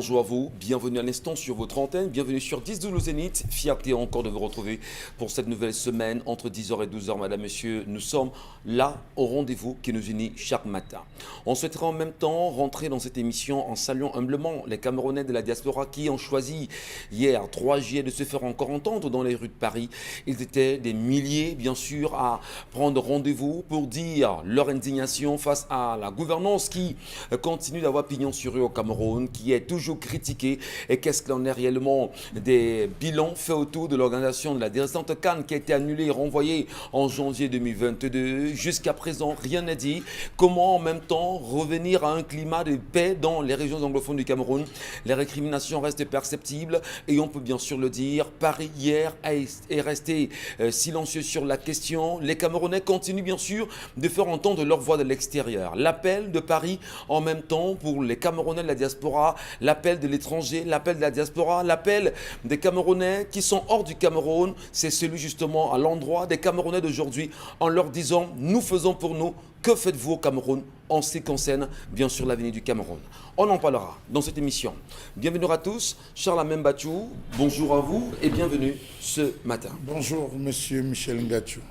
bonjour à vous, bienvenue à l'instant sur votre antenne, bienvenue sur 10-12 Zénith, fierté encore de vous retrouver pour cette nouvelle semaine entre 10h et 12h, madame, monsieur, nous sommes là au rendez-vous qui nous unit chaque matin. On souhaitera en même temps rentrer dans cette émission en saluant humblement les Camerounais de la diaspora qui ont choisi hier, 3 juillet, de se faire encore entendre dans les rues de Paris. Ils étaient des milliers, bien sûr, à prendre rendez-vous pour dire leur indignation face à la gouvernance qui continue d'avoir pignon sur rue au Cameroun, qui est toujours critiquée. Et qu'est-ce qu'il en est réellement des bilans faits autour de l'organisation de la récente CAN qui a été annulée et renvoyée en janvier 2022. Jusqu'à présent, rien n'est dit. Comment en même temps revenir à un climat de paix dans les régions anglophones du Cameroun? Les récriminations restent perceptibles et on peut bien sûr le dire, Paris hier est resté silencieux sur la question. Les Camerounais continuent bien sûr de faire entendre leur voix de l'extérieur. L'appel de Paris en même temps pour les Camerounais de la diaspora, l'appel de l'étranger, l'appel de la diaspora, l'appel des Camerounais qui sont hors du Cameroun, c'est celui justement à l'endroit des Camerounais d'aujourd'hui en leur disant « Nous faisons pour nous, que faites-vous au Cameroun ?» en ce qui concerne bien sûr l'avenir du Cameroun. On en parlera dans cette émission. Bienvenue à tous, Charles Mbachou, bonjour à vous et bienvenue ce matin. Bonjour monsieur Michel Ngachou.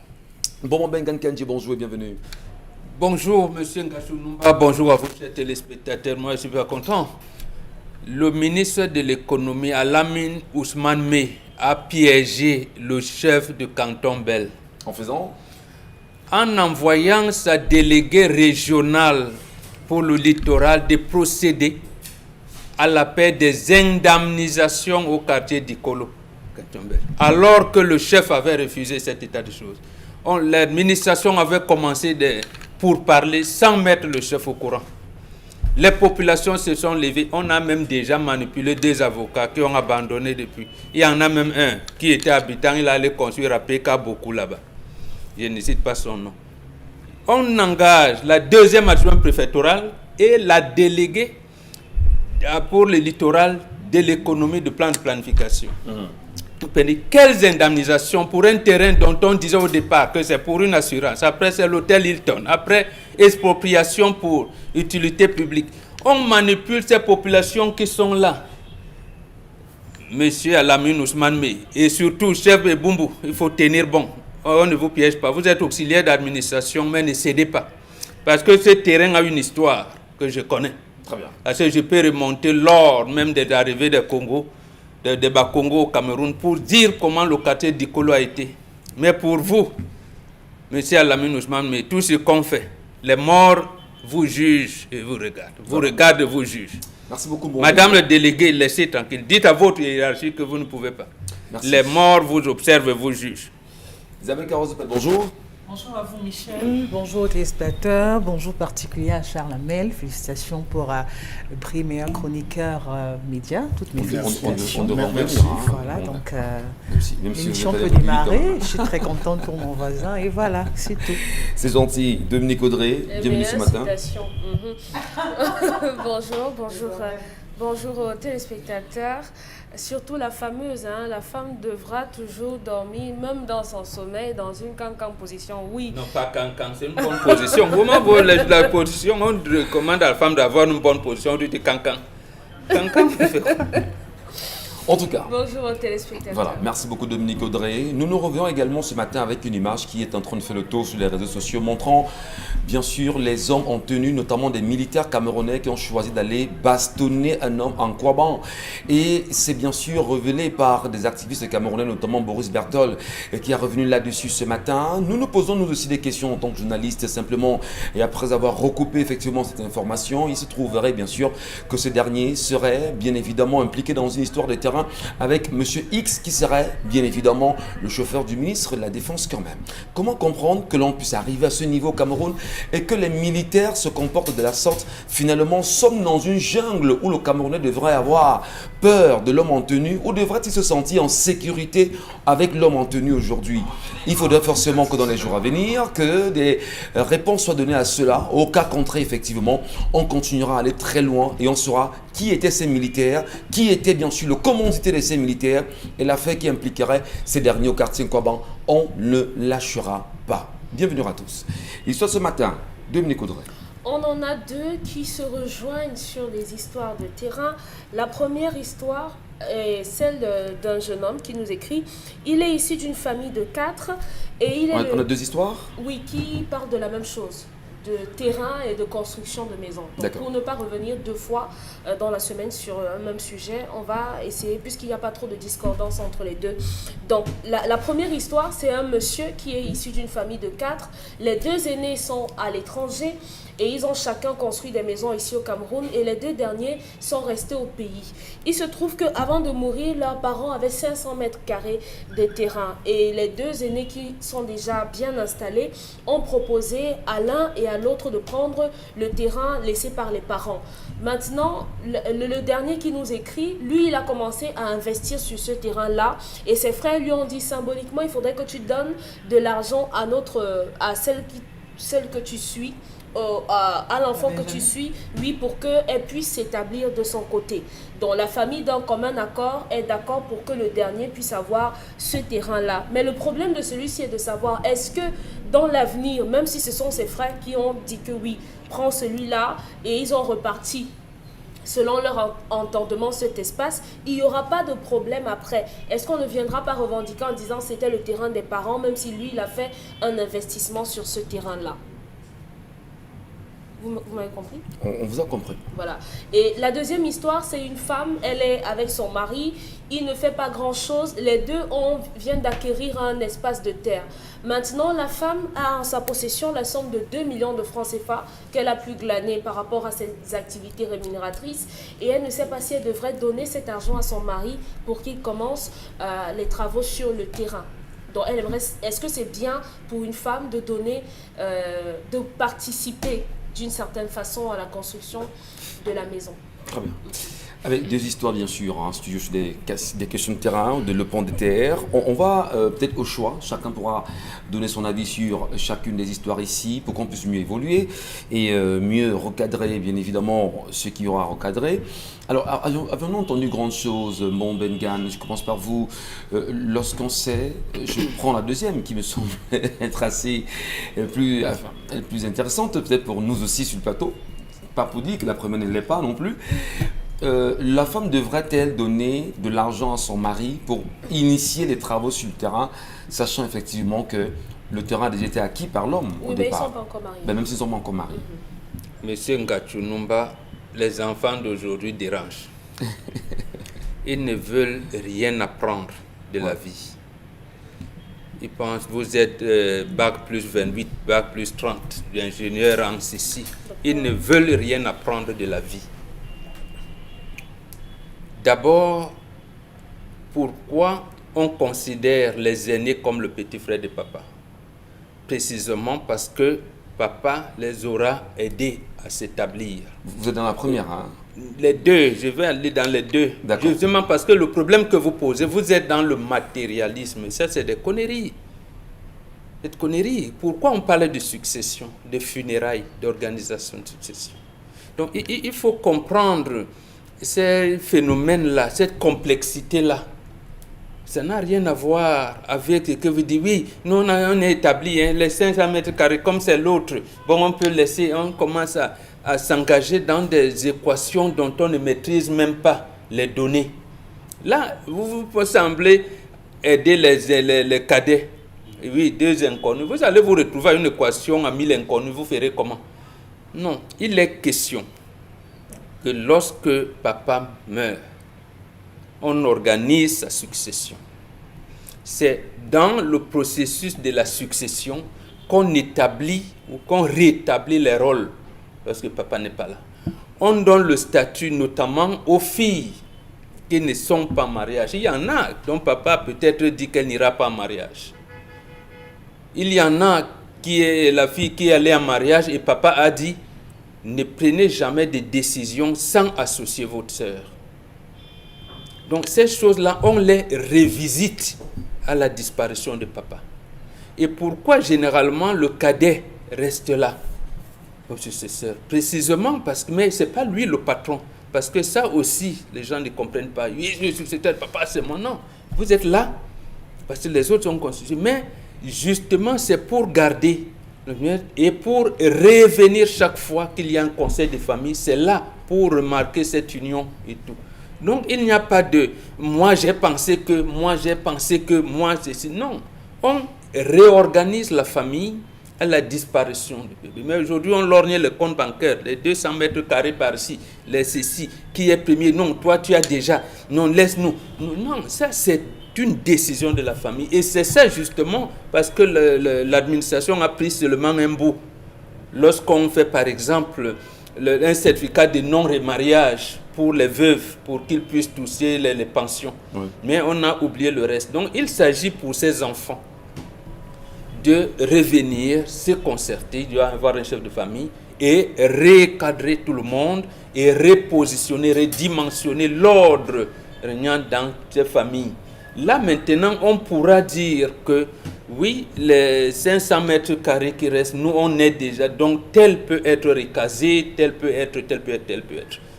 Bon Ben Kanji, bonjour et bienvenue. Bonjour monsieur Ngachou Numba, bonjour à vous chers téléspectateurs, moi je suis super content. Le ministre de l'économie Alamine Ousmane Mey a piégé le chef de canton Bel. En faisant En envoyant sa déléguée régionale pour le littoral de procéder à la paie des indemnisations au quartier d'Ikolo, alors que le chef avait refusé cet état de choses. L'administration avait commencé pour parler sans mettre le chef au courant. Les populations se sont levées. On a même déjà manipulé des avocats qui ont abandonné depuis. Il y en a même un qui était habitant, il allait construire à PK beaucoup là-bas. Je ne cite pas son nom. On engage la deuxième adjointe préfectorale et la déléguée pour le littoral de l'économie de plan de planification. Quelles indemnisations pour un terrain dont on disait au départ que c'est pour une assurance, après c'est l'hôtel Hilton, après expropriation pour utilité publique. On manipule ces populations qui sont là. Monsieur Alamine Ousmane Mey et surtout chef Bumbu, il faut tenir bon. On ne vous piège pas. Vous êtes auxiliaire d'administration, mais ne cédez pas. Parce que ce terrain a une histoire que je connais. Très bien. Parce que je peux remonter lors même de l'arrivée des Congo, de Bakongo au Cameroun, pour dire comment le quartier d'Ikolo a été. Mais pour vous, monsieur Alamine Ousmane, mais tout ce qu'on fait, les morts vous jugent et vous regardent. Vous regardent et vous jugent. Merci beaucoup. Bon Madame le délégué, laissez tranquille. Dites à votre hiérarchie que vous ne pouvez pas. Merci. Les morts vous observent et vous jugent. Isabelle Carrosse, bonjour. Bonjour à vous Michel, bonjour aux téléspectateurs, bonjour particulier à Charles Hamel, félicitations pour le prix meilleur chroniqueur média, toutes mes félicitations. On devrait en Merci. revenir, hein. Voilà, donc Même si l'émission vous peut êtes à la démarrer, limite, je suis très contente pour mon voisin et voilà, c'est tout. C'est gentil. Dominique Audrey, bienvenue ce matin. Bonjour aux téléspectateurs. Surtout la fameuse, la femme devra toujours dormir, même dans son sommeil, dans une cancan position, oui. Non, pas cancan, c'est une bonne position. La position, on recommande à la femme d'avoir une bonne position, on dit cancan. Cancan, c'est quoi? En tout cas, Bonjour aux téléspectateurs. voilà, merci beaucoup Dominique Audrey. Nous nous revenons également ce matin avec une image qui est en train de faire le tour sur les réseaux sociaux, montrant bien sûr les hommes en tenue, notamment des militaires camerounais qui ont choisi d'aller bastonner un homme en Kouaban. Et c'est bien sûr révélé par des activistes camerounais, notamment Boris Bertol, qui est revenu là-dessus ce matin. Nous nous posons nous aussi des questions en tant que journalistes simplement. Et après avoir recoupé effectivement cette information, il se trouverait bien sûr que ce dernier serait bien évidemment impliqué dans une histoire de terrain avec Monsieur X qui serait bien évidemment le chauffeur du ministre de la Défense quand même. Comment comprendre que l'on puisse arriver à ce niveau au Cameroun et que les militaires se comportent de la sorte? Finalement, sommes dans une jungle où le Camerounais devrait avoir peur de l'homme en tenue ou devrait-il se sentir en sécurité avec l'homme en tenue aujourd'hui? Il faudrait forcément que dans les jours à venir, que des réponses soient données à cela. Au cas contraire, effectivement, on continuera à aller très loin et on saura qui étaient ces militaires, qui était bien sûr le commandité de ces militaires et l'affaire qui impliquerait ces derniers au quartier Nkwaban. On ne lâchera pas. Bienvenue à tous. Histoire ce matin, Dominique Audrey. On en a deux qui se rejoignent sur les histoires de terrain. La première histoire est celle d'un jeune homme qui nous écrit. Il est issu d'une famille de 4 et il est... On a deux histoires? Oui, qui parlent de la même chose, de terrain et de construction de maisons. Donc, pour ne pas revenir 2 fois dans la semaine sur un même sujet, on va essayer, puisqu'il n'y a pas trop de discordance entre les deux. Donc, la première histoire, c'est un monsieur qui est issu d'une famille de 4. Les 2 aînés sont à l'étranger et ils ont chacun construit des maisons ici au Cameroun et les 2 derniers sont restés au pays. Il se trouve qu'avant de mourir, leurs parents avaient 500 mètres carrés de terrain et les 2 aînés qui sont déjà bien installés ont proposé à l'un et à l'autre de prendre le terrain laissé par les parents. Maintenant, le dernier qui nous écrit, lui, il a commencé à investir sur ce terrain-là et ses frères lui ont dit symboliquement, il faudrait que tu donnes de l'argent à celle que tu suis, à l'enfant que tu suis, oui, pour qu'elle puisse s'établir de son côté. Donc la famille d'un commun accord est d'accord pour que le dernier puisse avoir ce terrain-là. Mais le problème de celui-ci est de savoir, est-ce que dans l'avenir, même si ce sont ses frères qui ont dit que oui, prends celui-là, et ils ont reparti selon leur entendement cet espace, il n'y aura pas de problème après. Est-ce qu'on ne viendra pas revendiquer en disant c'était le terrain des parents, même si lui, il a fait un investissement sur ce terrain-là? Vous m'avez compris? On vous a compris. Voilà. Et la deuxième histoire, c'est une femme, elle est avec son mari, il ne fait pas grand-chose, les deux viennent d'acquérir un espace de terre. Maintenant, la femme a en sa possession la somme de 2 millions de francs CFA qu'elle a pu glaner par rapport à ses activités rémunératrices et elle ne sait pas si elle devrait donner cet argent à son mari pour qu'il commence les travaux sur le terrain. Donc, elle aimerait, est-ce que c'est bien pour une femme de donner, de participer d'une certaine façon à la construction de la maison? Très bien. Avec des histoires, bien sûr, hein, studio sur des questions de terrain, de le pont de terre. On va peut-être au choix, chacun pourra donner son avis sur chacune des histoires ici pour qu'on puisse mieux évoluer et mieux recadrer, bien évidemment, ce qu'il y aura à recadrer. Alors, avons-nous entendu grandes choses, mon Bengan? Je commence par vous. Lorsqu'on sait, je prends la deuxième qui me semble être assez plus intéressante, peut-être pour nous aussi sur le plateau. Pas pour dire que la première ne l'est pas non plus. La femme devrait-elle donner de l'argent à son mari pour initier les travaux sur le terrain, sachant effectivement que le terrain a déjà été acquis par l'homme au départ? Ils ne sont pas encore mariés. Même s'ils ne sont pas encore mariés. Monsieur Ngachunumba, les enfants d'aujourd'hui dérangent. Ils ne veulent rien apprendre de la vie. Ils pensent, vous êtes bac plus 28, bac plus 30, ingénieur en ceci. Ils ne veulent rien apprendre de la vie. D'abord, pourquoi on considère les aînés comme le petit frère de papa? Précisément parce que papa les aura aidés à s'établir. Vous êtes dans la première, hein? Les deux, je vais aller dans les deux. Justement parce que le problème que vous posez, vous êtes dans le matérialisme. Ça, c'est des conneries. Des conneries. Pourquoi on parle de succession, de funérailles, d'organisation de succession? Donc, il faut comprendre ces phénomènes-là, cette complexité-là. Ça n'a rien à voir avec ce que vous dites. Oui, nous, on est établi, hein, les 500 mètres carrés, comme c'est l'autre. Bon, on peut laisser, on commence à s'engager dans des équations dont on ne maîtrise même pas les données. Là, vous semblez aider les cadets. Oui, 2 inconnus. Vous allez vous retrouver à une équation à 1000 inconnus. Vous ferez comment? Non, il est question que lorsque papa meurt, on organise sa succession. C'est dans le processus de la succession qu'on établit ou qu'on rétablit les rôles lorsque papa n'est pas là. On donne le statut notamment aux filles qui ne sont pas en mariage. Il y en a dont papa peut-être dit qu'elle n'ira pas en mariage. Il y en a qui est la fille qui est allée en mariage et papa a dit ne prenez jamais de décisions sans associer votre sœur. Donc ces choses-là, on les revisite à la disparition de papa. Et pourquoi généralement le cadet reste là au successeur? Précisément parce que, mais ce n'est pas lui le patron. Parce que ça aussi, les gens ne comprennent pas. Oui, le successeur, papa, c'est mon nom. Vous êtes là parce que les autres sont constitués. Mais justement, c'est pour garder Et pour revenir chaque fois qu'il y a un conseil de famille, c'est là pour remarquer cette union et tout. Donc il n'y a pas de moi j'ai pensé que, moi ceci. Non, on réorganise la famille à la disparition du bébé. Mais aujourd'hui, on lorgne le compte bancaire, les 200 mètres carrés par-ci, les ceci, qui est premier. Non, toi tu as déjà. Non, laisse-nous. Non, ça c'est une décision de la famille. Et c'est ça justement parce que l'administration a pris seulement un bout. Lorsqu'on fait par exemple un certificat de non-remariage pour les veuves, pour qu'ils puissent toucher les pensions. Oui. Mais on a oublié le reste. Donc il s'agit pour ces enfants de revenir, se concerter, il doit y avoir un chef de famille et recadrer tout le monde et repositionner, redimensionner l'ordre régnant dans ces familles. Là maintenant, on pourra dire que oui, les 500 mètres carrés qui restent, nous on est déjà, donc tel peut être recasé, tel peut être.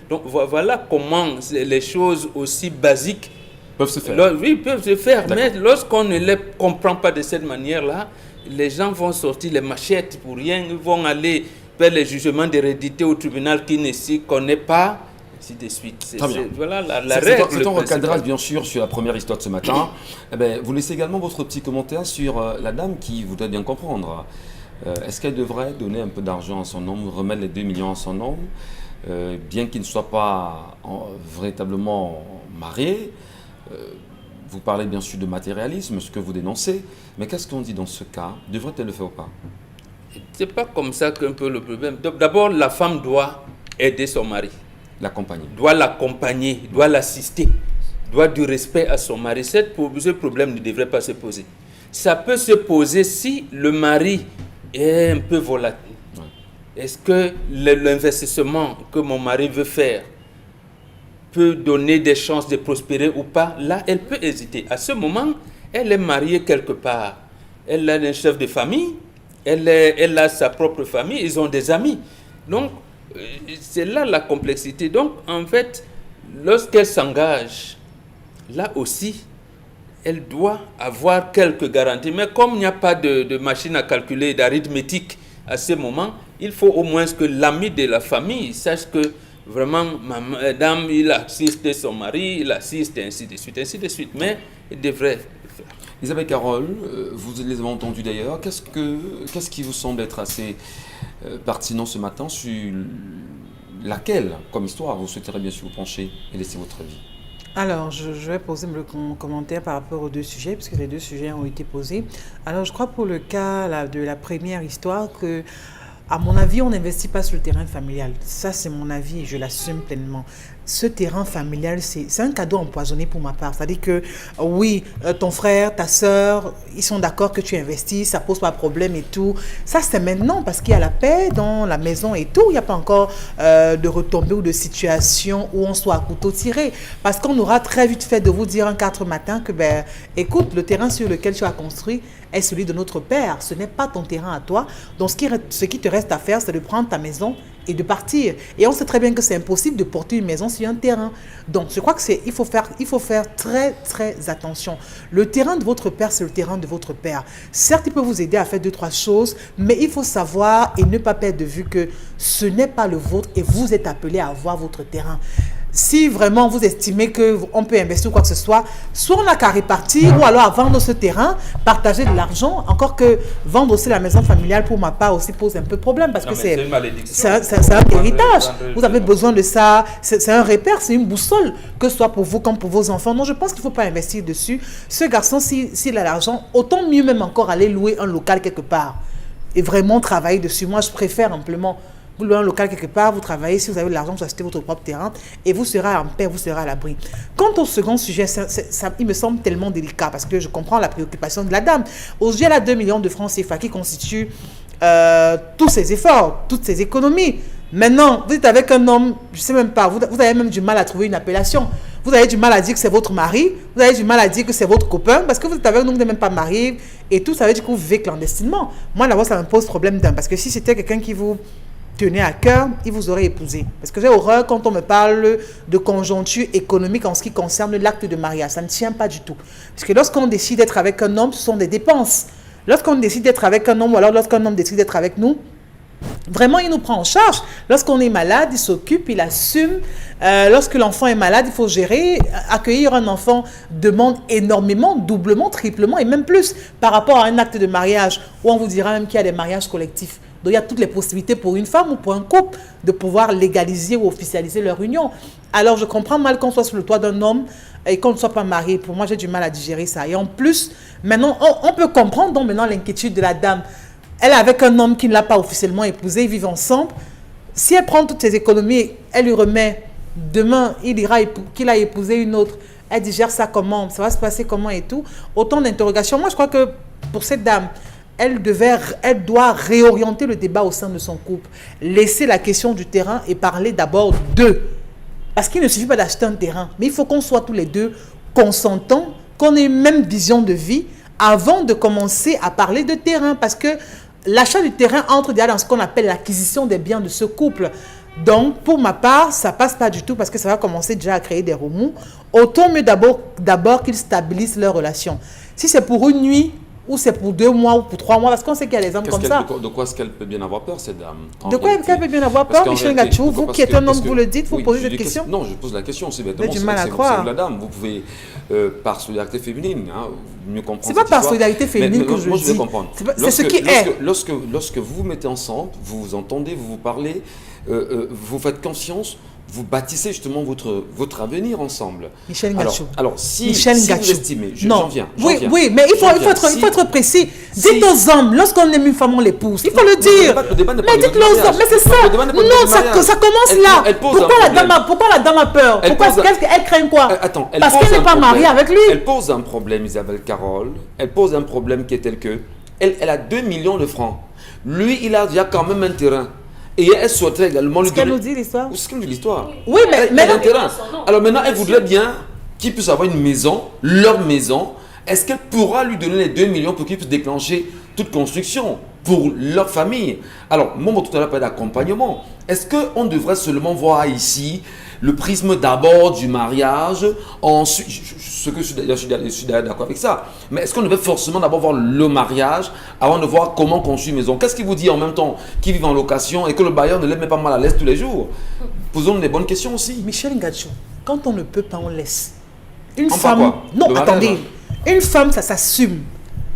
Donc voilà comment les choses aussi basiques peuvent se faire. Oui, peuvent se faire, mais lorsqu'on ne les comprend pas de cette manière-là, les gens vont sortir les machettes pour rien, ils vont aller vers les jugements d'hérédité au tribunal qui ne s'y connaît pas, ainsi de suite. Voilà la règle. C'est un recadrage, bien sûr, sur la première histoire de ce matin. Vous laissez également votre petit commentaire sur la dame qui voudrait bien comprendre. Est-ce qu'elle devrait donner un peu d'argent à son homme, remettre les 2 millions à son homme, bien qu'il ne soit pas véritablement marié? Vous parlez bien sûr de matérialisme, ce que vous dénoncez, mais qu'est-ce qu'on dit dans ce cas? Devrait-elle le faire ou pas? C'est pas comme ça qu'un peu le problème. D'abord, la femme doit aider son mari. L'accompagner. Doit l'accompagner, doit l'assister, doit du respect à son mari. Ce problème ne devrait pas se poser. Ça peut se poser si le mari est un peu volatile. Ouais. Est-ce que l'investissement que mon mari veut faire peut donner des chances de prospérer ou pas? Là, elle peut hésiter. À ce moment, elle est mariée quelque part. Elle a un chef de famille, elle a sa propre famille, ils ont des amis. Donc, c'est là la complexité. Donc, en fait, lorsqu'elle s'engage, là aussi, elle doit avoir quelques garanties. Mais comme il n'y a pas de machine à calculer, d'arithmétique à ce moment, il faut au moins que l'ami de la famille sache que vraiment, madame, il assiste son mari, il assiste, ainsi de suite. Mais il devrait le faire. Isabelle Carole, vous les avez entendus d'ailleurs. Qu'est-ce qui vous semble être assez pertinent ce matin sur laquelle, comme histoire, vous souhaiterez bien sûr vous pencher et laisser votre avis? Alors, je vais poser mon commentaire par rapport aux deux sujets, puisque les deux sujets ont été posés. Alors, je crois pour le cas de la première histoire que, à mon avis, on n'investit pas sur le terrain familial. Ça, c'est mon avis et je l'assume pleinement. Ce terrain familial, c'est un cadeau empoisonné pour ma part. C'est-à-dire que, oui, ton frère, ta soeur, ils sont d'accord que tu investis, ça pose pas de problème et tout. Ça, c'est maintenant parce qu'il y a la paix dans la maison et tout. Il n'y a pas encore de retombées ou de situation où on soit à couteau tiré. Parce qu'on aura très vite fait de vous dire un 4 matin que, écoute, le terrain sur lequel tu as construit est celui de notre père. Ce n'est pas ton terrain à toi. Donc, ce qui te reste à faire, c'est de prendre ta maison et de partir. Et on sait très bien que c'est impossible de porter une maison sur un terrain. Donc, je crois qu'il faut faire très, très attention. Le terrain de votre père, c'est le terrain de votre père. Certes, il peut vous aider à faire 2-3 choses, mais il faut savoir et ne pas perdre de vue que ce n'est pas le vôtre et vous êtes appelé à avoir votre terrain. Si vraiment vous estimez qu'on peut investir ou quoi que ce soit on n'a qu'à répartir ou alors à vendre ce terrain, partager de l'argent, encore que vendre aussi la maison familiale pour ma part aussi pose un peu de problème parce que c'est un héritage. Vous avez besoin de ça, c'est un repère, c'est une boussole, que ce soit pour vous comme pour vos enfants. Non, je pense qu'il ne faut pas investir dessus. Ce garçon, s'il a l'argent, autant mieux même encore aller louer un local quelque part et vraiment travailler dessus. Moi, je préfère amplement. Vous louez un local quelque part, vous travaillez, si vous avez de l'argent, vous achetez votre propre terrain et vous serez en paix, vous serez à l'abri. Quant au second sujet, ça, il me semble tellement délicat parce que je comprends la préoccupation de la dame. Aujourd'hui, elle a 2 millions de francs CFA qui constituent tous ses efforts, toutes ses économies. Maintenant, vous êtes avec un homme, je ne sais même pas, vous avez même du mal à trouver une appellation. Vous avez du mal à dire que c'est votre mari, vous avez du mal à dire que c'est votre copain, parce que vous êtes avec nous, vous n'êtes même pas marié, et tout, ça veut dire que vous vivez clandestinement. Moi, d'abord, ça me pose problème parce que si c'était quelqu'un qui vous tenait à cœur, il vous aurait épousé. Parce que j'ai horreur quand on me parle de conjoncture économique en ce qui concerne l'acte de mariage. Ça ne tient pas du tout. Parce que lorsqu'on décide d'être avec un homme, ce sont des dépenses. Lorsqu'on décide d'être avec un homme ou alors lorsqu'un homme décide d'être avec nous, vraiment, il nous prend en charge. Lorsqu'on est malade, il s'occupe, il assume. Lorsque l'enfant est malade, il faut gérer. Accueillir un enfant demande énormément, doublement, triplement et même plus par rapport à un acte de mariage où on vous dira même qu'il y a des mariages collectifs. Donc, il y a toutes les possibilités pour une femme ou pour un couple de pouvoir légaliser ou officialiser leur union. Alors, je comprends mal qu'on soit sur le toit d'un homme et qu'on ne soit pas marié. Pour moi, j'ai du mal à digérer ça. Et en plus, maintenant, on peut comprendre donc maintenant l'inquiétude de la dame. Elle est avec un homme qui ne l'a pas officiellement épousé, ils vivent ensemble. Si elle prend toutes ses économies, elle lui remet, demain, qu'il a épousé une autre, elle digère ça comment, ça va se passer comment et tout. Autant d'interrogations. Moi, je crois que pour cette dame, elle doit réorienter le débat au sein de son couple, laisser la question du terrain et parler d'abord d'eux. Parce qu'il ne suffit pas d'acheter un terrain, mais il faut qu'on soit tous les deux consentants, qu'on ait une même vision de vie avant de commencer à parler de terrain. Parce que l'achat du terrain entre déjà dans ce qu'on appelle l'acquisition des biens de ce couple. Donc, pour ma part, ça ne passe pas du tout parce que ça va commencer déjà à créer des remous. Autant mieux d'abord qu'ils stabilisent leur relation. Si c'est pour une nuit, ou c'est pour 2 mois, ou pour 3 mois, parce qu'on sait qu'il y a des hommes comme ça. De quoi est-ce qu'elle peut bien avoir peur, cette dame? De quoi elle peut bien avoir peur, Michel Ngachou? Vous qui êtes un homme, vous le dites, vous posez cette question? Non, je pose la question, c'est bêtement. J'ai du mal à croire. La dame, vous pouvez, par solidarité féminine, mieux comprendre. C'est pas par solidarité féminine que je le dis. Je vais comprendre. C'est ce qui est. Lorsque vous vous mettez ensemble, vous vous entendez, vous vous parlez, vous faites conscience, vous bâtissez justement votre avenir ensemble. Michel Ngachou. Alors, si vous estimez, j'en viens. Oui, mais il faut être précis. Dites aux hommes, lorsqu'on aime une femme, on l'épouse. Il faut le dire. Mais dites-le aux hommes, mais c'est ça. Non, ça commence là. Pourquoi la dame a peur? Elle craint quoi? Parce qu'elle n'est pas mariée avec lui. Elle pose un problème, Isabelle Carole. Elle pose un problème qui est tel que elle a 2 millions de francs. Lui, il a quand même un terrain. Et elle souhaiterait également lui donner... Ce qu'elle nous dit l'histoire. C'est ce qu'elle nous dit l'histoire. Oui, mais un terrain. Alors maintenant, elle voudrait bien qu'il puisse avoir une maison, leur maison. Est-ce qu'elle pourra lui donner les 2 millions pour qu'il puisse déclencher toute construction pour leur famille? Alors, moi, tout à l'heure, parlé d'accompagnement. Est-ce qu'on devrait seulement voir ici le prisme d'abord du mariage, ensuite, je suis d'accord avec ça, mais est-ce qu'on devait forcément d'abord voir le mariage avant de voir comment construire une maison? Qu'est-ce qui vous dit en même temps qu'ils vivent en location et que le bailleur ne les met pas mal à l'aise tous les jours? Posons des bonnes questions aussi. Michel Ngachou, quand on ne peut pas, on laisse. Une femme... Non, attendez. Une femme, ça s'assume.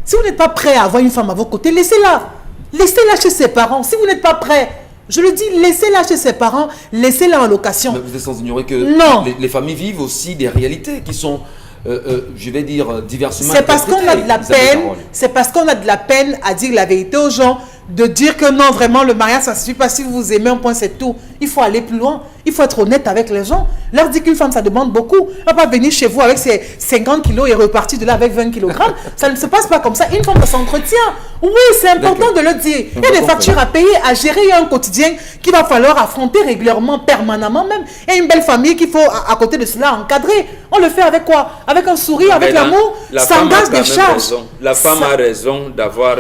Si vous n'êtes pas prêt à avoir une femme à vos côtés, laissez-la. Laissez-la chez ses parents. Si vous n'êtes pas prêt... Je le dis, laissez-la chez ses parents, laissez-la en location. Mais vous êtes sans ignorer que les familles vivent aussi des réalités qui sont, je vais dire, diversement interprétées. C'est parce qu'on a de la peine, c'est parce qu'on a de la peine à dire la vérité aux gens, de dire que non, vraiment, le mariage, ça ne suffit pas. Si vous vous aimez, un point, c'est tout. Il faut aller plus loin. Il faut être honnête avec les gens. Leur dire qu'une femme, ça demande beaucoup. Elle ne va pas venir chez vous avec ses 50 kilos et repartir de là avec 20 kg. Ça ne se passe pas comme ça. Une femme, ça s'entretient. Oui, c'est important de le dire. Il y a des factures à payer, à gérer. Il y a un quotidien qu'il va falloir affronter régulièrement, permanemment même. Il y a une belle famille qu'il faut, à côté de cela, encadrer. On le fait avec quoi? Avec un sourire, avec l'amour. Ça engage des charges. La femme a raison d'avoir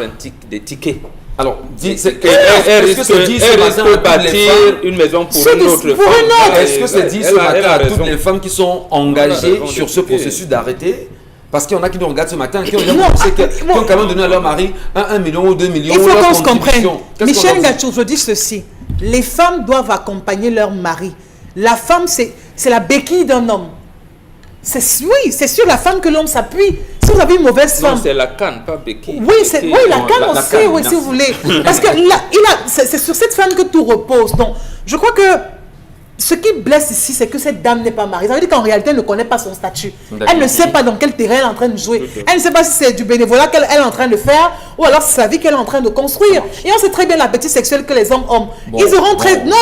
des tickets. Alors, est-ce que c'est dit ce matin à toutes les femmes une maison pour une autre femme? Est-ce que c'est dit ce matin à toutes les femmes qui sont engagées sur ce processus d'arrêter? Parce qu'il y en a qui nous regardent ce matin, qui ont quand même donné à leur mari 1 million ou 2 millions. Il faut qu'on se comprenne. Michel Ngachou, je dis ceci. Les femmes doivent accompagner leur mari. La femme, c'est la béquille d'un homme. Oui, c'est sur la femme que l'homme s'appuie. Si vous avez une mauvaise femme... Non, c'est la canne, pas béquille. Oui, la canne aussi, oui, si vous voulez. Parce que c'est sur cette femme que tout repose. Donc, je crois que ce qui blesse ici, c'est que cette dame n'est pas mariée. Ça veut dire qu'en réalité, elle ne connaît pas son statut. Elle ne sait pas dans quel terrain elle est en train de jouer. Elle ne sait pas si c'est du bénévolat qu'elle est en train de faire ou alors c'est sa vie qu'elle est en train de construire. Et on sait très bien l'appétit sexuel que les hommes ont. Ils auront très... Non.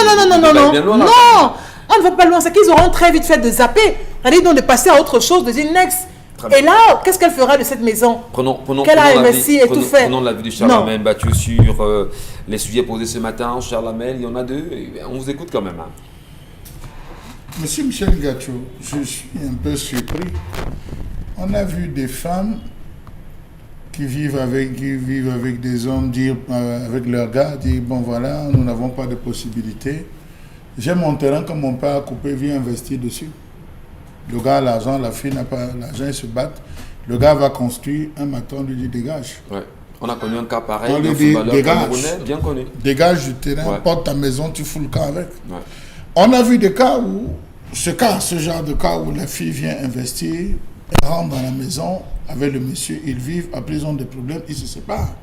On ne va pas loin, c'est qu'ils auront très vite fait de zapper. C'est-à-dire donc de passer à autre chose, de dire next. Et là, qu'est-ce qu'elle fera de cette maison? Prenons l'avis de Charles Battu sur les sujets posés ce matin. Charles Hamel, il y en a 2. On vous écoute quand même. Monsieur Michel Ngachou, je suis un peu surpris. On a vu des femmes qui vivent avec des hommes, dire avec leurs gars, dire bon voilà, nous n'avons pas de possibilité. J'ai mon terrain que mon père a coupé, viens investir dessus. Le gars a l'argent, la fille n'a pas l'argent, ils se battent. Le gars va construire, un matin, on lui dit dégage. Ouais. On a connu un cas pareil, On lui d'un dit, footballeur dégage. camerounais bien connu. Dégage du terrain, Ouais. porte ta maison, tu fous le camp avec. Ouais. On a vu des cas où, ce genre de cas où la fille vient investir, elle rentre dans la maison avec le monsieur, ils vivent, après ils ont des problèmes, ils se séparent.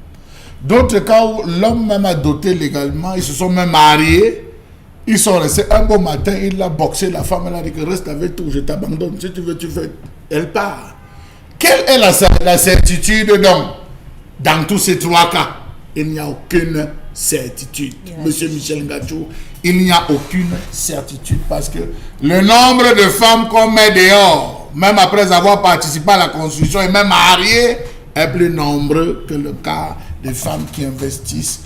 D'autres cas où l'homme même a doté légalement, ils se sont même mariés, ils sont restés un beau matin, il l'a boxé, la femme elle a dit que reste avec tout, je t'abandonne, si tu veux, tu fais. Elle part. Quelle est la certitude donc dans tous ces trois cas? Il n'y a aucune certitude. Monsieur Michel Ngacho, il n'y a aucune certitude parce que le nombre de femmes qu'on met dehors, même après avoir participé à la construction et même mariées, est plus nombreux que le cas des femmes qui investissent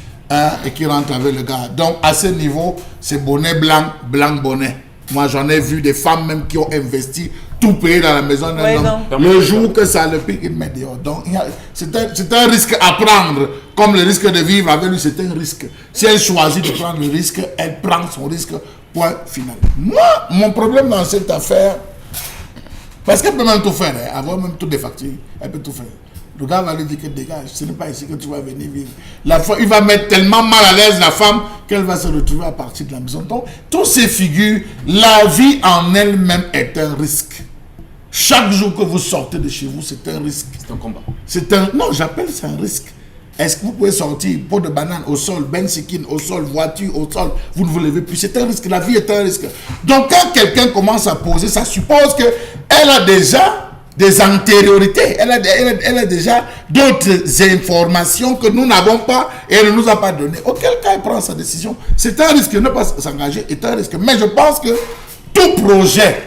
et qui rentrent avec le gars. Donc à ce niveau, c'est bonnet blanc, blanc bonnet. Moi j'en ai vu des femmes même qui ont investi, tout payé dans la maison d'un homme. Le jour que ça le pique, il met dehors. Donc c'est un risque à prendre. Comme le risque de vivre avec lui, c'est un risque. Si elle choisit de prendre le risque, elle prend son risque. Point final. Moi, mon problème dans cette affaire, parce qu'elle peut même tout faire, hein, avoir même toutes les factures, elle peut tout faire. Le gars va lui dire que dégage, ce n'est pas ici que tu vas venir vivre. Il va mettre tellement mal à l'aise la femme qu'elle va se retrouver à partir de la maison. Donc, toutes ces figures, la vie en elle-même est un risque. Chaque jour que vous sortez de chez vous, c'est un risque. C'est un combat. Non, j'appelle ça un risque. Est-ce que vous pouvez sortir pot de banane au sol, bensikin au sol, voiture au sol, vous ne vous levez plus, c'est un risque, la vie est un risque. Donc quand quelqu'un commence à poser, ça suppose qu'elle a déjà des antériorités, elle a déjà d'autres informations que nous n'avons pas et elle ne nous a pas donné. Auquel cas elle prend sa décision. C'est un risque, ne pas s'engager est un risque. Mais je pense que tout projet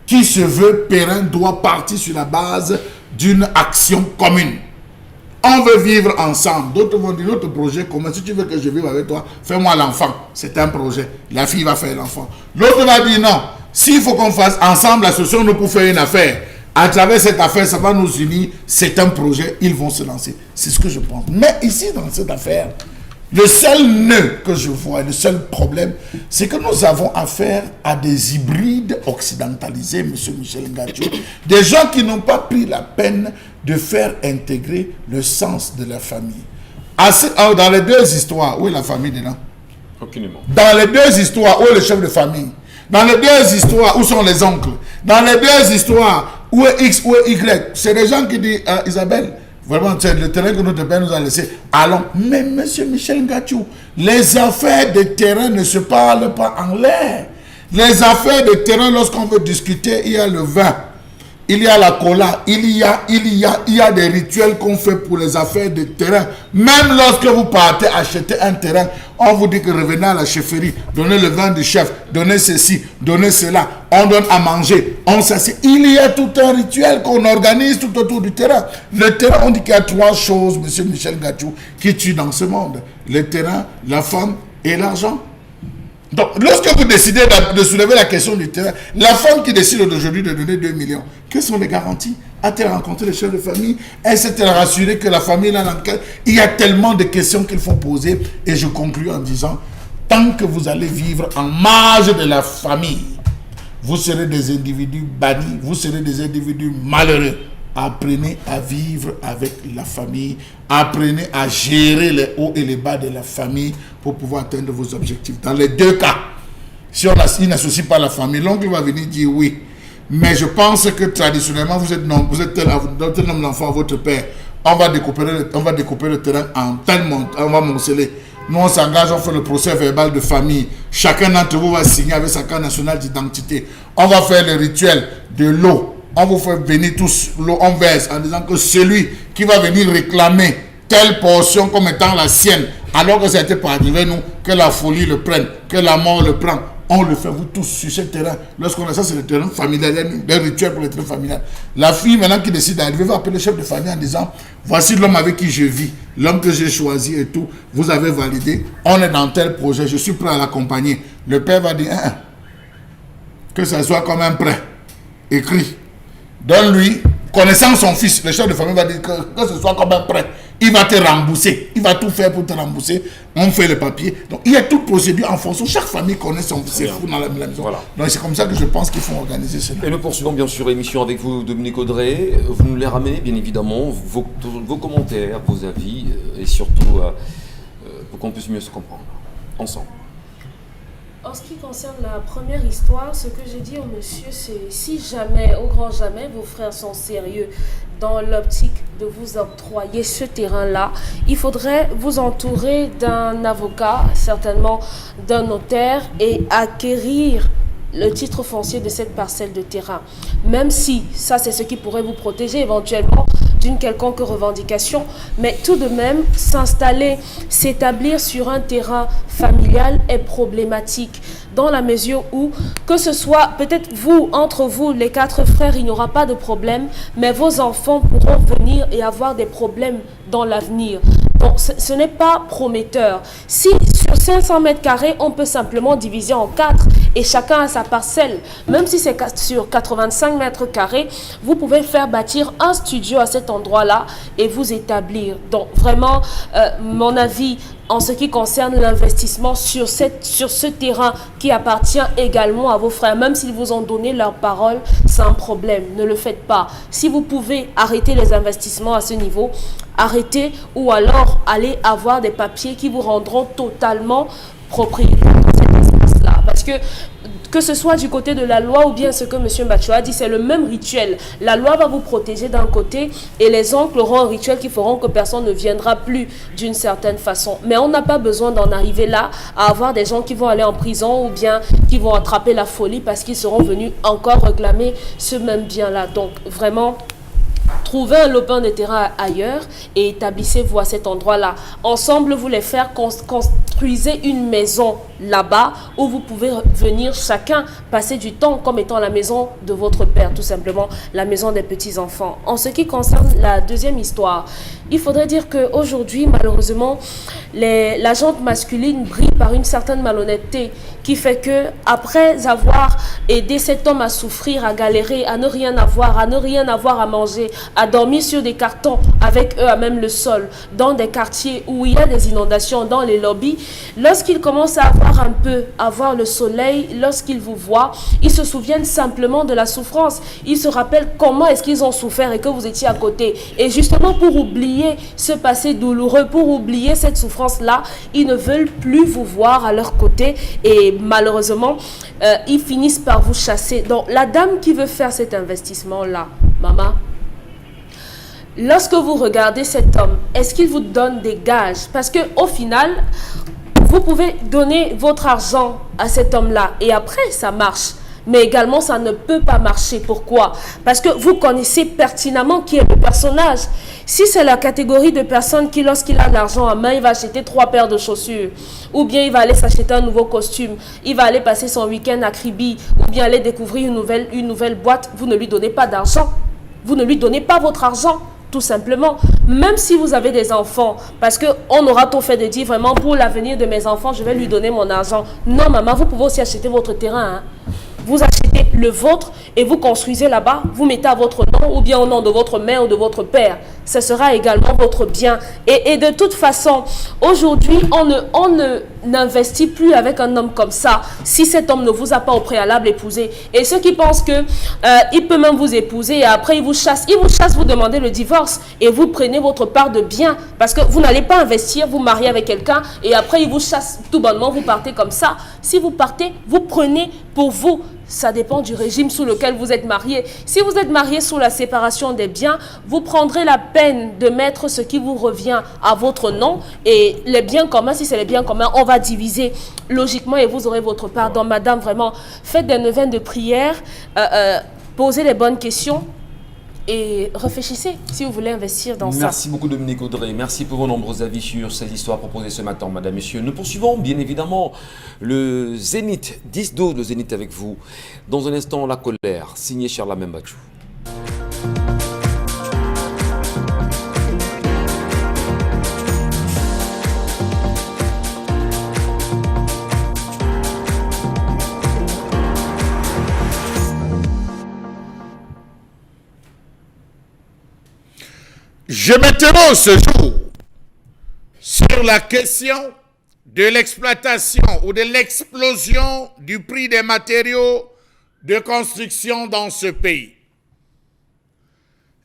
qui se veut périn doit partir sur la base d'une action commune. On veut vivre ensemble. D'autres vont dire notre projet commun. Si tu veux que je vive avec toi, fais-moi l'enfant. C'est un projet. La fille va faire l'enfant. L'autre va dire non. S'il faut qu'on fasse ensemble, associons-nous pour faire une affaire. À travers cette affaire, ça va nous unir. C'est un projet. Ils vont se lancer. C'est ce que je pense. Mais ici, dans cette affaire, le seul nœud que je vois, le seul problème, c'est que nous avons affaire à des hybrides occidentalisés, M. Michel Ngacho, des gens qui n'ont pas pris la peine de faire intégrer le sens de la famille. Dans les deux histoires, où est la famille dedans? Aucunement. Dans les deux histoires, où est le chef de famille? Dans les deux histoires, où sont les oncles? Dans les deux histoires, où est X, où est Y? C'est des gens qui disent, Isabelle, vraiment, c'est le terrain que notre père nous a laissé. Allons. Mais M. Michel Ngacho, les affaires de terrain ne se parlent pas en l'air. Les affaires de terrain, lorsqu'on veut discuter, il y a le vin, il y a la cola, il y a des rituels qu'on fait pour les affaires de terrain. Même lorsque vous partez acheter un terrain, on vous dit que revenez à la chefferie, donnez le vin du chef, donnez ceci, donnez cela, on donne à manger, on s'assied. Il y a tout un rituel qu'on organise tout autour du terrain. Le terrain, on dit qu'il y a trois choses, M. Michel Ngacho, qui tuent dans ce monde. Le terrain, la femme et l'argent. Donc, lorsque vous décidez de soulever la question du terrain, la femme qui décide d'aujourd'hui de donner 2 millions, quelles sont les garanties? A-t-elle rencontré les chefs de famille? Est-elle rassurée que la famille là dans laquelle il y a tellement de questions qu'il faut poser? Et je conclue en disant, tant que vous allez vivre en marge de la famille, vous serez des individus bannis, vous serez des individus malheureux. Apprenez à vivre avec la famille, apprenez à gérer les hauts et les bas de la famille pour pouvoir atteindre vos objectifs. Dans les deux cas, si il n'associe pas la famille, l'oncle va venir dire oui. Mais je pense que traditionnellement, vous êtes tel homme d'enfant, votre père. On va découper le terrain en tel montant, on va monceler. Nous, on s'engage, on fait le procès verbal de famille. Chacun d'entre vous va signer avec sa carte nationale d'identité. On va faire le rituel de l'eau. On vous fait venir tous l'eau, on verse en disant que celui qui va venir réclamer telle portion comme étant la sienne, alors que ça a été pour arriver nous, que la folie le prenne, que la mort le prend, on le fait vous tous sur ce terrain. Lorsqu'on a ça, c'est le terrain familial, il y a un rituel pour le terrain familial. La fille maintenant qui décide d'arriver va appeler le chef de famille en disant, voici l'homme avec qui je vis, l'homme que j'ai choisi et tout, vous avez validé, on est dans tel projet, je suis prêt à l'accompagner. Le père va dire, que ça soit comme un prêt, écrit. Donne-lui, connaissant son fils, le chef de famille va dire que ce soit comme un prêt. il va te rembourser. Il va tout faire pour te rembourser. On fait le papier. Donc, il y a toute procédure en fonction. Chaque famille connaît ses fous dans la maison. Voilà. Donc, c'est comme ça que je pense qu'il faut organiser cela. Et nous poursuivons bien sûr l'émission avec vous, Dominique Audrey. Vous nous les ramenez, bien évidemment, vos commentaires, vos avis, et surtout pour qu'on puisse mieux se comprendre ensemble. En ce qui concerne la première histoire, ce que j'ai dit au monsieur, c'est si jamais, au grand jamais, vos frères sont sérieux dans l'optique de vous octroyer ce terrain-là, il faudrait vous entourer d'un avocat, certainement d'un notaire, et acquérir le titre foncier de cette parcelle de terrain. Même si, ça c'est ce qui pourrait vous protéger éventuellement d'une quelconque revendication, mais tout de même, s'installer, s'établir sur un terrain familial est problématique, dans la mesure où, que ce soit peut-être vous, entre vous, les 4 frères, il n'y aura pas de problème, mais vos enfants pourront venir et avoir des problèmes dans l'avenir. Donc, ce n'est pas prometteur. Si sur 500 mètres carrés, on peut simplement diviser en 4 et chacun a sa parcelle, même si c'est sur 85 mètres carrés, vous pouvez faire bâtir un studio à cet endroit-là et vous établir. Donc, vraiment, mon avis en ce qui concerne l'investissement sur ce terrain qui appartient également à vos frères, même s'ils vous ont donné leur parole, c'est un problème. Ne le faites pas. Si vous pouvez arrêter les investissements à ce niveau, arrêtez, ou alors allez avoir des papiers qui vous rendront totalement propriétaire de cet espace-là. Parce que ce soit du côté de la loi ou bien ce que M. Mbacho a dit, c'est le même rituel. La loi va vous protéger d'un côté et les oncles auront un rituel qui feront que personne ne viendra plus d'une certaine façon. Mais on n'a pas besoin d'en arriver là à avoir des gens qui vont aller en prison ou bien qui vont attraper la folie parce qu'ils seront venus encore réclamer ce même bien-là. Donc vraiment, trouvez un lopin de terrain ailleurs et établissez-vous à cet endroit-là. Ensemble, vous les faire construisez une maison là-bas où vous pouvez venir chacun passer du temps comme étant la maison de votre père, tout simplement la maison des petits-enfants. En ce qui concerne la deuxième histoire, il faudrait dire qu'aujourd'hui, malheureusement, la gente masculine brille par une certaine malhonnêteté qui fait que après avoir aidé cet homme à souffrir, à galérer, à ne rien avoir à manger, à dormir sur des cartons avec eux à même le sol, dans des quartiers où il y a des inondations, dans les lobbies, lorsqu'ils commencent à avoir le soleil, lorsqu'ils vous voient, ils se souviennent simplement de la souffrance. Ils se rappellent comment est-ce qu'ils ont souffert et que vous étiez à côté. Et justement pour oublier ce passé douloureux, pour oublier cette souffrance-là, ils ne veulent plus vous voir à leur côté et malheureusement, ils finissent par vous chasser. Donc la dame qui veut faire cet investissement-là, maman, lorsque vous regardez cet homme, est-ce qu'il vous donne des gages? Parce qu'au final, vous pouvez donner votre argent à cet homme-là et après, ça marche. Mais également, ça ne peut pas marcher. Pourquoi? Parce que vous connaissez pertinemment qui est le personnage. Si c'est la catégorie de personnes qui, lorsqu'il a l'argent en main, il va acheter 3 paires de chaussures, ou bien il va aller s'acheter un nouveau costume, il va aller passer son week-end à Kribi, ou bien aller découvrir une nouvelle boîte, vous ne lui donnez pas d'argent. Vous ne lui donnez pas votre argent. Tout simplement, même si vous avez des enfants, parce qu'on aura tout fait de dire vraiment pour l'avenir de mes enfants, je vais lui donner mon argent. Non, maman, vous pouvez aussi acheter votre terrain. Vous achetez le vôtre et vous construisez là-bas, vous mettez à votre nom ou bien au nom de votre mère ou de votre père. Ce sera également votre bien. Et de toute façon, aujourd'hui, on n'investit plus avec un homme comme ça si cet homme ne vous a pas au préalable épousé. Et ceux qui pensent que il peut même vous épouser et après il vous chasse, vous demandez le divorce et vous prenez votre part de bien parce que vous n'allez pas investir, vous mariez avec quelqu'un et après il vous chasse tout bonnement, vous partez comme ça. Si vous partez, vous prenez pour vous. Ça dépend du régime sous lequel vous êtes marié. Si vous êtes marié sous la séparation des biens, vous prendrez la peine de mettre ce qui vous revient à votre nom. Et les biens communs, si c'est les biens communs, on va diviser logiquement et vous aurez votre part. Donc, madame, vraiment, faites des neuvaines de prière, posez les bonnes questions et réfléchissez si vous voulez investir dans ça. Merci beaucoup Dominique Audrey, merci pour vos nombreux avis sur ces histoires proposées ce matin, madame, messieurs. Nous poursuivons bien évidemment le Zénith, 10-12, le Zénith avec vous. Dans un instant, La colère, signé Charlamagne Mbacho. Je m'interroge ce jour sur la question de l'exploitation ou de l'explosion du prix des matériaux de construction dans ce pays.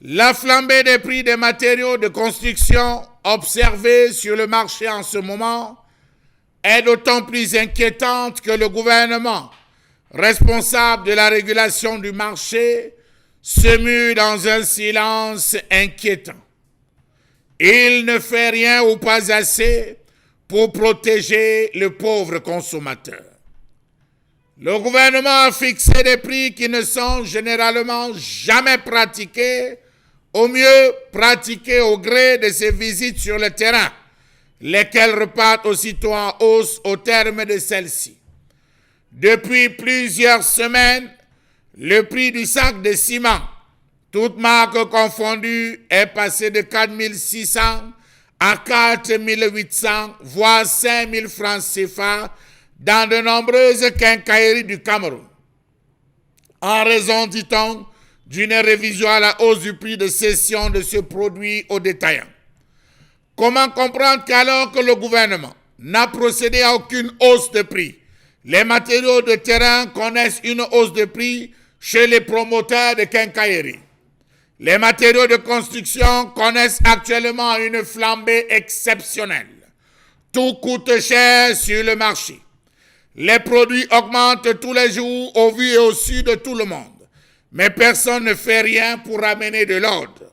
La flambée des prix des matériaux de construction observée sur le marché en ce moment est d'autant plus inquiétante que le gouvernement, responsable de la régulation du marché, se mue dans un silence inquiétant. Il ne fait rien ou pas assez pour protéger le pauvre consommateur. Le gouvernement a fixé des prix qui ne sont généralement jamais pratiqués, au mieux pratiqués au gré de ses visites sur le terrain, lesquelles repartent aussitôt en hausse au terme de celle-ci. Depuis plusieurs semaines, le prix du sac de ciment, toutes marques confondues, est passé de 4 600 à 4 800, voire 5 000 francs CFA dans de nombreuses quincailleries du Cameroun. En raison, dit-on, d'une révision à la hausse du prix de cession de ce produit aux détaillants. Comment comprendre qu'alors que le gouvernement n'a procédé à aucune hausse de prix, les matériaux de terrain connaissent une hausse de prix chez les promoteurs de quincaillerie? Les matériaux de construction connaissent actuellement une flambée exceptionnelle. Tout coûte cher sur le marché. Les produits augmentent tous les jours au vu et au su de tout le monde. Mais personne ne fait rien pour amener de l'ordre.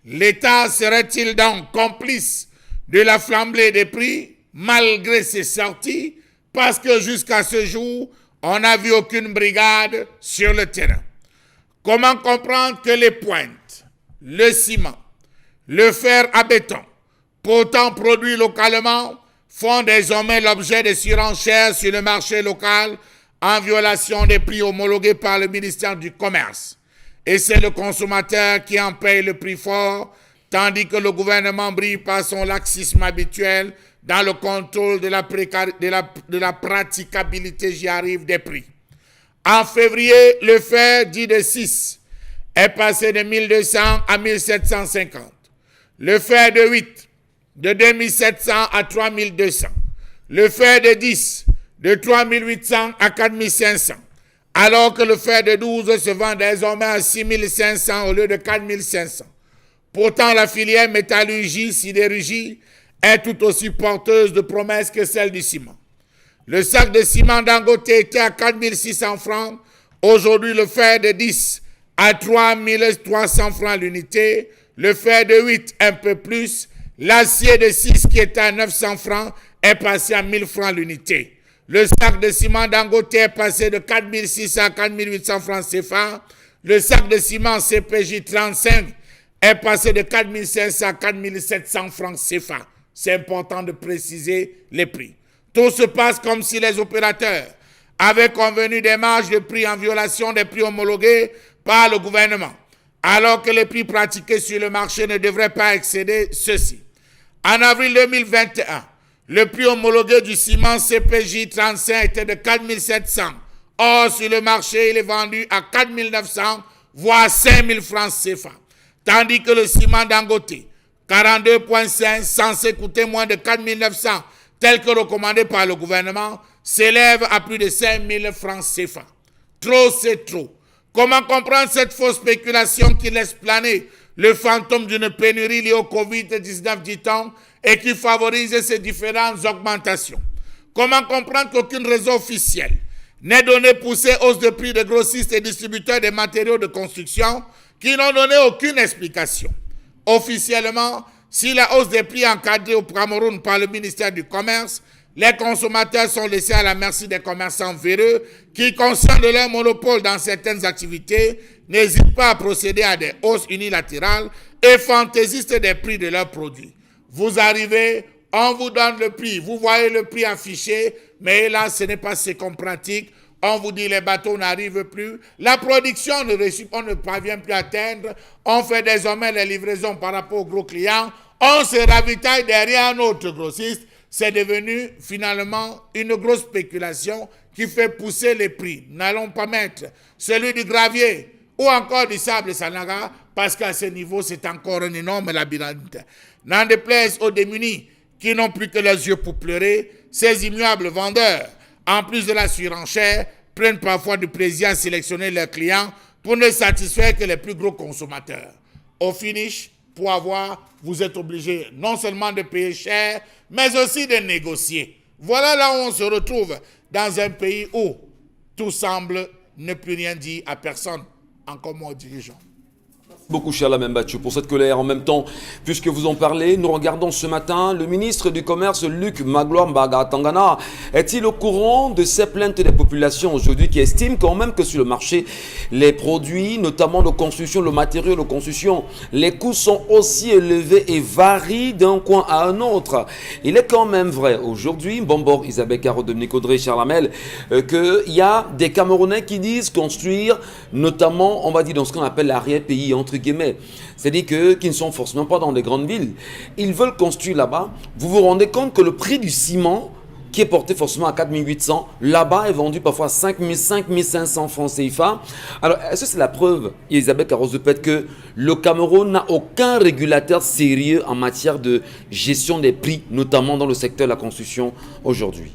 L'État serait-il donc complice de la flambée des prix malgré ses sorties, parce que jusqu'à ce jour, on n'a vu aucune brigade sur le terrain? Comment comprendre que les pointes, le ciment, le fer à béton, pourtant produits localement, font désormais l'objet de surenchères sur le marché local en violation des prix homologués par le ministère du Commerce? Et c'est le consommateur qui en paye le prix fort, tandis que le gouvernement brille par son laxisme habituel dans le contrôle de la praticabilité, j'y arrive, des prix. En février, le fer dit de 6 est passé de 1200 à 1750. Le fer de 8, de 2700 à 3200. Le fer de 10, de 3800 à 4500. Alors que le fer de 12 se vend désormais à 6500 au lieu de 4500. Pourtant, la filière métallurgie-sidérurgie est tout aussi porteuse de promesses que celle du ciment. Le sac de ciment Dangote était à 4600 francs. Aujourd'hui, le fer de 10 à 3300 francs l'unité. Le fer de 8, un peu plus. L'acier de 6 qui était à 900 francs est passé à 1000 francs l'unité. Le sac de ciment Dangote est passé de 4600 à 4800 francs CFA. Le sac de ciment CPJ 35 est passé de 4500 à 4700 francs CFA. C'est important de préciser les prix. Tout se passe comme si les opérateurs avaient convenu des marges de prix en violation des prix homologués par le gouvernement, alors que les prix pratiqués sur le marché ne devraient pas excéder ceux-ci. En avril 2021, le prix homologué du ciment CPJ 35 était de 4700. Or, sur le marché, il est vendu à 4900, voire 5000 francs CFA. Tandis que le ciment Dangote, 42,5, censé coûter moins de 4900, tel que recommandé par le gouvernement, s'élève à plus de 5000 francs CFA. Trop, c'est trop. Comment comprendre cette fausse spéculation qui laisse planer le fantôme d'une pénurie liée au Covid-19, dit-on, et qui favorise ces différentes augmentations? Comment comprendre qu'aucune raison officielle n'est donnée pour ces hausses de prix de grossistes et distributeurs des matériaux de construction qui n'ont donné aucune explication? Officiellement, si la hausse des prix est encadrée au Cameroun par le ministère du Commerce, les consommateurs sont laissés à la merci des commerçants véreux qui, conscients de leur monopole dans certaines activités, n'hésitent pas à procéder à des hausses unilatérales et fantaisistes des prix de leurs produits. Vous arrivez, on vous donne le prix, vous voyez le prix affiché, mais là, ce n'est pas ce qu'on pratique. On vous dit les bateaux n'arrivent plus, la production on ne parvient plus à atteindre, on fait désormais les livraisons par rapport aux gros clients, on se ravitaille derrière un autre grossiste. C'est devenu finalement une grosse spéculation qui fait pousser les prix. N'allons pas mettre celui du gravier ou encore du sable Sanaga, parce qu'à ce niveau, c'est encore un énorme labyrinthe. N'en déplaise aux démunis qui n'ont plus que leurs yeux pour pleurer, ces immuables vendeurs, en plus de la surenchère, prennent parfois du plaisir à sélectionner leurs clients pour ne satisfaire que les plus gros consommateurs. Au finish, pour avoir, vous êtes obligé non seulement de payer cher, mais aussi de négocier. Voilà là où on se retrouve dans un pays où tout semble ne plus rien dire à personne, encore moins aux dirigeants. Beaucoup, cher Lamine Batchou, pour cette colère. En même temps, puisque vous en parlez, nous regardons ce matin le ministre du Commerce, Luc Magloire Mbagha-Tangana. Est-il au courant de ces plaintes des populations aujourd'hui qui estiment quand même que sur le marché, les produits, notamment de construction, le matériau de construction, les coûts sont aussi élevés et varient d'un coin à un autre. Il est quand même vrai aujourd'hui, Bombor, Isabelle Caro, Dominique Audrey, Charlamel, qu'il y a des Camerounais qui disent construire, notamment, on va dire, dans ce qu'on appelle l'arrière-pays, entre guillemets. C'est-à-dire qu'ils ne sont forcément pas dans les grandes villes. Ils veulent construire là-bas. Vous vous rendez compte que le prix du ciment, qui est porté forcément à 4 800, là-bas est vendu parfois à 5 000, 5 500 francs CFA. Alors, est-ce que c'est la preuve, Isabelle Carros-Depet, que le Cameroun n'a aucun régulateur sérieux en matière de gestion des prix, notamment dans le secteur de la construction aujourd'hui?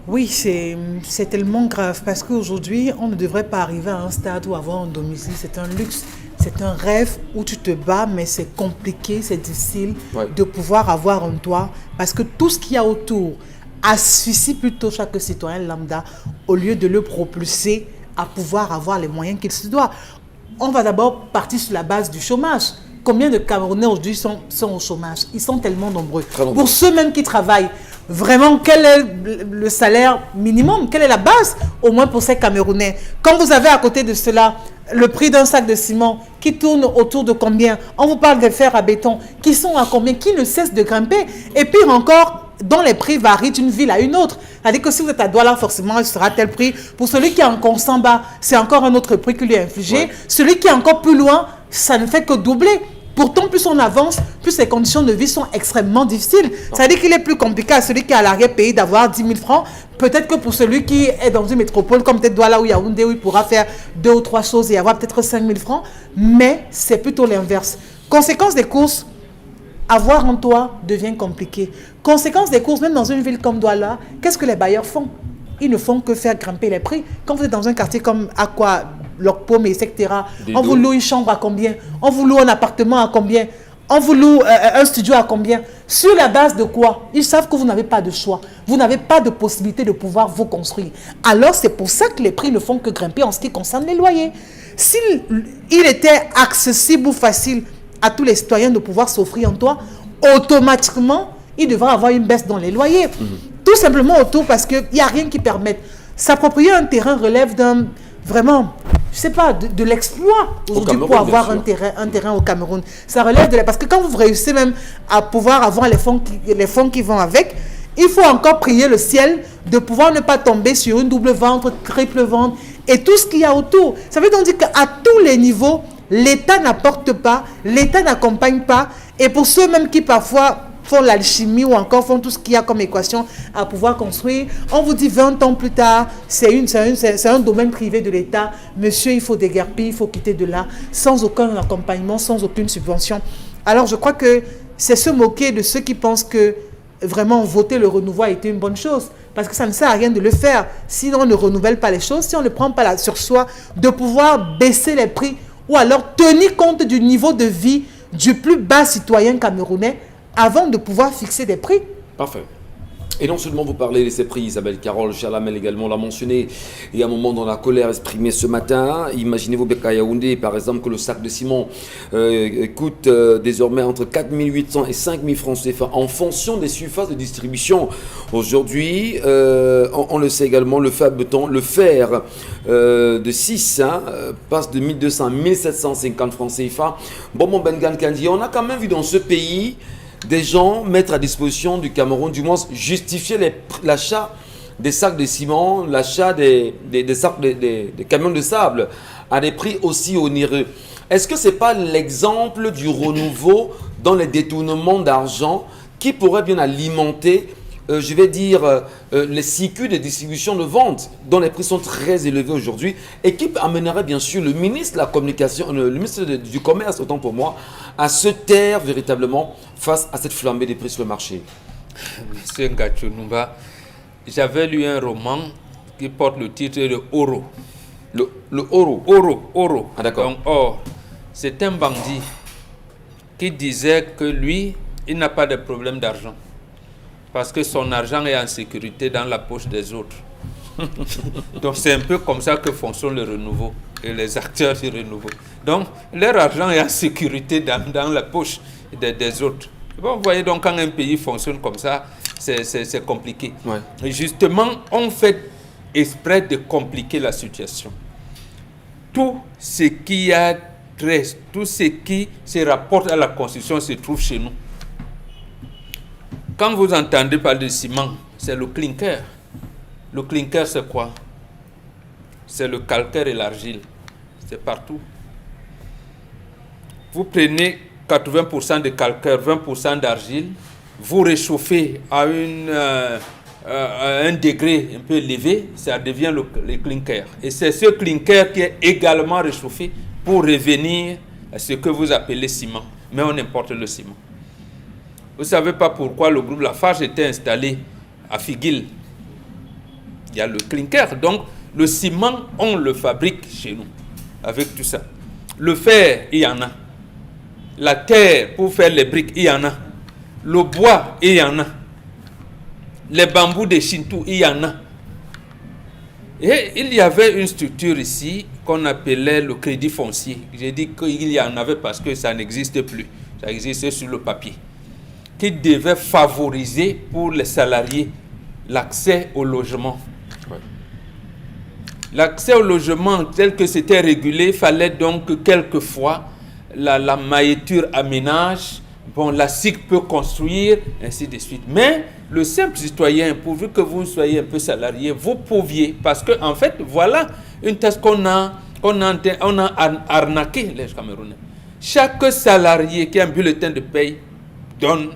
Oui, c'est tellement grave parce qu'aujourd'hui, on ne devrait pas arriver à un stade où avoir un domicile, c'est un luxe, c'est un rêve où tu te bats, mais c'est compliqué, c'est difficile de pouvoir avoir un toit parce que tout ce qu'il y a autour asphyxie plutôt chaque citoyen lambda au lieu de le propulser à pouvoir avoir les moyens qu'il se doit. On va d'abord partir sur la base du chômage. Combien de Camerounais aujourd'hui sont au chômage? Ils sont tellement nombreux. Pour ceux même qui travaillent, vraiment, quel est le salaire minimum? Quelle est la base, au moins pour ces Camerounais? Quand vous avez à côté de cela le prix d'un sac de ciment qui tourne autour de combien? On vous parle des fers à béton qui sont à combien? Qui ne cessent de grimper. Et pire encore, dont les prix varient d'une ville à une autre. C'est-à-dire que si vous êtes à Douala, forcément, il sera tel prix. Pour celui qui est en Consamba, c'est encore un autre prix qui lui est infligé. Celui qui est encore plus loin, ça ne fait que doubler. Pourtant, plus on avance, plus les conditions de vie sont extrêmement difficiles. Ça veut dire qu'il est plus compliqué à celui qui est à l'arrière-pays d'avoir 10 000 francs. Peut-être que pour celui qui est dans une métropole comme peut-être Douala ou Yaoundé, où il pourra faire 2 ou 3 choses et avoir peut-être 5 000 francs. Mais c'est plutôt l'inverse. Conséquence des courses, avoir un toit devient compliqué. Conséquence des courses, même dans une ville comme Douala, qu'est-ce que les bailleurs font? Ils ne font que faire grimper les prix. Quand vous êtes dans un quartier comme Aqua, Locpom, etc., on vous loue une chambre à combien? On vous loue un appartement à combien? On vous loue un studio à combien? Sur la base de quoi? Ils savent que vous n'avez pas de choix. Vous n'avez pas de possibilité de pouvoir vous construire. Alors, c'est pour ça que les prix ne font que grimper en ce qui concerne les loyers. S'il était accessible ou facile à tous les citoyens de pouvoir s'offrir un toit, automatiquement, il devrait avoir une baisse dans les loyers. Tout simplement autour parce qu'il n'y a rien qui permette. S'approprier un terrain relève d'un, vraiment, je ne sais pas, de l'exploit aujourd'hui pour avoir un terrain au Cameroun. Ça relève de parce que quand vous réussissez même à pouvoir avoir les fonds qui vont avec, il faut encore prier le ciel de pouvoir ne pas tomber sur une double vente, triple vente et tout ce qu'il y a autour. Ça veut donc dire qu'à tous les niveaux, l'État n'apporte pas, l'État n'accompagne pas. Et pour ceux même qui parfois font l'alchimie ou encore font tout ce qu'il y a comme équation à pouvoir construire, on vous dit 20 ans plus tard, c'est un domaine privé de l'État. Monsieur, il faut déguerpir, il faut quitter de là, sans aucun accompagnement, sans aucune subvention. Alors je crois que c'est se moquer de ceux qui pensent que vraiment voter le renouveau a été une bonne chose. Parce que ça ne sert à rien de le faire si on ne renouvelle pas les choses, si on ne prend pas sur soi de pouvoir baisser les prix ou alors tenir compte du niveau de vie du plus bas citoyen camerounais avant de pouvoir fixer des prix. Parfait. Et non seulement vous parlez de ces prix, Isabelle Carole, Charlamel également l'a mentionné, il y a un moment dans la colère exprimée ce matin. Imaginez-vous Beka Yaoundé, par exemple, que le sac de ciment coûte désormais entre 4 800 et 5 000 francs CFA en fonction des surfaces de distribution. Aujourd'hui, on le sait également, le fer de 6 passe de 1200 à 1750 francs CFA. Bon, mon Bengan Kandi, on a quand même vu dans ce pays des gens mettre à disposition du Cameroun, du moins justifier l'achat des sacs de ciment, l'achat des camions de sable à des prix aussi onéreux. Est-ce que ce n'est pas l'exemple du renouveau dans les détournements d'argent qui pourrait bien alimenter, je vais dire, les circuits de distribution de vente dont les prix sont très élevés aujourd'hui et qui amènerait bien sûr le ministre de la Communication, le ministre du Commerce, autant pour moi, à se taire véritablement face à cette flambée des prix sur le marché? Monsieur Ngachunumba, j'avais lu un roman qui porte le titre de Oro. Le Oro. Oro. Ah, d'accord. Donc, or, c'est un bandit qui disait que lui, il n'a pas de problème d'argent. Parce que son argent est en sécurité dans la poche des autres. Donc, c'est un peu comme ça que fonctionne le renouveau et les acteurs du renouveau. Donc, leur argent est en sécurité dans la poche des autres. Bon, vous voyez, donc, quand un pays fonctionne comme ça, c'est compliqué. Ouais. Et justement, on fait exprès de compliquer la situation. Tout ce qui se rapporte à la Constitution se trouve chez nous. Quand vous entendez parler de ciment, c'est le clinker. Le clinker, c'est quoi? C'est le calcaire et l'argile. C'est partout. Vous prenez 80% de calcaire, 20% d'argile, vous réchauffez à un degré un peu élevé, ça devient le clinker. Et c'est ce clinker qui est également réchauffé pour revenir à ce que vous appelez ciment. Mais on importe le ciment. Vous ne savez pas pourquoi le groupe Lafarge était installé à Figuil. Il y a le clinker. Donc, le ciment, on le fabrique chez nous, avec tout ça. Le fer, il y en a. La terre, pour faire les briques, il y en a. Le bois, il y en a. Les bambous de Shintou, il y en a. Et il y avait une structure ici qu'on appelait le crédit foncier. J'ai dit qu'il y en avait parce que ça n'existe plus. Ça existe sur le papier. Qui devait favoriser pour les salariés l'accès au logement. Ouais. L'accès au logement tel que c'était régulé, il fallait donc que quelquefois la maïture aménage, bon, la SIC peut construire, ainsi de suite. Mais le simple citoyen, pourvu que vous soyez un peu salarié, vous pouviez, parce que en fait, voilà une tâche qu'on a arnaqué les Camerounais. Chaque salarié qui a un bulletin de paye donne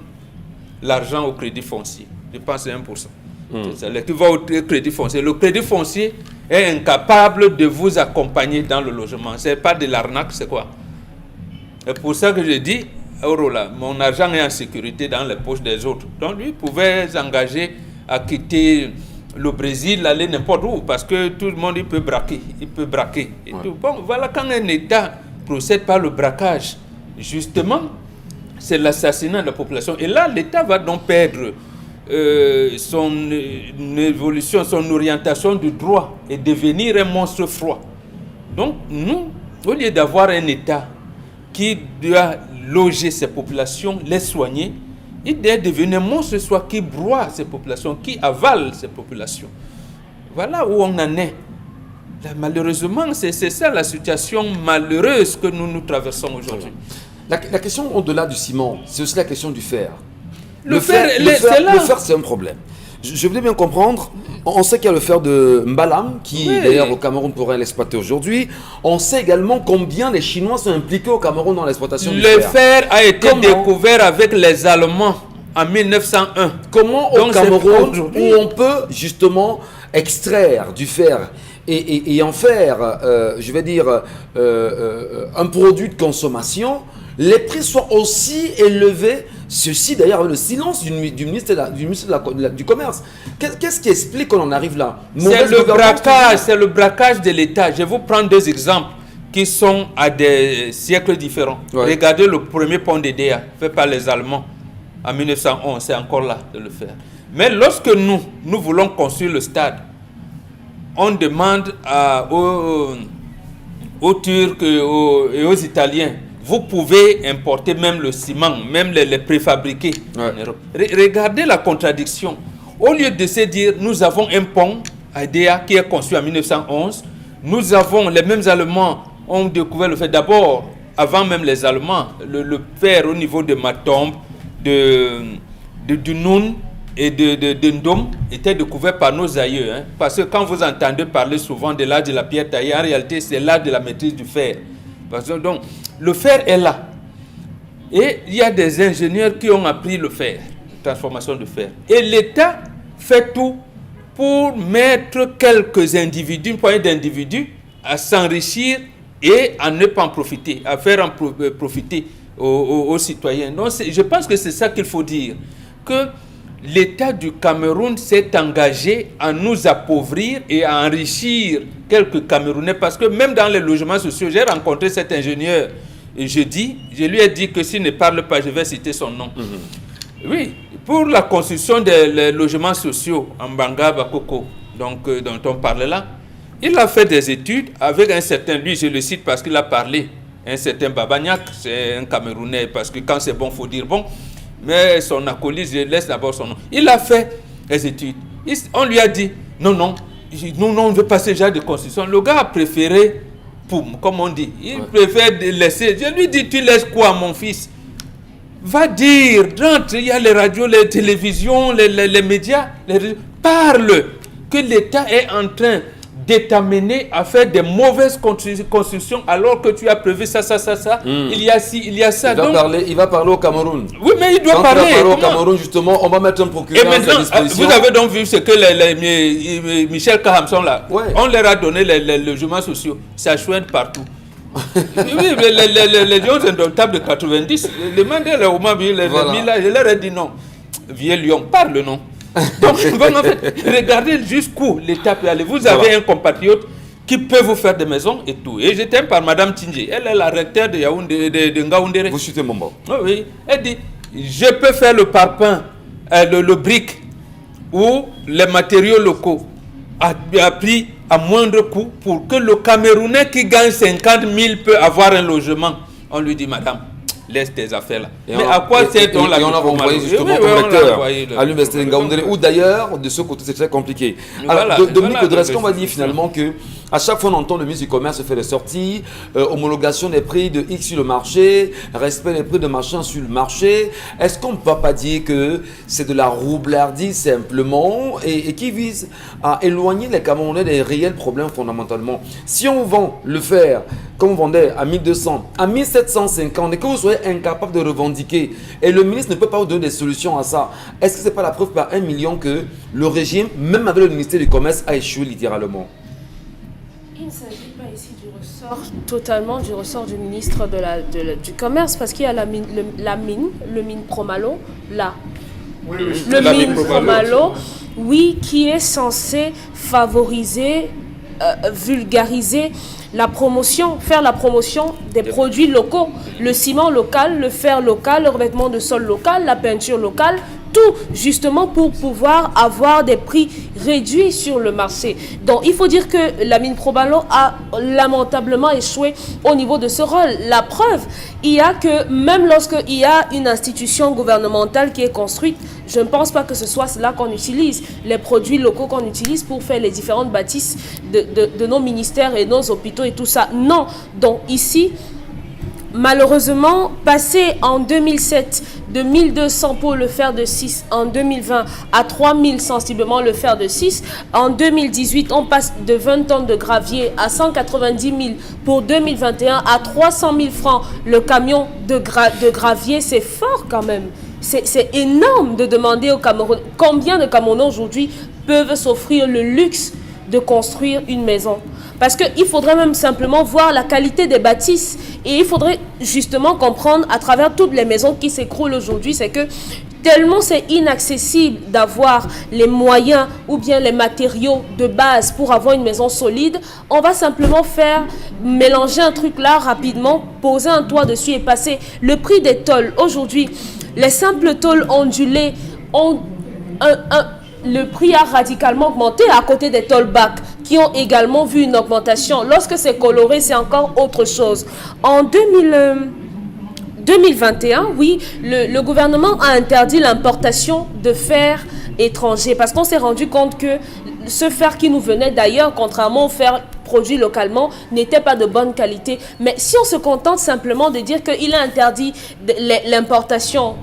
l'argent au crédit foncier. Je pense que c'est 1%. C'est qui va au crédit foncier. Le crédit foncier est incapable de vous accompagner dans le logement. Ce n'est pas de l'arnaque, c'est quoi? Et pour ça que je dis, Eurola, mon argent est en sécurité dans les poches des autres. Donc lui pouvait s'engager à quitter le Brésil, aller n'importe où, parce que tout le monde il peut braquer. Et ouais. Tout. Bon, voilà, quand un État procède par le braquage, justement, c'est l'assassinat de la population. Et là, l'État va donc perdre son évolution, son orientation du droit et devenir un monstre froid. Donc, nous, au lieu d'avoir un État qui doit loger ces populations, les soigner, il doit devenir un monstre soit qui broie ces populations, qui avale ces populations. Voilà où on en est. Là, malheureusement, c'est ça la situation malheureuse que nous traversons aujourd'hui. La question au-delà du ciment, c'est aussi la question du fer. Le fer, c'est un problème. Je voulais bien comprendre. On sait qu'il y a le fer de Mbalam, qui d'ailleurs au Cameroun pourrait l'exploiter aujourd'hui. On sait également combien les Chinois sont impliqués au Cameroun dans l'exploitation du fer. Le fer a été découvert avec les Allemands en 1901. Comment au Cameroun, où on peut justement extraire du fer et en faire, je vais dire, un produit de consommation, les prix soient aussi élevés, ceci d'ailleurs avec le silence du ministre du Commerce. Qu'est-ce qui explique qu'on en arrive là? C'est le braquage de l'État. Je vais vous prendre deux exemples qui sont à des siècles différents. Ouais. Regardez le premier pont d'Edea, fait par les Allemands en 1911, c'est encore là de le faire. Mais lorsque nous voulons construire le stade, on demande aux Turcs et aux Italiens, vous pouvez importer même le ciment, même les préfabriqués en Europe. Regardez la contradiction. Au lieu de se dire, nous avons un pont à Edea qui est construit en 1911, nous avons, les mêmes Allemands ont découvert le fer. D'abord, avant même les Allemands, le fer au niveau de Matombe, du Noun et de Ndom était découvert par nos aïeux. Hein, parce que quand vous entendez parler souvent de l'art de la pierre taillée, en réalité, c'est l'art de la maîtrise du fer. Parce que, donc, le fer est là. Et il y a des ingénieurs qui ont appris le fer, la transformation de fer. Et l'État fait tout pour mettre quelques individus, une poignée d'individus, à s'enrichir et à ne pas en profiter, à faire en profiter aux citoyens. Donc, je pense que c'est ça qu'il faut dire. Que l'État du Cameroun s'est engagé à nous appauvrir et à enrichir quelques Camerounais. Parce que même dans les logements sociaux, j'ai rencontré cet ingénieur et je lui ai dit que s'il ne parle pas, je vais citer son nom. Oui, pour la construction des logements sociaux en Banga, Bakoko, donc, dont on parle là, il a fait des études avec un certain, lui je le cite parce qu'il a parlé, un certain Babagnac, c'est un Camerounais, parce que quand c'est bon, il faut dire bon. Mais son acolyte, je laisse d'abord son nom. Il a fait des études. On lui a dit, non, on ne veut pas ce genre de construction. Le gars a préféré, comme on dit, il préfère laisser. Je lui dis, tu laisses quoi, mon fils? Va dire, rentre, il y a les radios, les télévisions, les médias, parle que l'État est en train de t'amener à faire des mauvaises constructions alors que tu as prévu ça. Il y a ci, il y a ça. Il va parler au Cameroun. Oui, mais il doit parler. Il va parler au Cameroun, justement, on va mettre un procureur à sa disposition. Vous avez donc vu ce que Michel Kahamson là, on leur a donné les logements sociaux. Ça chouette partout. Oui, les gens indomptables de 90, les mandats au Mabi, je leur ai dit non. Vieux Lyon, parle non. Donc, en fait, regardez jusqu'où l'État peut aller. Vous avez un compatriote qui peut vous faire des maisons et tout. Et je t'aime par Madame Tindje. Elle est la recteur de Yaoundé, de Ngaoundéré. Vous chutez mon mot. Oui, elle dit, je peux faire le parpaing, le brick ou les matériaux locaux à prix à moindre coût pour que le Camerounais qui gagne 50 000 peut avoir un logement. On lui dit, madame, laisse tes affaires là. Mais à quoi c'est donc la... Et on a renvoyé justement au recteur à l'université de Ngaoundéré, où d'ailleurs, de ce côté, c'est très compliqué. Alors, Dominique Audrey, on va dire finalement que à chaque fois on entend le ministre du Commerce faire des sorties, homologation des prix de X sur le marché, respect des prix de machin sur le marché. Est-ce qu'on ne peut pas dire que c'est de la roublardise simplement et qui vise à éloigner les Camerounais des réels problèmes fondamentalement? Si on vend le fer comme on vendait à 1200, à 1750 et que vous soyez incapable de revendiquer et le ministre ne peut pas vous donner des solutions à ça, est-ce que ce n'est pas la preuve par 1 million que le régime, même avec le ministère du Commerce, a échoué littéralement? Il ne s'agit pas ici du ressort, totalement du ressort du ministre du Commerce, parce qu'il y a le mine Promalo, là. Oui, le mine Promalo, oui, qui est censé favoriser, vulgariser la promotion, faire la promotion des produits locaux, le ciment local, le fer local, le revêtement de sol local, la peinture locale, tout justement pour pouvoir avoir des prix réduits sur le marché. Donc il faut dire que la mine Promalo a lamentablement échoué au niveau de ce rôle. La preuve, il y a que même lorsqu'il y a une institution gouvernementale qui est construite, je ne pense pas que ce soit cela qu'on utilise, les produits locaux qu'on utilise pour faire les différentes bâtisses de nos ministères et nos hôpitaux et tout ça. Non, donc ici, malheureusement, passé en 2007 de 1200 pour le fer de 6, en 2020 à 3000 sensiblement le fer de 6, en 2018 on passe de 20 tonnes de gravier à 190 000 pour 2021 à 300 000 francs le camion de gravier. C'est fort quand même. C'est énorme de demander aux Camerounais. Combien de Camerounais aujourd'hui peuvent s'offrir le luxe de construire une maison? Parce qu'il faudrait même simplement voir la qualité des bâtisses. Et il faudrait justement comprendre à travers toutes les maisons qui s'écroulent aujourd'hui, c'est que tellement c'est inaccessible d'avoir les moyens ou bien les matériaux de base pour avoir une maison solide, on va simplement mélanger un truc là rapidement, poser un toit dessus et passer. Le prix des tôles aujourd'hui, les simples tôles ondulées ont le prix a radicalement augmenté à côté des tollbacks qui ont également vu une augmentation. Lorsque c'est coloré, c'est encore autre chose. En 2021, oui, le gouvernement a interdit l'importation de fer étranger parce qu'on s'est rendu compte que ce fer qui nous venait d'ailleurs, contrairement au fer produit localement, n'était pas de bonne qualité. Mais si on se contente simplement de dire qu'il a interdit l'importation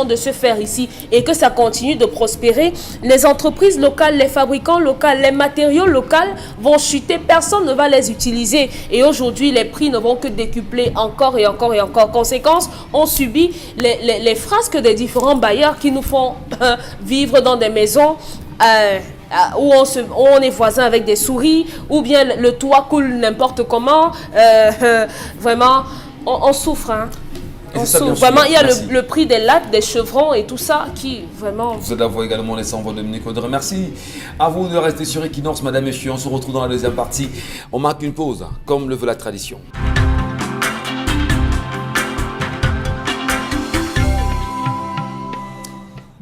de ce fer ici et que ça continue de prospérer, les entreprises locales, les fabricants locaux, les matériaux locaux vont chuter, personne ne va les utiliser. Et aujourd'hui, les prix ne vont que décupler encore et encore et encore. Conséquence, on subit les frasques des différents bailleurs qui nous font vivre dans des maisons où on est voisin avec des souris, ou bien le toit coule n'importe comment. Vraiment, on souffre. Hein. Vraiment, il y a le prix des lattes, des chevrons et tout ça qui vraiment... Vous êtes la voix également laissant votre Dominique Audrey. Merci à vous de rester sur Equinox, madame, messieurs. On se retrouve dans la deuxième partie. On marque une pause, comme le veut la tradition.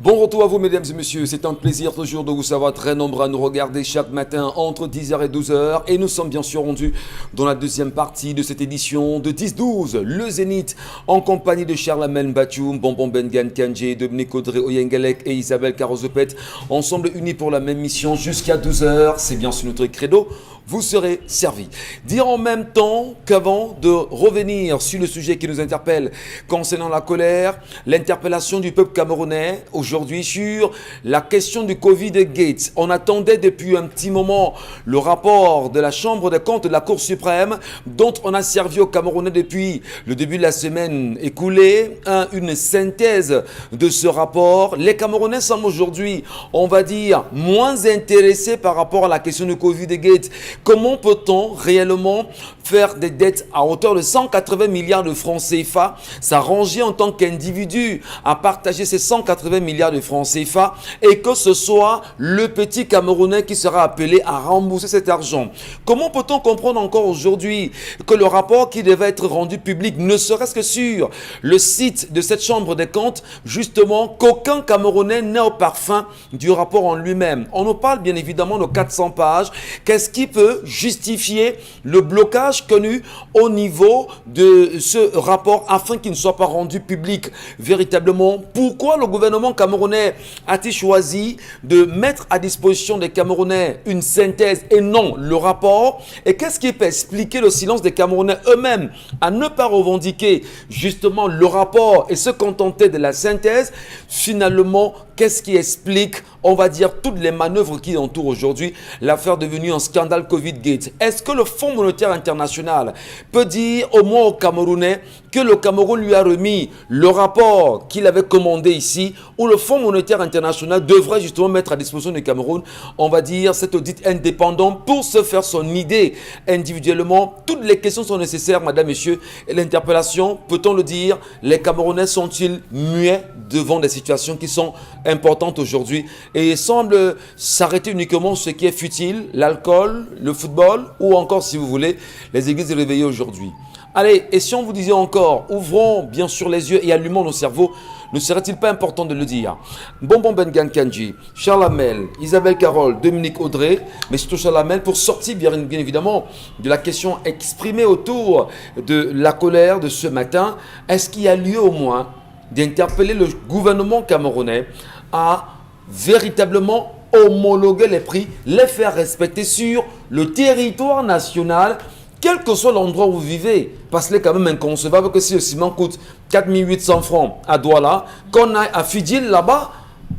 Bon retour à vous, mesdames et messieurs. C'est un plaisir toujours de vous savoir très nombreux à nous regarder chaque matin entre 10h et 12h. Et nous sommes bien sûr rendus dans la deuxième partie de cette édition de 10-12. Le Zénith en compagnie de Charlamagne Batchoum, Bonbon Bengan Kandji, Dominique Audrey Oyengalek et Isabelle Carozopet. Ensemble unis pour la même mission jusqu'à 12h. C'est bien sûr notre credo. Vous serez servis. Dire en même temps qu'avant de revenir sur le sujet qui nous interpelle concernant la colère, l'interpellation du peuple camerounais aujourd'hui sur la question du Covid-Gate. On attendait depuis un petit moment le rapport de la Chambre des comptes de la Cour suprême dont on a servi aux Camerounais depuis le début de la semaine écoulée, une synthèse de ce rapport. Les Camerounais semblent aujourd'hui, on va dire, moins intéressés par rapport à la question du Covid-Gate. Comment peut-on réellement faire des dettes à hauteur de 180 milliards de francs CFA, s'arranger en tant qu'individu à partager ces 180 milliards de francs CFA et que ce soit le petit Camerounais qui sera appelé à rembourser cet argent? Comment peut-on comprendre encore aujourd'hui que le rapport qui devait être rendu public, ne serait-ce que sur le site de cette Chambre des comptes, justement, qu'aucun Camerounais n'est au parfum du rapport en lui-même? On nous parle bien évidemment de 400 pages. Qu'est-ce qui peut justifier le blocage connu au niveau de ce rapport afin qu'il ne soit pas rendu public véritablement? Pourquoi le gouvernement camerounais a-t-il choisi de mettre à disposition des Camerounais une synthèse et non le rapport? Et qu'est-ce qui peut expliquer le silence des Camerounais eux-mêmes à ne pas revendiquer justement le rapport et se contenter de la synthèse? Finalement, qu'est-ce qui explique, on va dire, toutes les manœuvres qui entourent aujourd'hui l'affaire devenue un scandale Covid-Gate? Est-ce que le Fonds monétaire international peut dire au moins aux Camerounais que le Cameroun lui a remis le rapport qu'il avait commandé ici, ou le Fonds monétaire international devrait justement mettre à disposition du Cameroun, on va dire, cet audit indépendant pour se faire son idée individuellement? Toutes les questions sont nécessaires, madame, messieurs. Et l'interpellation, peut-on le dire, les Camerounais sont-ils muets devant des situations qui sont importantes aujourd'hui et semblent s'arrêter uniquement sur ce qui est futile, l'alcool, le football ou encore, si vous voulez, les églises réveillées aujourd'hui? Allez, et si on vous disait encore, ouvrons bien sûr les yeux et allumons nos cerveaux, ne serait-il pas important de le dire? Bonbon Bengan Kandji, Charlamagne, Isabelle Carole, Dominique Audrey, mais surtout Charlamagne, pour sortir bien évidemment de la question exprimée autour de la colère de ce matin, est-ce qu'il y a lieu au moins d'interpeller le gouvernement camerounais à véritablement homologuer les prix, les faire respecter sur le territoire national, quel que soit l'endroit où vous vivez? Parce qu'il est quand même inconcevable que si le ciment coûte 4 800 francs à Douala, qu'on aille à Fidjil là-bas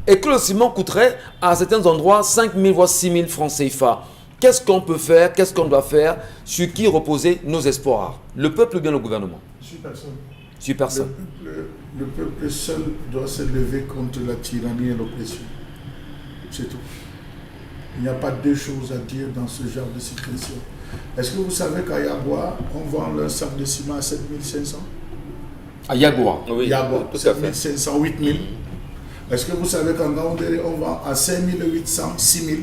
et que le ciment coûterait à certains endroits 5 000 voire 6 000 francs CFA. Qu'est-ce qu'on peut faire? Qu'est-ce qu'on doit faire? Sur qui reposer nos espoirs? Le peuple ou bien le gouvernement? Sur personne. Sur personne. Le peuple seul doit se lever contre la tyrannie et l'oppression. C'est tout. Il n'y a pas deux choses à dire dans ce genre de situation. Est-ce que vous savez qu'à Yagua, on vend le sac de ciment à 7 500? À Yagua? Oui, Yagua, tout à 7 fait. 500, 8 000. Est-ce que vous savez qu'en Gaoundéré, on vend à 5 800, 6 000?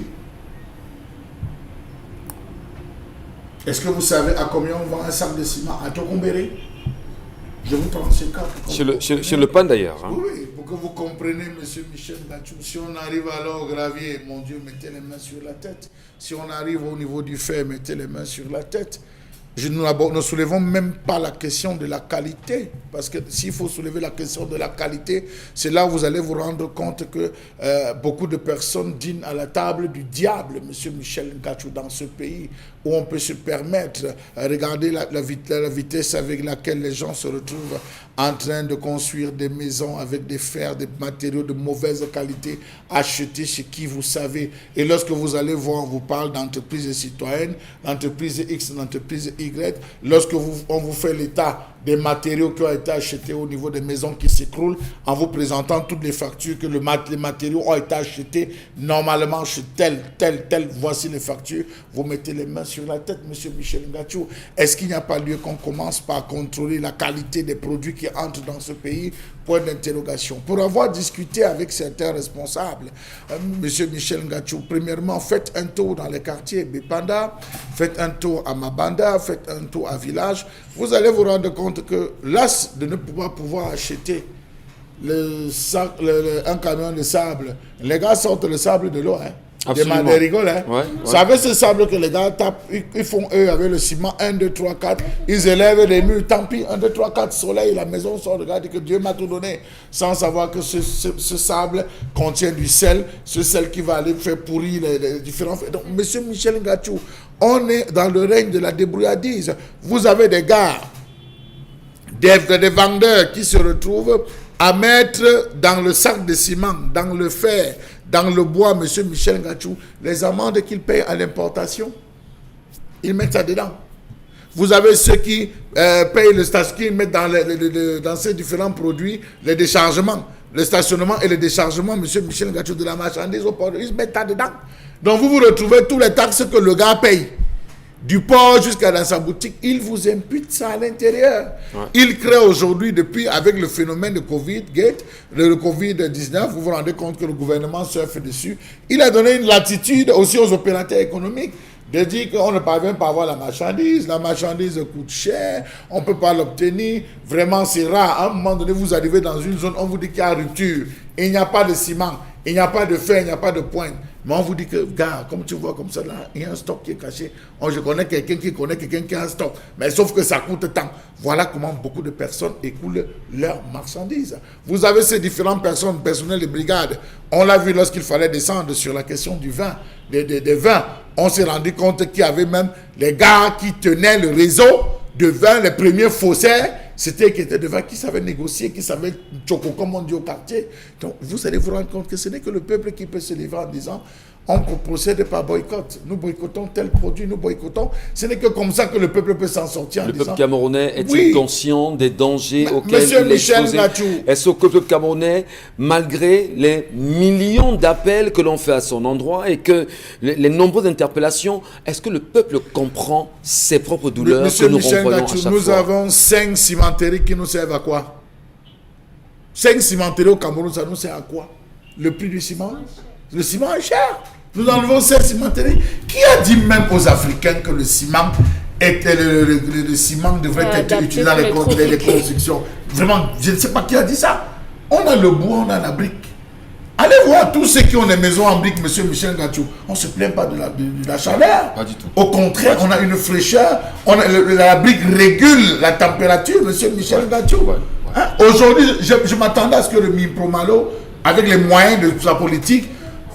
Est-ce que vous savez à combien on vend un sac de ciment à Tokombéré? Je vous prends ces cas. Chez le PAN d'ailleurs. Hein. Oui, pour que vous compreniez, monsieur Michel Batchoum, si on arrive alors au gravier, mon Dieu, mettez les mains sur la tête. Si on arrive au niveau du fer, mettez les mains sur la tête. Nous ne soulevons même pas la question de la qualité, parce que s'il faut soulever la question de la qualité, c'est là où vous allez vous rendre compte que beaucoup de personnes dînent à la table du diable, monsieur Michel Ngachou, dans ce pays, où on peut se permettre, regarder la vitesse avec laquelle les gens se retrouvent en train de construire des maisons avec des fers, des matériaux de mauvaise qualité, achetés chez qui vous savez. Et lorsque vous allez voir, on vous parle d'entreprise citoyenne, d'entreprise X, d'entreprise Y. Lorsque on vous fait l'état des matériaux qui ont été achetés au niveau des maisons qui s'écroulent, en vous présentant toutes les factures que les matériaux ont été achetés normalement chez tel, voici les factures, vous mettez les mains sur la tête, monsieur Michel Ngachou. Est-ce qu'il n'y a pas lieu qu'on commence par contrôler la qualité des produits qui qui entrent dans ce pays, point d'interrogation. Pour avoir discuté avec certains responsables, M. Michel Ngachou, premièrement, faites un tour dans les quartiers Bipanda, faites un tour à Mabanda, faites un tour à Village. Vous allez vous rendre compte que l'as de ne pas pouvoir acheter un camion de sable, les gars sortent le sable de l'eau, hein. Des rigoles, hein. Ouais. Vous savez ce sable que les gars tapent, ils font eux avec le ciment 1, 2, 3, 4, ils élèvent les murs, tant pis, 1, 2, 3, 4, soleil, la maison sort, regarde que Dieu m'a tout donné, sans savoir que ce sable contient du sel, ce sel qui va aller faire pourrir les différents faits. Donc, monsieur Michel Ngachou, on est dans le règne de la débrouillardise. Vous avez des gars, des vendeurs qui se retrouvent à mettre dans le sac de ciment, dans le fer, dans le bois, monsieur Michel Ngachou, les amendes qu'ils payent à l'importation. Ils mettent ça dedans. Vous avez ceux qui payent le stationnement, qui mettent dans ces différents produits les déchargements, le stationnement et le déchargement, monsieur Michel Ngachou, de la marchandise au port, ils mettent ça dedans. Donc vous vous retrouvez tous les taxes que le gars paye. Du port jusqu'à dans sa boutique, il vous impute ça à l'intérieur. Ouais. Il crée aujourd'hui, depuis, avec le phénomène de Covid-Gate, le Covid-19, vous vous rendez compte que le gouvernement surfe dessus. Il a donné une latitude aussi aux opérateurs économiques de dire qu'on ne parvient pas à avoir la marchandise coûte cher, on ne peut pas l'obtenir, vraiment c'est rare. À un moment donné, vous arrivez dans une zone, on vous dit qu'il y a rupture, il n'y a pas de ciment, il n'y a pas de fer, il n'y a pas de pointe. Mais on vous dit que, gars, comme tu vois comme ça, là, il y a un stock qui est caché. Je connais quelqu'un qui connaît quelqu'un qui a un stock. Mais sauf que ça coûte tant. Voilà comment beaucoup de personnes écoulent leurs marchandises. Vous avez ces différentes personnes, personnels de brigade. On l'a vu lorsqu'il fallait descendre sur la question du vin, des vins. On s'est rendu compte qu'il y avait même les gars qui tenaient le réseau de vin, les premiers faussaires. C'était qui étaient de vin, qui savaient négocier, qui savaient choco, comme on dit au quartier. Donc, vous allez vous rendre compte que ce n'est que le peuple qui peut se livrer en disant on ne procède pas boycott. Nous boycottons tel produit, nous boycottons. Ce n'est que comme ça que le peuple peut s'en sortir. Le peuple camerounais est-il conscient des dangers auxquels il est exposé? Est-ce que le peuple camerounais, malgré les millions d'appels que l'on fait à son endroit et que les nombreuses interpellations, est-ce que le peuple comprend ses propres douleurs que nous renvoyons à chaque fois? Nous avons 5 cimenteries qui nous servent à quoi? 5 cimenteries au Cameroun, ça nous sert à quoi? Le prix du ciment? Le ciment est cher. Nous enlevons 16 cimenteries. Qui a dit même aux Africains que le ciment était le ciment devrait être utilisé dans les constructions? Vraiment, je ne sais pas qui a dit ça. On a le bois, on a la brique. Allez voir tous ceux qui ont des maisons en brique, monsieur Michel Ngachou. On ne se plaint pas de la chaleur. Pas du tout. Au contraire, on a une fraîcheur. La brique régule la température, monsieur Michel Ngachou. Hein? Aujourd'hui, je m'attendais à ce que le Mipromalo, avec les moyens de sa politique,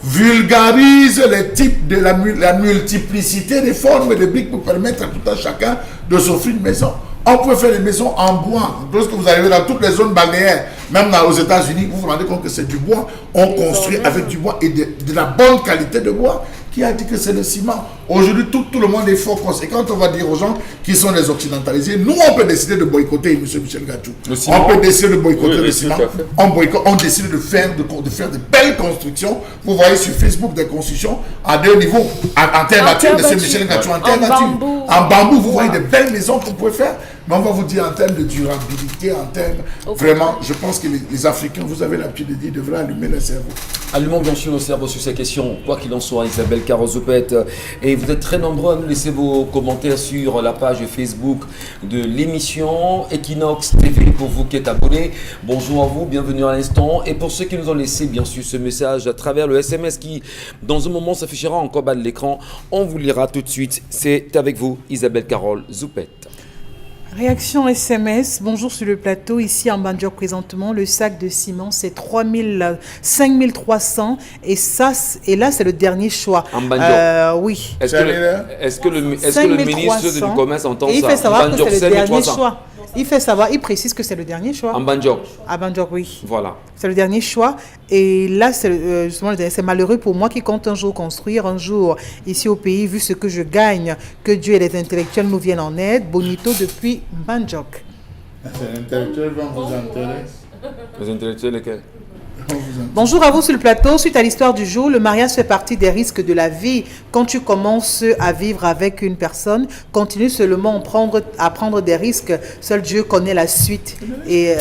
vulgarise les types de la multiplicité des formes de briques pour permettre à tout un chacun de s'offrir une maison. On peut faire des maisons en bois. Lorsque vous arrivez dans toutes les zones balnéaires, même aux États-Unis, vous vous rendez compte que c'est du bois. On construit avec du bois et de la bonne qualité de bois. Qui a dit que c'est le ciment? Aujourd'hui, tout le monde est fort. Et quand on va dire aux gens qui sont des occidentalisés, nous, on peut décider de boycotter, M. Michel Ngachou. On peut décider de boycotter le ciment. On décide de faire de belles constructions. Vous voyez sur Facebook des constructions à 2 niveaux. En terre battue, M. Michel Ngachou, en terre battue. En bambou, vous voyez des belles maisons qu'on peut faire. Mais on va vous dire en termes de durabilité, en termes... Vraiment, je pense que les Africains, vous avez l'habitude de dire, devraient allumer le cerveau. Allumons bien sûr nos cerveaux sur ces questions. Quoi qu'il en soit, Isabelle Carole-Zoupet. Et vous êtes très nombreux à nous laisser vos commentaires sur la page Facebook de l'émission Equinox TV pour vous qui êtes abonnés. Bonjour à vous, bienvenue à l'instant. Et pour ceux qui nous ont laissé bien sûr ce message à travers le SMS qui, dans un moment, s'affichera en bas de l'écran, on vous lira tout de suite. C'est avec vous, Isabelle Carole-Zoupet. Réaction SMS, bonjour sur le plateau, ici en Bandjock présentement, le sac de ciment c'est 5300 et là c'est le dernier choix. En Bandjock oui. Est-ce que le ministre du Commerce entend ça? Il fait savoir que c'est le dernier choix. Il fait savoir, il précise que c'est le dernier choix. En Bandjock. À Bandjock, oui. Voilà. C'est le dernier choix. Et là, c'est malheureux pour moi qui compte un jour construire, un jour ici au pays, vu ce que je gagne, que Dieu et les intellectuels nous viennent en aide. Bonito depuis Bandjock. Les intellectuels vont vous enterrer. Les intellectuels lesquels? Bonjour à vous sur le plateau. Suite à l'histoire du jour, le mariage fait partie des risques de la vie. Quand tu commences à vivre avec une personne, continue seulement à prendre des risques. Seul Dieu connaît la suite. Et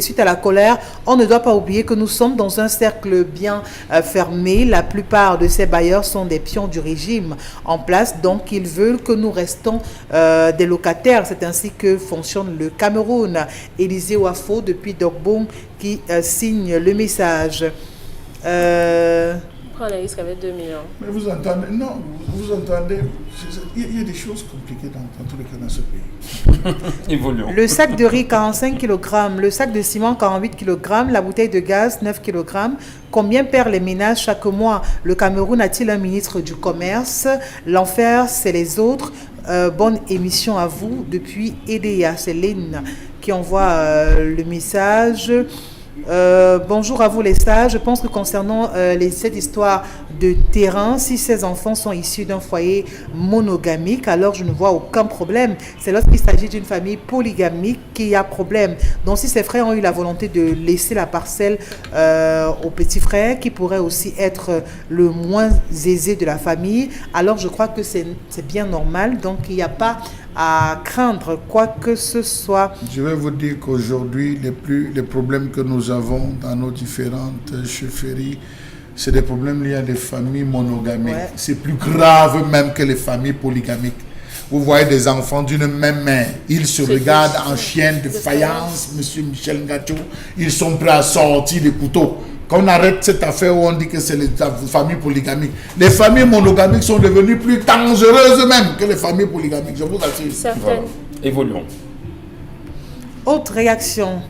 suite à la colère, on ne doit pas oublier que nous sommes dans un cercle bien fermé. La plupart de ces bailleurs sont des pions du régime en place, donc ils veulent que nous restons des locataires. C'est ainsi que fonctionne le Cameroun. Élisée Wafo depuis Dogbong qui signe le message. Prends les risques avec 2 millions. Mais vous entendez, non, vous entendez, il y a des choses compliquées dans tous les cas dans ce pays. Évoluons. Le sac de riz 45 kg, le sac de ciment 48 kg, la bouteille de gaz 9 kg. Combien perdent les ménages chaque mois? Le Cameroun a-t-il un ministre du Commerce? L'enfer, c'est les autres. Bonne émission à vous depuis Edea. C'est Lynn qui envoie le message. Bonjour à vous les sages. Je pense que concernant cette histoire de terrain, si ces enfants sont issus d'un foyer monogamique, alors je ne vois aucun problème. C'est lorsqu'il s'agit d'une famille polygamique qu'il y a problème. Donc si ces frères ont eu la volonté de laisser la parcelle au petit frère, qui pourrait aussi être le moins aisé de la famille, alors je crois que c'est bien normal. Donc il n'y a pas à craindre quoi que ce soit. Je vais vous dire qu'aujourd'hui, les problèmes que nous avons dans nos différentes chefferies, c'est des problèmes liés à des familles monogamiques. Ouais. C'est plus grave même que les familles polygamiques. Vous voyez des enfants d'une même mère, ils se regardent en chienne de faïence, monsieur Michel Ngacho, ils sont prêts à sortir les couteaux. Quand on arrête cette affaire où on dit que c'est les familles polygamiques, les familles monogamiques sont devenues plus dangereuses même que les familles polygamiques, je vous assure. Certaines. Voilà. Évoluons. Autre réaction.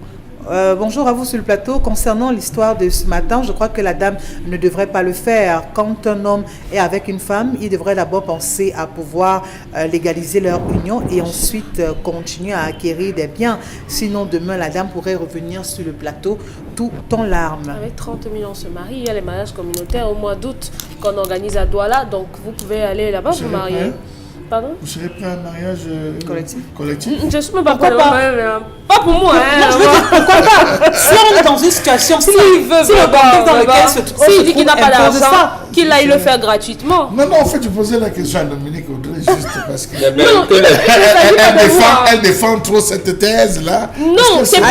Bonjour à vous sur le plateau. Concernant l'histoire de ce matin, je crois que la dame ne devrait pas le faire. Quand un homme est avec une femme, il devrait d'abord penser à pouvoir légaliser leur union et ensuite continuer à acquérir des biens. Sinon, demain, la dame pourrait revenir sur le plateau tout en larmes. Avec 30 millions, on se marie. Il y a les mariages communautaires au mois d'août qu'on organise à Douala. Donc, vous pouvez aller là-bas vous marier. Pardon? Vous serez prêt à un mariage collectif? Je ne suis même pas prêt. Pas pour moi. Non, je veux dire, pourquoi pas? Si on est dans une situation, s'il dit qu'il n'a pas d'argent, qu'il aille le faire gratuitement. Non, en fait, je posais la question à Dominique Audrey juste parce que elle défend trop cette thèse-là. Non, s'il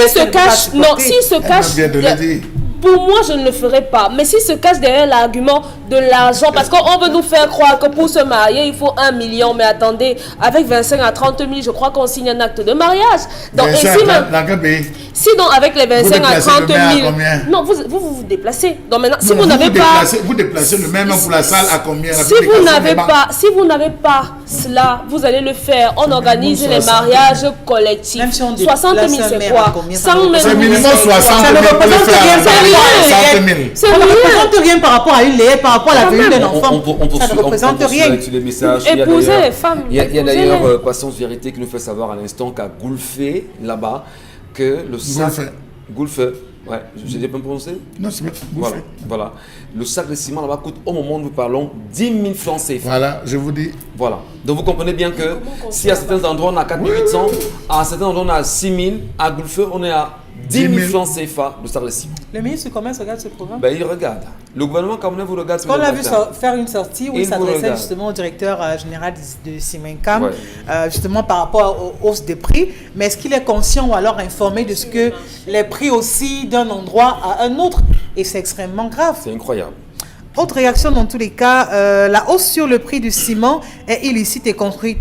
se cache, pour moi, je ne le ferai pas. Mais s'il se cache derrière l'argument de l'argent, parce qu'on veut nous faire croire que pour se marier, il faut 1 million. Mais attendez, avec 25 à 30 000, je crois qu'on signe un acte de mariage. Donc, sinon, avec les 25 à 30 000... Non, vous déplacez. Donc maintenant, si vous n'avez pas... Vous déplacez le même pour la salle à combien? Si vous n'avez pas cela, vous allez le faire. On organise les mariages collectifs. 60 000, c'est quoi? 100 000. C'est minimum 60 000. Ça ne représente rien. Ça ne représente rien par rapport à une lait, par rapport à la venue d'un enfant. Ça ne représente rien. Épouser les femmes. Il y a d'ailleurs Patience Vérité qui nous fait savoir à l'instant qu'à Goulfé, là-bas, que le sac... Goulfé. Ouais, j'ai bien prononcé? Non, c'est bien. Voilà. Le sac de ciment là-bas coûte, au moment où nous parlons, 10 000 francs CFA. Voilà, je vous dis. Voilà. Donc vous comprenez bien que si à certains endroits on a 4 800, à certains endroits on a 6 000, à Goulfeu on est à 10 000 francs CFA le sac de ciment. Le ministre du Commerce regarde ce programme? Ben, il regarde. Le gouvernement camerounais vous regarde. On l'a vu faire une sortie où il s'adressait justement au directeur général de Simencam, justement par rapport aux hausses des prix. Mais est-ce qu'il est conscient ou alors informé de ce que les prix aussi d'un endroit à un autre? Et c'est extrêmement grave. C'est incroyable. Autre réaction dans tous les cas, la hausse sur le prix du ciment est illicite et construite.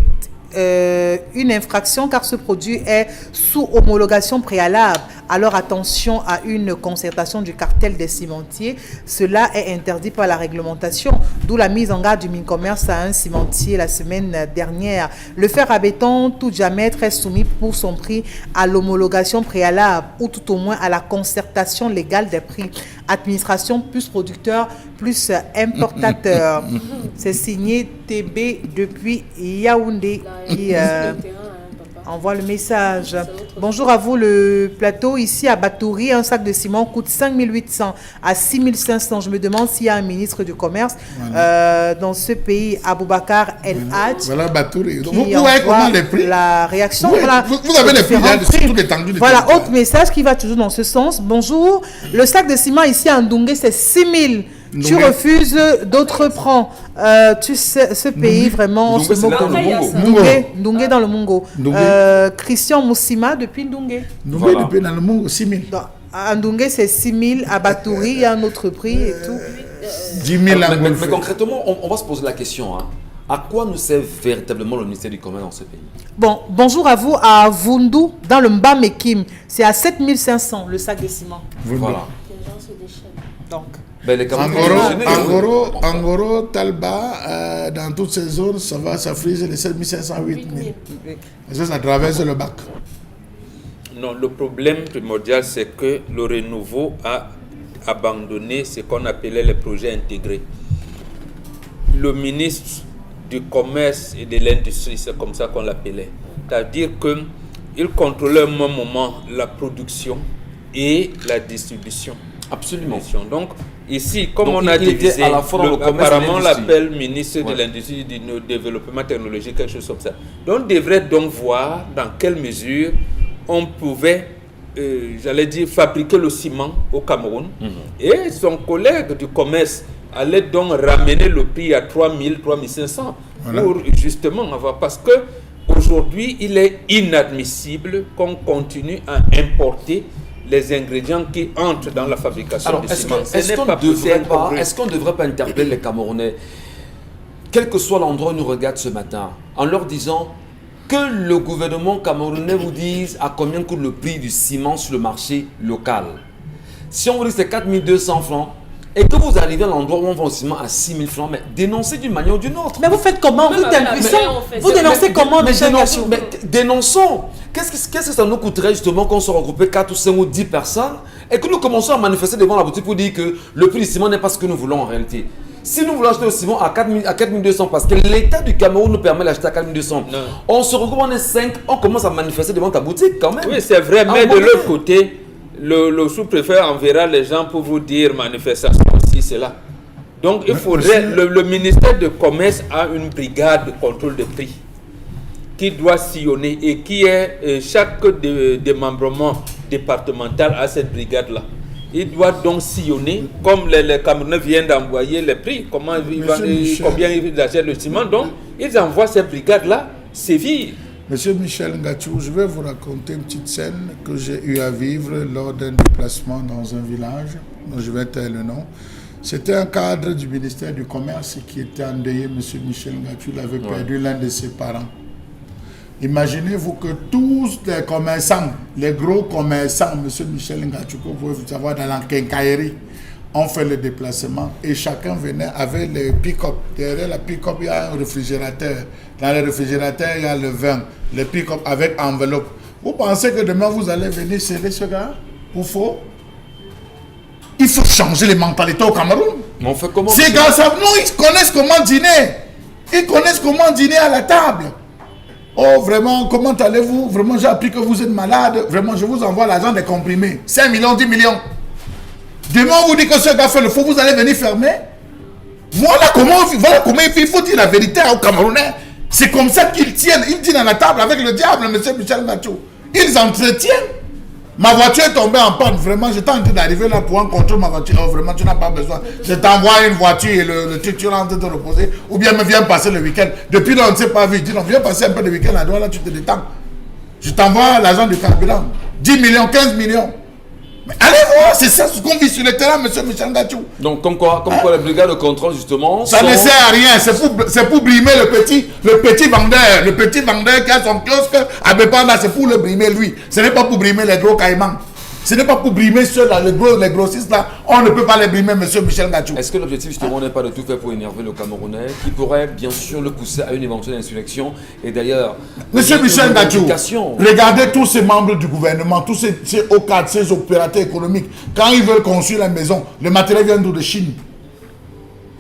Une infraction car ce produit est sous homologation préalable. Alors attention à une concertation du cartel des cimentiers. Cela est interdit par la réglementation, d'où la mise en garde du Mincommerce à un cimentier la semaine dernière. Le fer à béton tout diamètre est soumis pour son prix à l'homologation préalable ou tout au moins à la concertation légale des prix. Administration plus producteur plus importateur. C'est signé TB depuis Yaoundé qui envoie le message. Bonjour à vous, le plateau. Ici à Batouri, un sac de ciment coûte 5 800 à 6 500. Je me demande s'il y a un ministre du Commerce dans ce pays, Aboubakar El Hadj. Voilà Batouri. Vous voyez comment les prix. La réaction. Oui, voilà, vous avez les prix sur toute l'étendue. Voilà, autre message qui va toujours dans ce sens. Bonjour, le sac de ciment ici à Ndungé, c'est 6 000. Tu refuses, d'autres prennent. Tu sais, ce pays, vraiment, on se moque de Ndungé dans le Mungo. Christian Moussima depuis Ndungé. Ndungé depuis dans le Mungo, 6 000. À Ndungé, c'est 6 000. À Batouri, il y a un autre prix et tout. 10 000 mais concrètement, on va se poser la question. Hein. À quoi nous sert véritablement le ministère du Commerce dans ce pays? Bon, bonjour à vous à Vundu, dans le Mbamekim. C'est à 7 500 le sac de ciment. Voilà. Les gens se déchaînent. Donc. Angoro, Talba, dans toutes ces zones, ça frise les 7 500, 8 000. Ça traverse le bac. Non, le problème primordial, c'est que le renouveau a abandonné ce qu'on appelait les projets intégrés. Le ministre du Commerce et de l'Industrie, c'est comme ça qu'on l'appelait. C'est-à-dire qu'il contrôlait au même moment la production et la distribution. Absolument. Donc, ici, comme on a divisé, apparemment on l'appelle ministre de l'Industrie et du Développement technologique, quelque chose comme ça. Donc, on devrait donc voir dans quelle mesure on pouvait, j'allais dire, fabriquer le ciment au Cameroun. Et son collègue du commerce allait donc ramener le prix à 3 000, 3 500 pour justement avoir... Parce que aujourd'hui, il est inadmissible qu'on continue à importer les ingrédients qui entrent dans la fabrication du ciment. Est-ce qu'on ne devrait pas interpeller les Camerounais, quel que soit l'endroit où nous regardent ce matin, en leur disant que le gouvernement camerounais vous dise à combien coûte le prix du ciment sur le marché local. Si on vous dit que c'est 4 200 francs, et que vous arrivez à l'endroit où on vend le ciment à 6 000 francs, mais dénoncez d'une manière ou d'une autre. Mais vous faites comment? Vous dénoncez comment, Michel Gachou? Mais dénonçons. Qu'est-ce que ça nous coûterait justement qu'on se regroupe 4 ou 5 ou 10 personnes et que nous commençons à manifester devant la boutique pour dire que le prix du ciment n'est pas ce que nous voulons en réalité? Si nous voulons acheter le ciment à 4 200 parce que l'État du Cameroun nous permet d'acheter à 4 200, on se regroupe, on est 5, on commence à manifester devant ta boutique quand même. Oui, c'est vrai, mais de l'autre côté, le sous-préfet enverra les gens pour vous dire manifestation aussi, c'est là. Donc il faudrait, le ministère du Commerce a une brigade de contrôle des prix qui doit sillonner et qui est, chaque démembrement départemental a cette brigade-là. Il doit donc sillonner, comme les Camerounais viennent d'envoyer les prix, combien ils achètent le ciment, donc ils envoient cette brigade-là sévir. Monsieur Michel Ngachou, je vais vous raconter une petite scène que j'ai eu à vivre lors d'un déplacement dans un village, dont je vais taire le nom. C'était un cadre du ministère du Commerce qui était endeuillé, monsieur Michel Ngachou, il avait perdu l'un de ses parents. Imaginez-vous que tous les commerçants, les gros commerçants, monsieur Michel Ngachou, que vous pouvez savoir dans la quincaillerie, ont fait le déplacement et chacun venait avec les pick-up. Derrière la pick-up, il y a un réfrigérateur. Dans le réfrigérateur, il y a le vin. Le pick-up avec enveloppe. Vous pensez que demain, vous allez venir serrer ce gars? Ou faux? Il faut changer les mentalités au Cameroun. On fait comment? Ces gars savent, non, ils connaissent comment dîner. Ils connaissent comment dîner à la table. Oh, vraiment, comment allez-vous? Vraiment, j'ai appris que vous êtes malade. Vraiment, je vous envoie l'argent des comprimés. 5 millions, 10 millions. Demain, on vous dit que ce gars fait le faux, vous allez venir fermer. Voilà comment il faut dire la vérité aux Camerounais. C'est comme ça qu'ils tiennent. Ils dînent à la table avec le diable, monsieur Michel Ngachou. Ils entretiennent. Ma voiture est tombée en panne. Vraiment, j'étais en train d'arriver là pour un contrôle ma voiture. Oh, vraiment, tu n'as pas besoin. Je t'envoie une voiture et le tu es en train de te reposer. Ou bien me viens passer le week-end. Depuis là, on ne s'est pas vu. Je dis non, viens passer un peu le week-end là-dedans. Là, tu te détends. Je t'envoie l'argent du carburant. 10 millions, 15 millions. Mais allez voir, c'est ça ce qu'on vit sur le terrain, monsieur Michel Ngachou. Donc, comme quoi les brigades de contrôle, justement. Ça ne sert à rien, c'est pour brimer le petit vendeur. Le petit vendeur qui a son kiosque à Bepanda, c'est pour le brimer lui. Ce n'est pas pour brimer les gros caïmans. Ce n'est pas pour brimer ceux-là, les grossistes là. On ne peut pas les brimer, monsieur Michel Ngachou. Est-ce que l'objectif, justement, n'est pas de tout faire pour énerver le Camerounais, qui pourrait, bien sûr, le pousser à une éventuelle insurrection? Et d'ailleurs, monsieur Michel Ngachou, regardez tous ces membres du gouvernement, tous ces hauts cadres, ces opérateurs économiques. Quand ils veulent construire la maison, le matériel vient d'où? De Chine.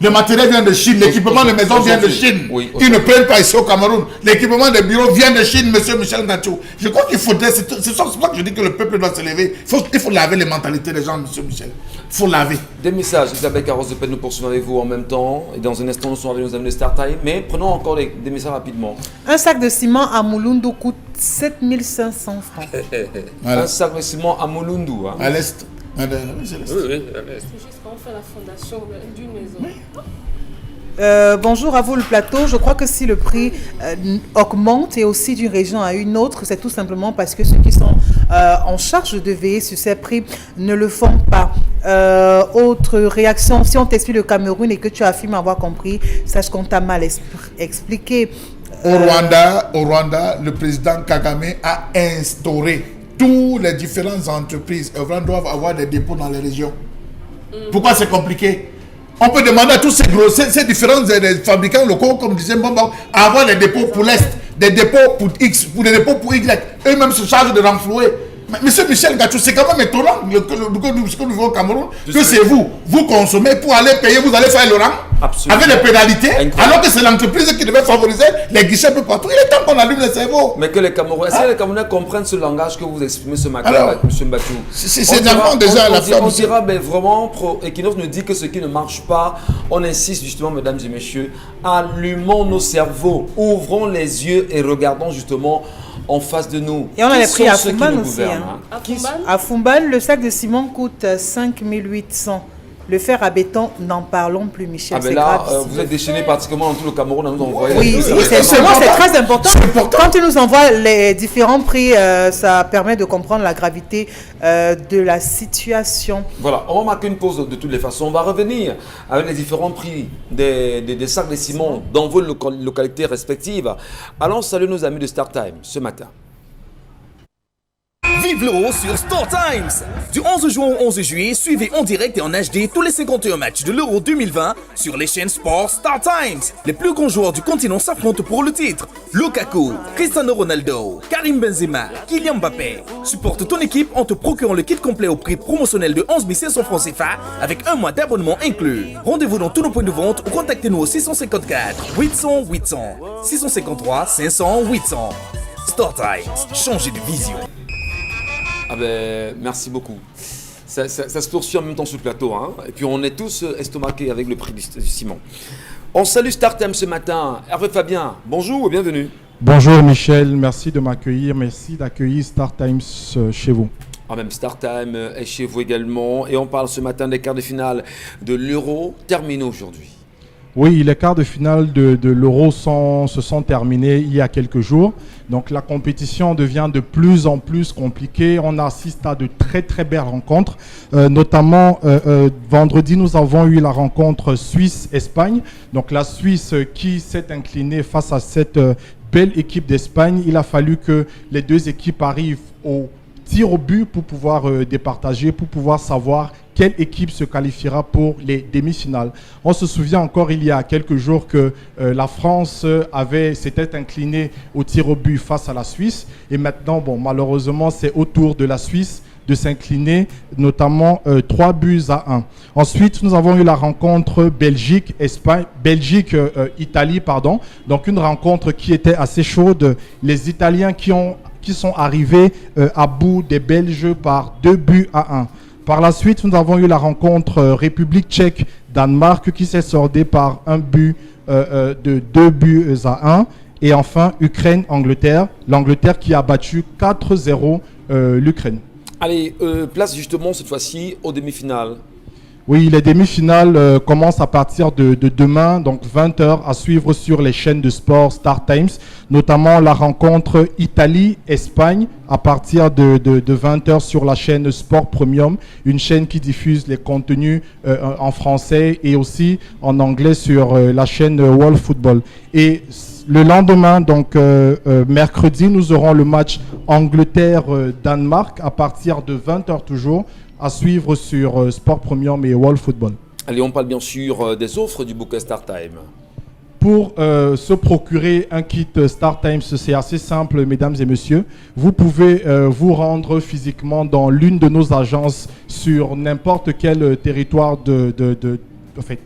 Le matériel vient de Chine, l'équipement de maison vient de Chine. Oui, Ils ne prennent pas ici au Cameroun. L'équipement de bureau vient de Chine, monsieur Michel Ngachou. Je crois qu'il faudrait, c'est pour ça que je dis que le peuple doit se lever. Il faut laver les mentalités des gens, monsieur Michel. Il faut laver. Des messages, Isabelle Carros de Pen, nous poursuivons avec vous en même temps. Et dans un instant, nous sommes avec nos amis de Star Time. Mais prenons encore des messages rapidement. Un sac de ciment à Mulundu coûte 7500 francs. Voilà. Un sac de ciment à Mulundu. Hein. À l'est. Oui, oui, C'est juste qu'on fait la fondation d'une maison. Bonjour à vous le plateau. Je crois que si le prix augmente et aussi d'une région à une autre, c'est tout simplement parce que ceux qui sont en charge de veiller sur ces prix ne le font pas. Autre réaction, si on t'explique le Cameroun et que tu affirmes avoir compris, sache qu'on t'a mal expliqué. Au Rwanda, le président Kagame a instauré toutes les différentes entreprises doivent avoir des dépôts dans les régions. Pourquoi c'est compliqué? On peut demander à tous ces différents fabricants locaux, comme disait Mbamba, à avoir des dépôts pour l'Est, des dépôts pour X, pour des dépôts pour Y. Eux-mêmes se chargent de renflouer. Mais monsieur Michel Ngachou, c'est quand même étonnant ce que nous voyons au Cameroun, que c'est vous consommez pour aller payer, vous allez faire le rang. Absolument. Avec les pénalités, alors que c'est l'entreprise qui devait favoriser les guichets un peu partout. Il est temps qu'on allume le cerveau. Mais que les Camerounais, est-ce que les Camerounais comprennent ce langage que vous exprimez ce matin avec M. Mbachou? C'est d'abord déjà la femme. On dira, mais vraiment, Equinox nous dit que ce qui ne marche pas, on insiste justement, mesdames et messieurs, allumons nos cerveaux, ouvrons les yeux et regardons justement en face de nous. Et on a les prix à Fumban aussi. À Fumban, le sac de ciment coûte 5800. Le fer à béton, n'en parlons plus, Michel. Ah ben là, vous êtes déchaîné pratiquement dans tout le Cameroun à nous envoyer. Oui, c'est très important. Quand tu nous envoies les différents prix, ça permet de comprendre la gravité de la situation. Voilà, on va marquer une pause de toutes les façons. On va revenir avec les différents prix des sacs de ciment dans vos localités respectives. Allons saluer nos amis de Star Time ce matin. Vive l'Euro sur Star Times. Du 11 juin au 11 juillet, suivez en direct et en HD tous les 51 matchs de l'Euro 2020 sur les chaînes Sport Star Times. Les plus grands joueurs du continent s'affrontent pour le titre. Lukaku, Cristiano Ronaldo, Karim Benzema, Kylian Mbappé. Supporte ton équipe en te procurant le kit complet au prix promotionnel de 11 500 francs CFA avec un mois d'abonnement inclus. Rendez-vous dans tous nos points de vente ou contactez-nous au 654 800 800 653 500 800. Star Times, changez de vision. Ah ben, merci beaucoup. Ça se poursuit en même temps sur le plateau. Hein. Et puis on est tous estomaqués avec le prix du ciment. On salue Star Time ce matin. Hervé Fabien, bonjour et bienvenue. Bonjour Michel, merci de m'accueillir. Merci d'accueillir Star Times chez vous. Même Star Time est chez vous également. Et on parle ce matin des quarts de finale de l'Euro terminés aujourd'hui. Oui, les quarts de finale de l'Euro se sont terminés il y a quelques jours. Donc la compétition devient de plus en plus compliquée. On assiste à de très très belles rencontres. Notamment vendredi, nous avons eu la rencontre Suisse-Espagne. Donc la Suisse qui s'est inclinée face à cette belle équipe d'Espagne. Il a fallu que les deux équipes arrivent au tir au but pour pouvoir départager, pour pouvoir savoir quelle équipe se qualifiera pour les demi-finales. On se souvient encore il y a quelques jours que la France s'était inclinée au tir au but face à la Suisse. Et maintenant, malheureusement, c'est au tour de la Suisse de s'incliner, notamment 3-1. Ensuite, nous avons eu la rencontre Belgique-Italie, Donc une rencontre qui était assez chaude. Les Italiens qui sont arrivés à bout des Belges par 2-1. Par la suite, nous avons eu la rencontre République tchèque-Danemark qui s'est soldée par un but de 2-1. Et enfin, Ukraine-Angleterre. L'Angleterre qui a battu 4-0 l'Ukraine. Allez, place justement cette fois-ci aux demi-finales. Oui, les demi-finales commencent à partir de demain, donc 20h, à suivre sur les chaînes de sport Star Times, notamment la rencontre Italie-Espagne à partir de 20h sur la chaîne Sport Premium, une chaîne qui diffuse les contenus en français et aussi en anglais sur la chaîne World Football. Et le lendemain, donc mercredi, nous aurons le match Angleterre-Danemark à partir de 20h toujours, à suivre sur Sport Premium et World Football. Allez, on parle bien sûr des offres du bouquet Star Time. Pour se procurer un kit Star Times, c'est assez simple, mesdames et messieurs. Vous pouvez vous rendre physiquement dans l'une de nos agences sur n'importe quel territoire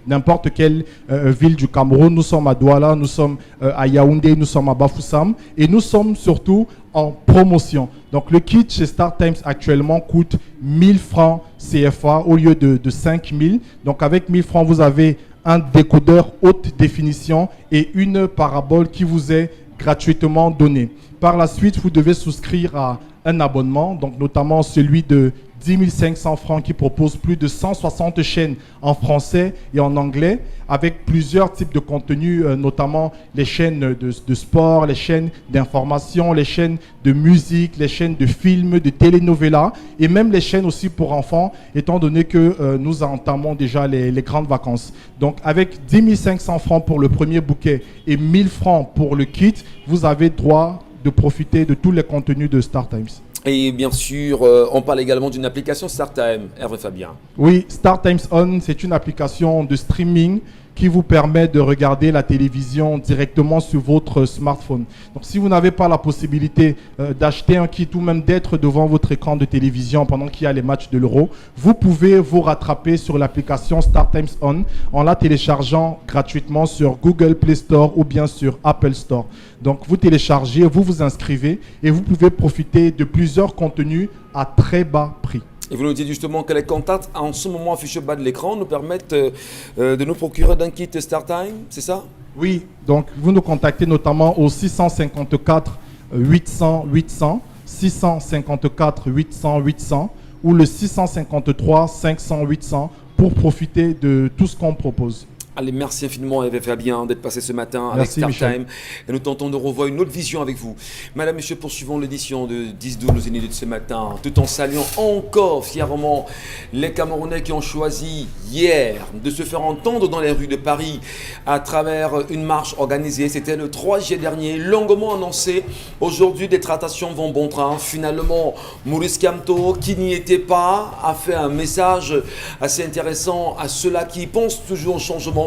n'importe quelle ville du Cameroun. Nous sommes à Douala, nous sommes à Yaoundé, nous sommes à Bafoussam et nous sommes surtout en promotion. Donc le kit chez StarTimes actuellement coûte 1000 francs CFA au lieu de 5000. Donc avec 1000 francs, vous avez un décodeur haute définition et une parabole qui vous est gratuitement donnée. Par la suite, vous devez souscrire à un abonnement, donc notamment celui de 10 500 francs qui propose plus de 160 chaînes en français et en anglais avec plusieurs types de contenus, notamment les chaînes de sport, les chaînes d'information, les chaînes de musique, les chaînes de films, de telenovelas et même les chaînes aussi pour enfants, étant donné que nous entamons déjà les grandes vacances. Donc avec 10 500 francs pour le premier bouquet et 1000 francs pour le kit, vous avez droit de profiter de tous les contenus de StarTimes. Et bien sûr, on parle également d'une application StarTime, Hervé Fabien. Oui, StarTimes On, c'est une application de streaming qui vous permet de regarder la télévision directement sur votre smartphone. Donc si vous n'avez pas la possibilité d'acheter un kit ou même d'être devant votre écran de télévision pendant qu'il y a les matchs de l'Euro, vous pouvez vous rattraper sur l'application StarTimes On en la téléchargeant gratuitement sur Google Play Store ou bien sur Apple Store. Donc vous téléchargez, vous vous inscrivez et vous pouvez profiter de plusieurs contenus à très bas prix. Et vous nous dites justement que les contacts en ce moment affichés au bas de l'écran nous permettent de nous procurer d'un kit StarTime, c'est ça? Oui, donc vous nous contactez notamment au 654 800 800, 654 800 800 ou le 653 500 800 pour profiter de tout ce qu'on propose. Allez, merci infiniment Hervé Fabien d'être passé ce matin avec StarTime. Et nous tentons de revoir une autre vision avec vous. Madame, Monsieur, poursuivons l'édition de 10-12 Zénith de ce matin, tout en saluant encore fièrement les Camerounais qui ont choisi hier de se faire entendre dans les rues de Paris à travers une marche organisée. C'était le 3 juillet dernier, longuement annoncé. Aujourd'hui, des tractations vont bon train. Finalement, Maurice Kamto, qui n'y était pas, a fait un message assez intéressant à ceux-là qui pensent toujours au changement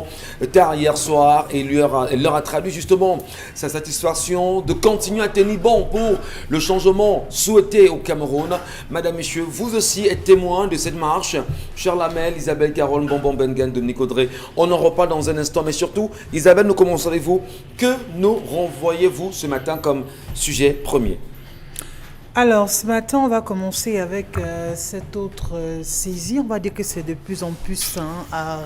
tard hier soir et leur a traduit justement sa satisfaction de continuer à tenir bon pour le changement souhaité au Cameroun. Madame, Messieurs, vous aussi êtes témoins de cette marche. Charles Hamel, Isabelle Carole, Bonbon Bengen, Dominique Audrey. On en reparle dans un instant, mais surtout, Isabelle, nous commencerez-vous. Que nous renvoyez-vous ce matin comme sujet premier? Alors, ce matin, on va commencer avec cette autre saisie. On va dire que c'est de plus en plus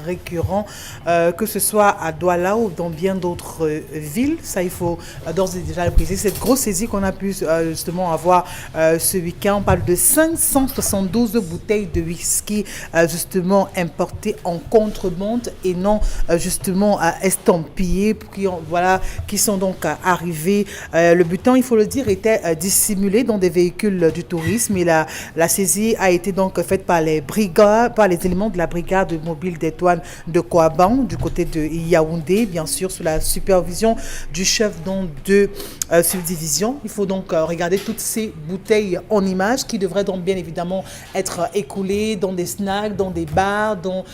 récurrent, que ce soit à Douala ou dans bien d'autres villes. Ça, il faut d'ores et déjà le préciser. Cette grosse saisie qu'on a pu justement avoir ce week-end, on parle de 572 bouteilles de whisky justement importées en contrebande et non justement estampillées, qui sont donc arrivées. Le butin, il faut le dire, était dissimulé dans des véhicules du tourisme et la saisie a été donc faite par les éléments de la brigade mobile des douanes de Kouaban du côté de Yaoundé, bien sûr sous la supervision du chef de subdivision. Il faut donc regarder toutes ces bouteilles en images qui devraient donc bien évidemment être écoulées dans des snacks, dans des bars, dans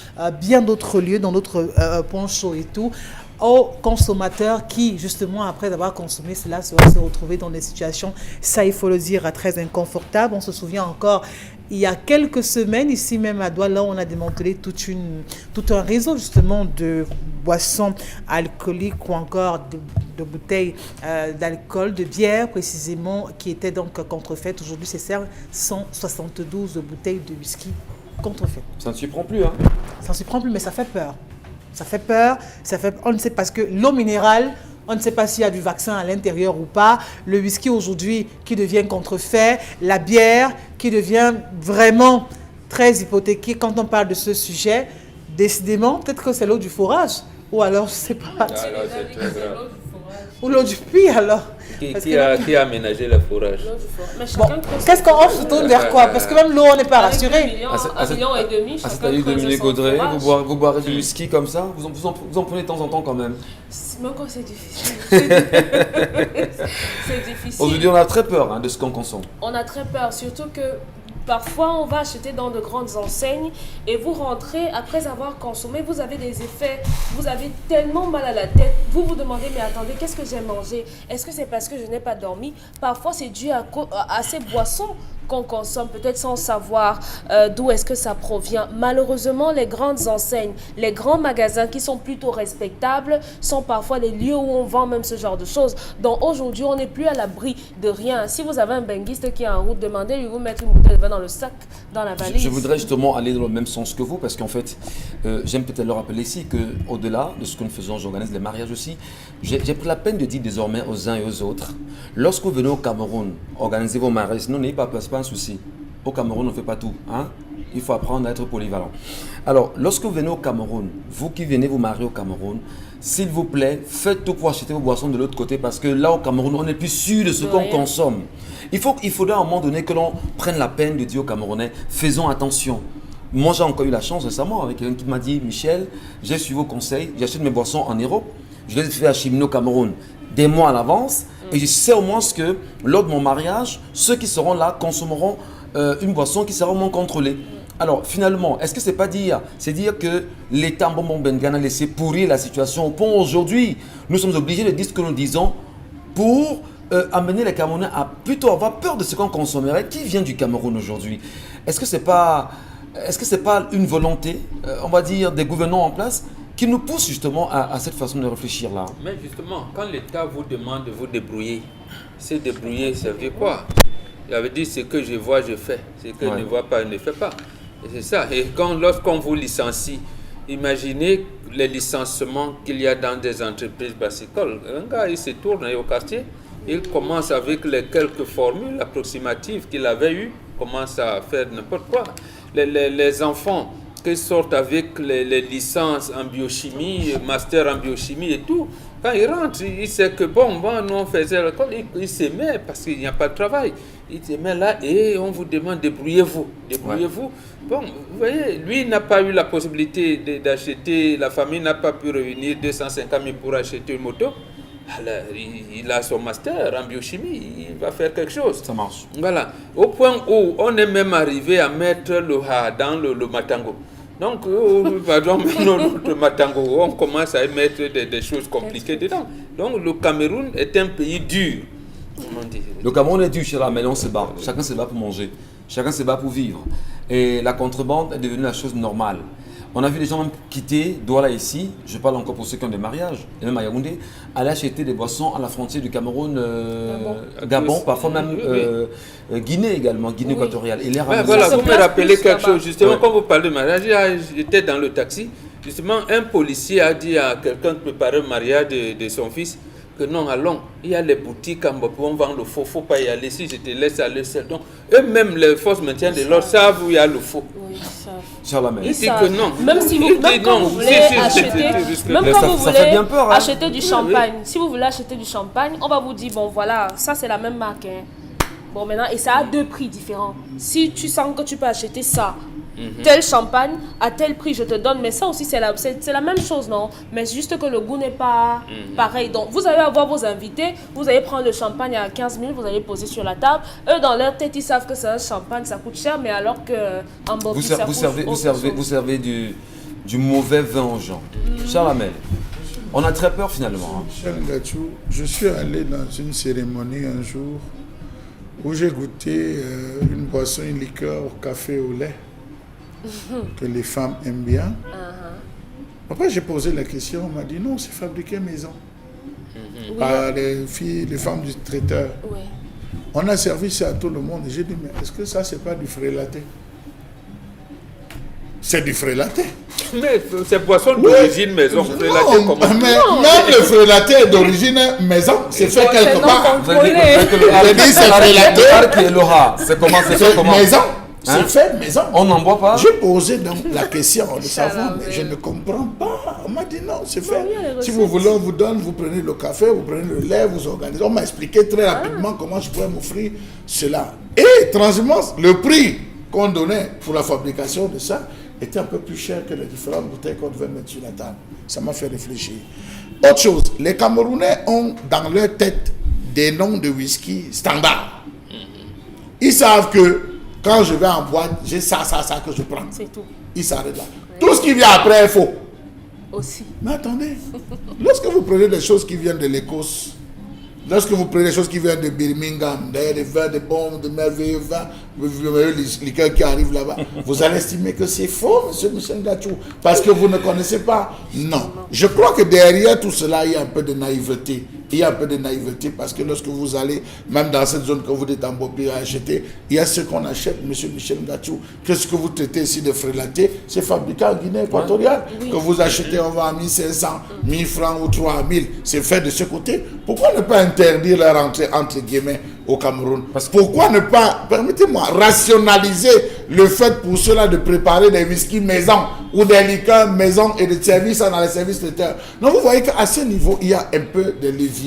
bien d'autres lieux, dans d'autres points chauds et tout, aux consommateurs qui, justement, après avoir consommé cela, se retrouver dans des situations, ça il faut le dire, très inconfortables. On se souvient encore, il y a quelques semaines, ici même à Douala, on a démantelé tout un réseau justement de boissons alcooliques ou encore de bouteilles d'alcool, de bière précisément, qui étaient donc contrefaites. Aujourd'hui, c'est 172 bouteilles de whisky contrefaites. Ça ne surprend plus, hein? Ça ne surprend plus, mais ça fait peur. Ça fait peur, on ne sait parce que l'eau minérale, on ne sait pas s'il y a du vaccin à l'intérieur ou pas. Le whisky aujourd'hui qui devient contrefait, la bière qui devient vraiment très hypothéquée quand on parle de ce sujet. Décidément, peut-être que c'est l'eau du forage ou alors je ne sais pas. Ou l'eau du puits alors. Qui a aménagé le forage? Bon, qu'est-ce qu'on offre, se tourne vers quoi? Parce que même l'eau, on n'est pas rassuré. 1,5 million, c'est-à-dire Dominique Audrey, vous boirez du whisky comme ça, vous en prenez de temps en temps quand même. Même quand c'est difficile. C'est difficile. Aujourd'hui, on a très peur de ce qu'on consomme. On a très peur, surtout que parfois, on va acheter dans de grandes enseignes et vous rentrez, après avoir consommé, vous avez des effets, vous avez tellement mal à la tête. Vous vous demandez, mais attendez, qu'est-ce que j'ai mangé? Est-ce que c'est parce que je n'ai pas dormi? Parfois, c'est dû à ces boissons qu'on consomme, peut-être sans savoir d'où est-ce que ça provient. Malheureusement, les grandes enseignes, les grands magasins qui sont plutôt respectables sont parfois les lieux où on vend même ce genre de choses. Donc aujourd'hui, on n'est plus à l'abri de rien. Si vous avez un benguiste qui est en route, demandez-lui de vous mettre une bouteille de vin dans le sac, dans la valise. Je voudrais justement aller dans le même sens que vous, parce qu'en fait, j'aime peut-être le rappeler ici qu'au-delà de ce que nous faisons, j'organise les mariages aussi, j'ai pris la peine de dire désormais aux uns et aux autres, lorsque vous venez au Cameroun, organisez vos mariages, non, n'ayez pas peur, c'est pas un souci. Au Cameroun, on ne fait pas tout. Hein? Il faut apprendre à être polyvalent. Alors, lorsque vous venez au Cameroun, vous qui venez vous marier au Cameroun, s'il vous plaît, faites tout pour acheter vos boissons de l'autre côté, parce que là, au Cameroun, on n'est plus sûr de ce qu'on consomme. Il faudrait à un moment donné que l'on prenne la peine de dire aux Camerounais, faisons attention. Moi, j'ai encore eu la chance récemment avec quelqu'un qui m'a dit, Michel, j'ai suivi vos conseils, j'achète mes boissons en Europe, je les ai fait acheminer au Cameroun des mois à l'avance, et je sais au moins que lors de mon mariage, ceux qui seront là consommeront une boisson qui sera au moins contrôlée. Alors finalement, est-ce que c'est pas dire, c'est dire que l'État Mbombo Bengana a laissé pourrir la situation au point aujourd'hui, nous sommes obligés de dire ce que nous disons pour amener les Camerounais à plutôt avoir peur de ce qu'on consommerait, qui vient du Cameroun aujourd'hui. Est-ce que c'est pas une volonté, on va dire, des gouvernants en place qui nous pousse justement à cette façon de réfléchir là? Mais justement, quand l'État vous demande de vous débrouiller, c'est débrouiller, ça veut dire quoi? Il avait dit ce que je vois, je fais. Ce que je ne vois pas, je ne fais pas. Et c'est ça. Et lorsqu'on vous licencie, imaginez les licenciements qu'il y a dans des entreprises brassicoles. Un gars, il se tourne au quartier, il commence avec les quelques formules approximatives qu'il avait eues, commence à faire n'importe quoi. Les enfants qui sortent avec les licences en biochimie, master en biochimie et tout, quand ils rentrent, il sait que bon, nous on faisait l'école, il se met parce qu'il n'y a pas de travail. Il se met là et on vous demande débrouillez-vous. Débrouillez-vous. Bon, vous voyez, lui n'a pas eu la possibilité d'acheter, la famille n'a pas pu réunir 250 000 pour acheter une moto. Alors, il a son master en biochimie, il va faire quelque chose. Ça marche. Voilà. Au point où on est même arrivé à mettre le ha dans le matango. Donc, pardon, notre matango, on commence à mettre des choses compliquées dedans. Donc, le Cameroun est un pays dur. Le Cameroun est dur, mais on se bat. Chacun se bat pour manger. Chacun se bat pour vivre. Et la contrebande est devenue la chose normale. On a vu des gens même quitter Douala ici, je parle encore pour ceux qui ont des mariages, et même à Yaoundé, aller acheter des boissons à la frontière du Cameroun, Gabon, parfois même Guinée également, Guinée équatoriale. Et voilà, vous me rappelez quelque chose, justement, quand vous parlez de mariage, j'étais dans le taxi, justement, un policier a dit à quelqu'un de préparer le mariage de son fils, que non, allons, il y a les boutiques en Bapou, on vend le faux, il ne faut pas y aller, si je te laisse aller seul. Donc, eux-mêmes, les forces maintien de l'ordre savent où il y a le faux. Oui, ils savent. Il dit que non. Même si vous, quand vous voulez acheter du champagne, si vous voulez acheter du champagne, on va vous dire, bon voilà, ça c'est la même marque. Hein. Bon maintenant, et ça a deux prix différents. Si tu sens que tu peux acheter ça, tel champagne, à tel prix je te donne, mais ça aussi c'est la même chose, non? Mais juste que le goût n'est pas pareil. Donc vous allez avoir vos invités, vous allez prendre le champagne à 15 000, vous allez poser sur la table. Eux dans leur tête ils savent que c'est un champagne, ça coûte cher, mais alors que en Bobby, vous servez du mauvais vin aux gens. Charles Hamel, on a très peur finalement. Je suis allé dans une cérémonie un jour où j'ai goûté une boisson, une liqueur au café au lait que les femmes aiment bien. Après j'ai posé la question, on m'a dit non, c'est fabriqué maison par les femmes du traiteur. Oui. On a servi ça à tout le monde et j'ai dit mais est-ce que ça c'est pas du frélaté? C'est du frélaté. Mais c'est boisson d'origine maison. Non, mais même le frélaté est d'origine maison. C'est fait quelque part. Vous avez dit c'est frélaté. C'est comment c'est fait comment? Maison. C'est fait maison. On n'en boit pas. J'ai posé donc la question de savoir, mais je ne comprends pas. On m'a dit non, c'est fait. Si vous voulez, on vous donne, vous prenez le café, vous prenez le lait, vous organisez. On m'a expliqué très rapidement comment je pourrais m'offrir cela. Et transhumance, le prix qu'on donnait pour la fabrication de ça était un peu plus cher que les différentes bouteilles qu'on devait mettre sur la table. Ça m'a fait réfléchir. Autre chose, les Camerounais ont dans leur tête des noms de whisky standards. Ils savent que quand je vais en boîte, j'ai ça que je prends. C'est tout. Ils s'arrêtent là. Tout ce qui vient après est faux. Aussi. Mais attendez, lorsque vous prenez des choses qui viennent de l'Écosse, lorsque vous prenez des choses qui viennent de Birmingham, des vins de bons, de merveilleux vins, liqueur qui arrive là-bas, vous allez estimer que c'est faux, monsieur Michel Gachou, parce que vous ne connaissez pas. Non. Je crois que derrière tout cela, il y a un peu de naïveté. Il y a un peu de naïveté parce que lorsque vous allez, même dans cette zone que vous êtes en Bopi à acheter, il y a ce qu'on achète, monsieur Michel Gachou. Qu'est-ce que vous traitez ici de frélaté? C'est fabriqué en Guinée équatoriale. Oui. Que vous achetez, on va à 1500, 1000 francs ou 3000. C'est fait de ce côté. Pourquoi ne pas interdire la rentrée, entre guillemets, au Cameroun? Pourquoi ne pas, permettez-moi, rationaliser le fait pour cela de préparer des whisky maison ou des liqueurs maison et des services dans les services traiteurs? Donc vous voyez qu'à ce niveau, il y a un peu de levier.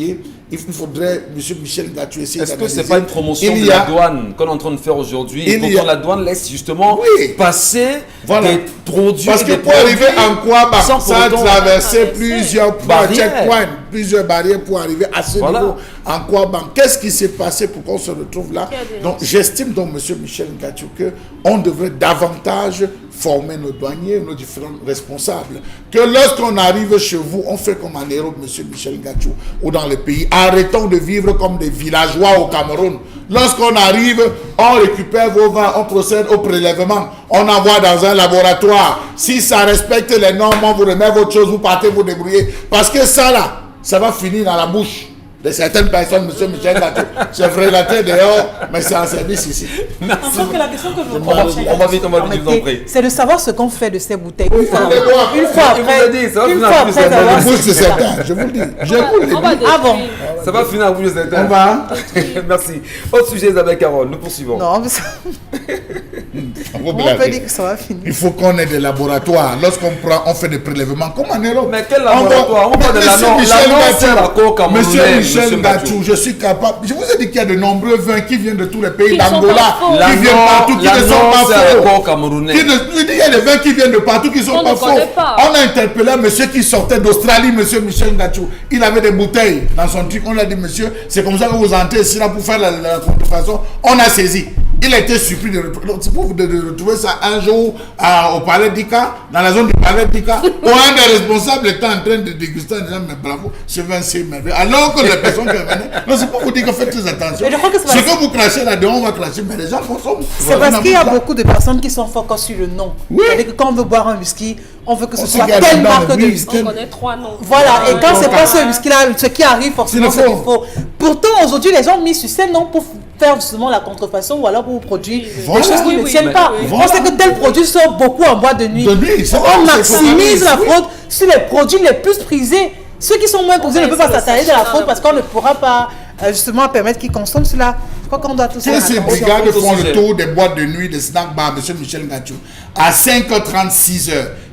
Il faudrait, M. Michel Gachou, essayer d'analyser. Est-ce que ce n'est pas une promotion de la douane qu'on est en train de faire aujourd'hui? Et pourtant la douane laisse justement passer des produits. Parce que pour arriver en Kouaba, ça a traversé plusieurs checkpoints, plusieurs barrières pour arriver à ce niveau en Kouaba. Qu'est-ce qui s'est passé pour qu'on se retrouve là? Donc j'estime donc, M. Michel Gachou, qu'on devrait davantage former nos douaniers, nos différents responsables. Que lorsqu'on arrive chez vous, on fait comme en Europe, M. Michel Gachou, ou dans les pays. Arrêtons de vivre comme des villageois au Cameroun. Lorsqu'on arrive, on récupère vos vins, on procède au prélèvement, on envoie dans un laboratoire. Si ça respecte les normes, on vous remet votre chose, vous partez vous débrouiller. Parce que ça là, ça va finir dans la bouche de certaines personnes, M. Michel Gachou. C'est frélaté dehors, mais c'est en service ici. Enfin, que la question que je vous pose, on va vite, je vous en prie. C'est de savoir ce qu'on fait de ces bouteilles. Une fois après, la bouche de certains, je vous le dis. Ah bon? Ça va finir à la bouche de certains. On va. Merci. Autre sujet, Isabelle Carole, nous poursuivons. Non, mais ça... On peut dire que ça va finir. Il faut qu'on ait des laboratoires. Lorsqu'on prend, on fait des prélèvements comme en Europe. Mais quel laboratoire? On parle de Monsieur Michel Gachou, je suis capable. Je vous ai dit qu'il y a de nombreux vins qui viennent de tous les pays d'Angola, qui viennent partout, qui ne sont pas faux. Il y a des vins qui viennent de partout qui ne sont pas faux. On a interpellé un monsieur qui sortait d'Australie, monsieur Michel Gachou. Il avait des bouteilles dans son truc. On lui a dit, monsieur, c'est comme ça que vous entrez ici là pour faire la contrefaçon. On a saisi. Il a été surpris de retrouver ça un jour au palais d'Ika, dans la zone du palais d'Ika, où un des responsables était en train de déguster en disant, mais bravo, ce vin c'est merveilleux. Alors que les personnes qui venaient, non, c'est pour vous dire que faites très attention. Ce que vous crachez là-dedans, on va cracher, mais les gens consomment. C'est parce qu'il y a beaucoup de personnes qui sont focus sur le nom. Oui. C'est-à-dire que quand on veut boire un whisky, on veut que ce soit telle marque de whisky. On connaît 3 noms. Voilà, et quand c'est pas ce whisky-là, ce qui arrive forcément, c'est qu'il faut. Pourtant, aujourd'hui, les gens ont mis sur ces noms pour faire justement la contrefaçon ou alors pour produire des choses qui ne tiennent pas. On sait que tel produit sort beaucoup en boîte de nuit. On maximise la fraude sur les produits les plus prisés. Ceux qui sont moins prisés ne peuvent pas s'attarder de la fraude parce qu'on ne pourra pas justement permettre qu'ils consomment cela. Je crois qu'on doit tous faire attention. Ces brigades font le tour des boîtes de nuit, des snack bars, M. Michel Gachou, à 5h36.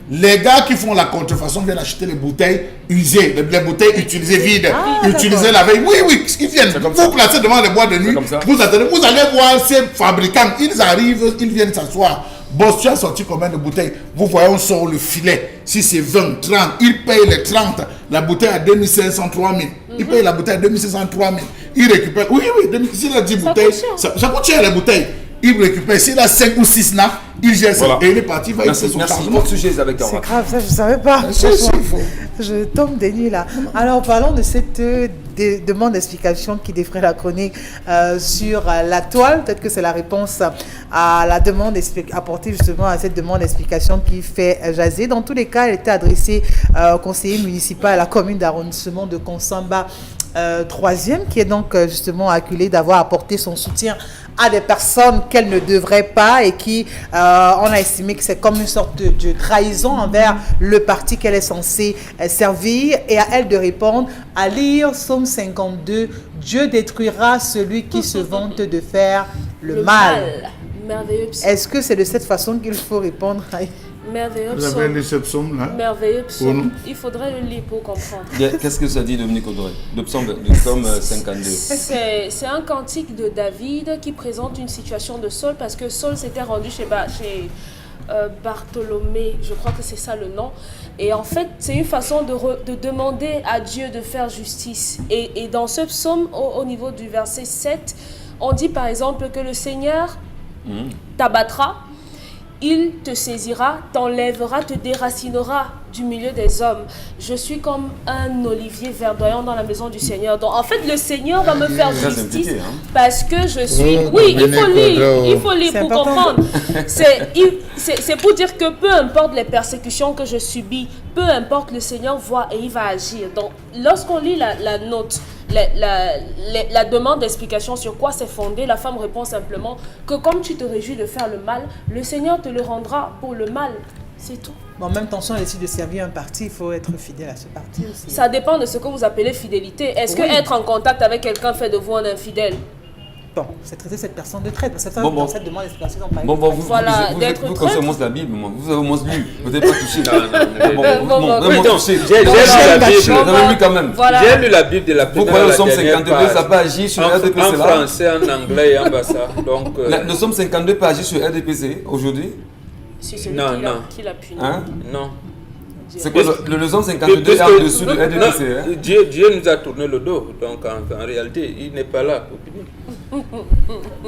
Les gars qui font la contrefaçon viennent acheter les bouteilles usées, les bouteilles utilisées vides, utilisées la veille. Oui, ils viennent. Vous placez devant les boîtes de nuit, vous attendez, vous allez voir ces fabricants, ils arrivent, ils viennent s'asseoir. Bon, tu as sorti combien de bouteilles? Vous voyez, on sort le filet. Si c'est 20, 30, ils payent les 30. La bouteille à 2500, 3000. Ils payent la bouteille à 2500, 3000. Ils récupèrent. Oui, s'il a 10 bouteilles, ça coûte cher les bouteilles. Il récupère. S'il a 5 ou 6 nappes, il gère ça. Et il est parti, il va essayer son changement. Sujet avec c'est grave, ça je ne savais pas. Je tombe des nuits là. Alors parlons de cette demande d'explication qui défraie la chronique sur la toile. Peut-être que c'est la réponse à la demande apportée justement à cette demande d'explication qui fait jaser. Dans tous les cas, elle était adressée au conseiller municipal à la commune d'arrondissement de Konsamba 3e, qui est donc justement acculé d'avoir apporté son soutien à des personnes qu'elle ne devrait pas et qui, on a estimé que c'est comme une sorte de trahison envers le parti qu'elle est censée servir, et à elle de répondre, à lire Psaume 52, Dieu détruira celui qui se vante de faire le mal. Merveilleux psaume. Est-ce que c'est de cette façon qu'il faut répondre à... Merveilleux psaume. Vous avez lu ce psaume-là? Merveilleux psaume. Il faudrait le lire pour comprendre. Qu'est-ce que ça dit, Dominique Audrey, de psaume 52? C'est un cantique de David qui présente une situation de Saul, parce que Saul s'était rendu chez Bartholomé, je crois que c'est ça le nom. Et en fait, c'est une façon de demander à Dieu de faire justice. Et dans ce psaume, au niveau du verset 7, on dit par exemple que le Seigneur t'abattra, il te saisira, t'enlèvera, te déracinera du milieu des hommes. Je suis comme un olivier verdoyant dans la maison du Seigneur. Donc en fait, le Seigneur va me faire justice parce que je suis... Oui, il faut lire pour comprendre. C'est pour dire que peu importe les persécutions que je subis, peu importe, le Seigneur voit et il va agir. Donc lorsqu'on lit la note, la demande d'explication sur quoi c'est fondé, la femme répond simplement que comme tu te réjouis de faire le mal, le Seigneur te le rendra pour le mal. C'est tout. En même temps, si on décide de servir un parti, il faut être fidèle à ce parti aussi. Ça dépend de ce que vous appelez fidélité. Est-ce que être en contact avec quelqu'un fait de vous un infidèle? Bon, c'est traiter cette personne de traître. C'est ça, dans cette demande d'explication. Vous commencez la Bible, vous avez au moins lu. Vous n'avez pas touché. J'ai lu la Bible de la première à la dernière page. Ça pas agir sur RDPC. En français, en anglais et en bassa. Nous sommes 52 pas agir sur RDPC aujourd'hui. Si c'est lui qui l'a puni. Non. C'est quoi le Somme 52 est en dessous de RDPC? Dieu nous a tourné le dos. Donc en réalité, il n'est pas là pour punir.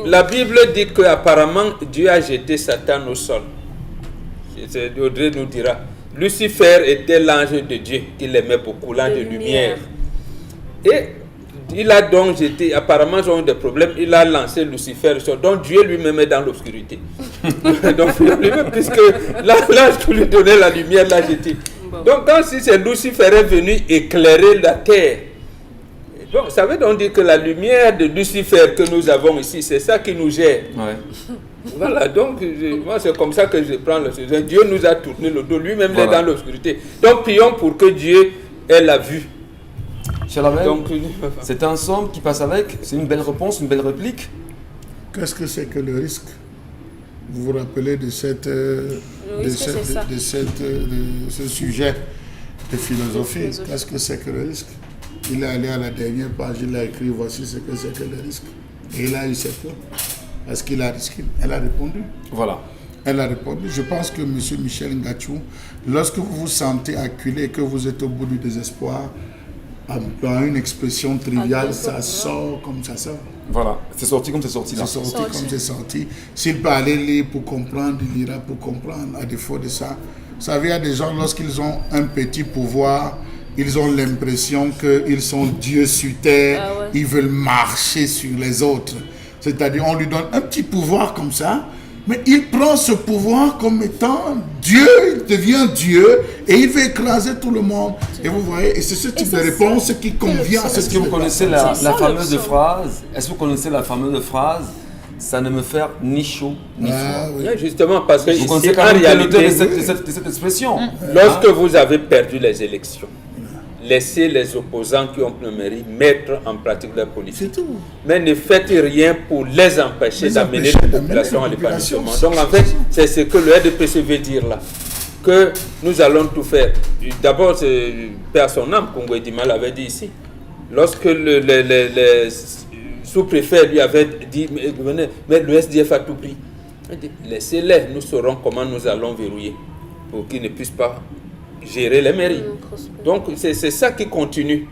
La Bible dit qu'apparemment Dieu a jeté Satan au sol. Audrey nous dira. Lucifer était l'ange de Dieu. Il aimait beaucoup, l'ange de lumière. Et il a donc jeté, apparemment ils ont eu des problèmes, il a lancé Lucifer au sol. Donc Dieu lui-même est dans l'obscurité. Donc lui-même, puisque l'ange qui lui donnait la lumière l'a jeté. Donc quand si c'est Lucifer est venu éclairer la terre, bon, ça veut donc dire que la lumière de Lucifer que nous avons ici, c'est ça qui nous gère. Ouais. Voilà, donc moi c'est comme ça que je prends le sujet. Dieu nous a tourné le dos, lui-même est dans l'obscurité. Donc prions pour que Dieu ait la vue. C'est un somme qui passe avec, c'est une belle réponse, une belle réplique. Qu'est-ce que c'est que le risque? Vous vous rappelez de ce sujet de philosophie? Qu'est-ce que c'est que le risque? Il est allé à la dernière page, il a écrit voici ce que c'est que le risque. Et il a eu cette fois. Est-ce qu'il a risqué? Elle a répondu. Voilà. Elle a répondu. Je pense que M. Michel Ngachou, lorsque vous vous sentez acculé et que vous êtes au bout du désespoir, dans une expression triviale, ça sort comme ça sort. Voilà, c'est sorti comme c'est sorti là. C'est sorti comme c'est sorti. S'il peut aller lire pour comprendre, il ira pour comprendre. À défaut de ça, vous savez, il y a des gens, lorsqu'ils ont un petit pouvoir, ils ont l'impression qu'ils sont Dieu sur terre, ils veulent marcher sur les autres. C'est-à-dire, on lui donne un petit pouvoir comme ça, mais il prend ce pouvoir comme étant Dieu, il devient Dieu et il veut écraser tout le monde. Et vous voyez, et c'est ce type de réponse qui convient à ce Est-ce que vous connaissez la fameuse phrase? Est-ce que vous connaissez la fameuse phrase? Ça ne me fait ni chaud ni froid. Oui. Justement, parce que vous connaissez quand même l'auteur de cette expression. Lorsque vous avez perdu les élections, laissez les opposants qui ont le mérite mettre en pratique leur politique. C'est tout. Mais ne faites rien pour les empêcher d'amener la population à l'épanouissement. Donc en fait, c'est ce que le RDPC veut dire là. Que nous allons tout faire. D'abord, Père son âme, Congo Edimal avait dit ici. Lorsque le sous-préfet lui avait dit, mais le SDF a tout pris. Laissez-les, nous saurons comment nous allons verrouiller pour qu'ils ne puissent pas gérer les mairies. Donc c'est ça qui continue.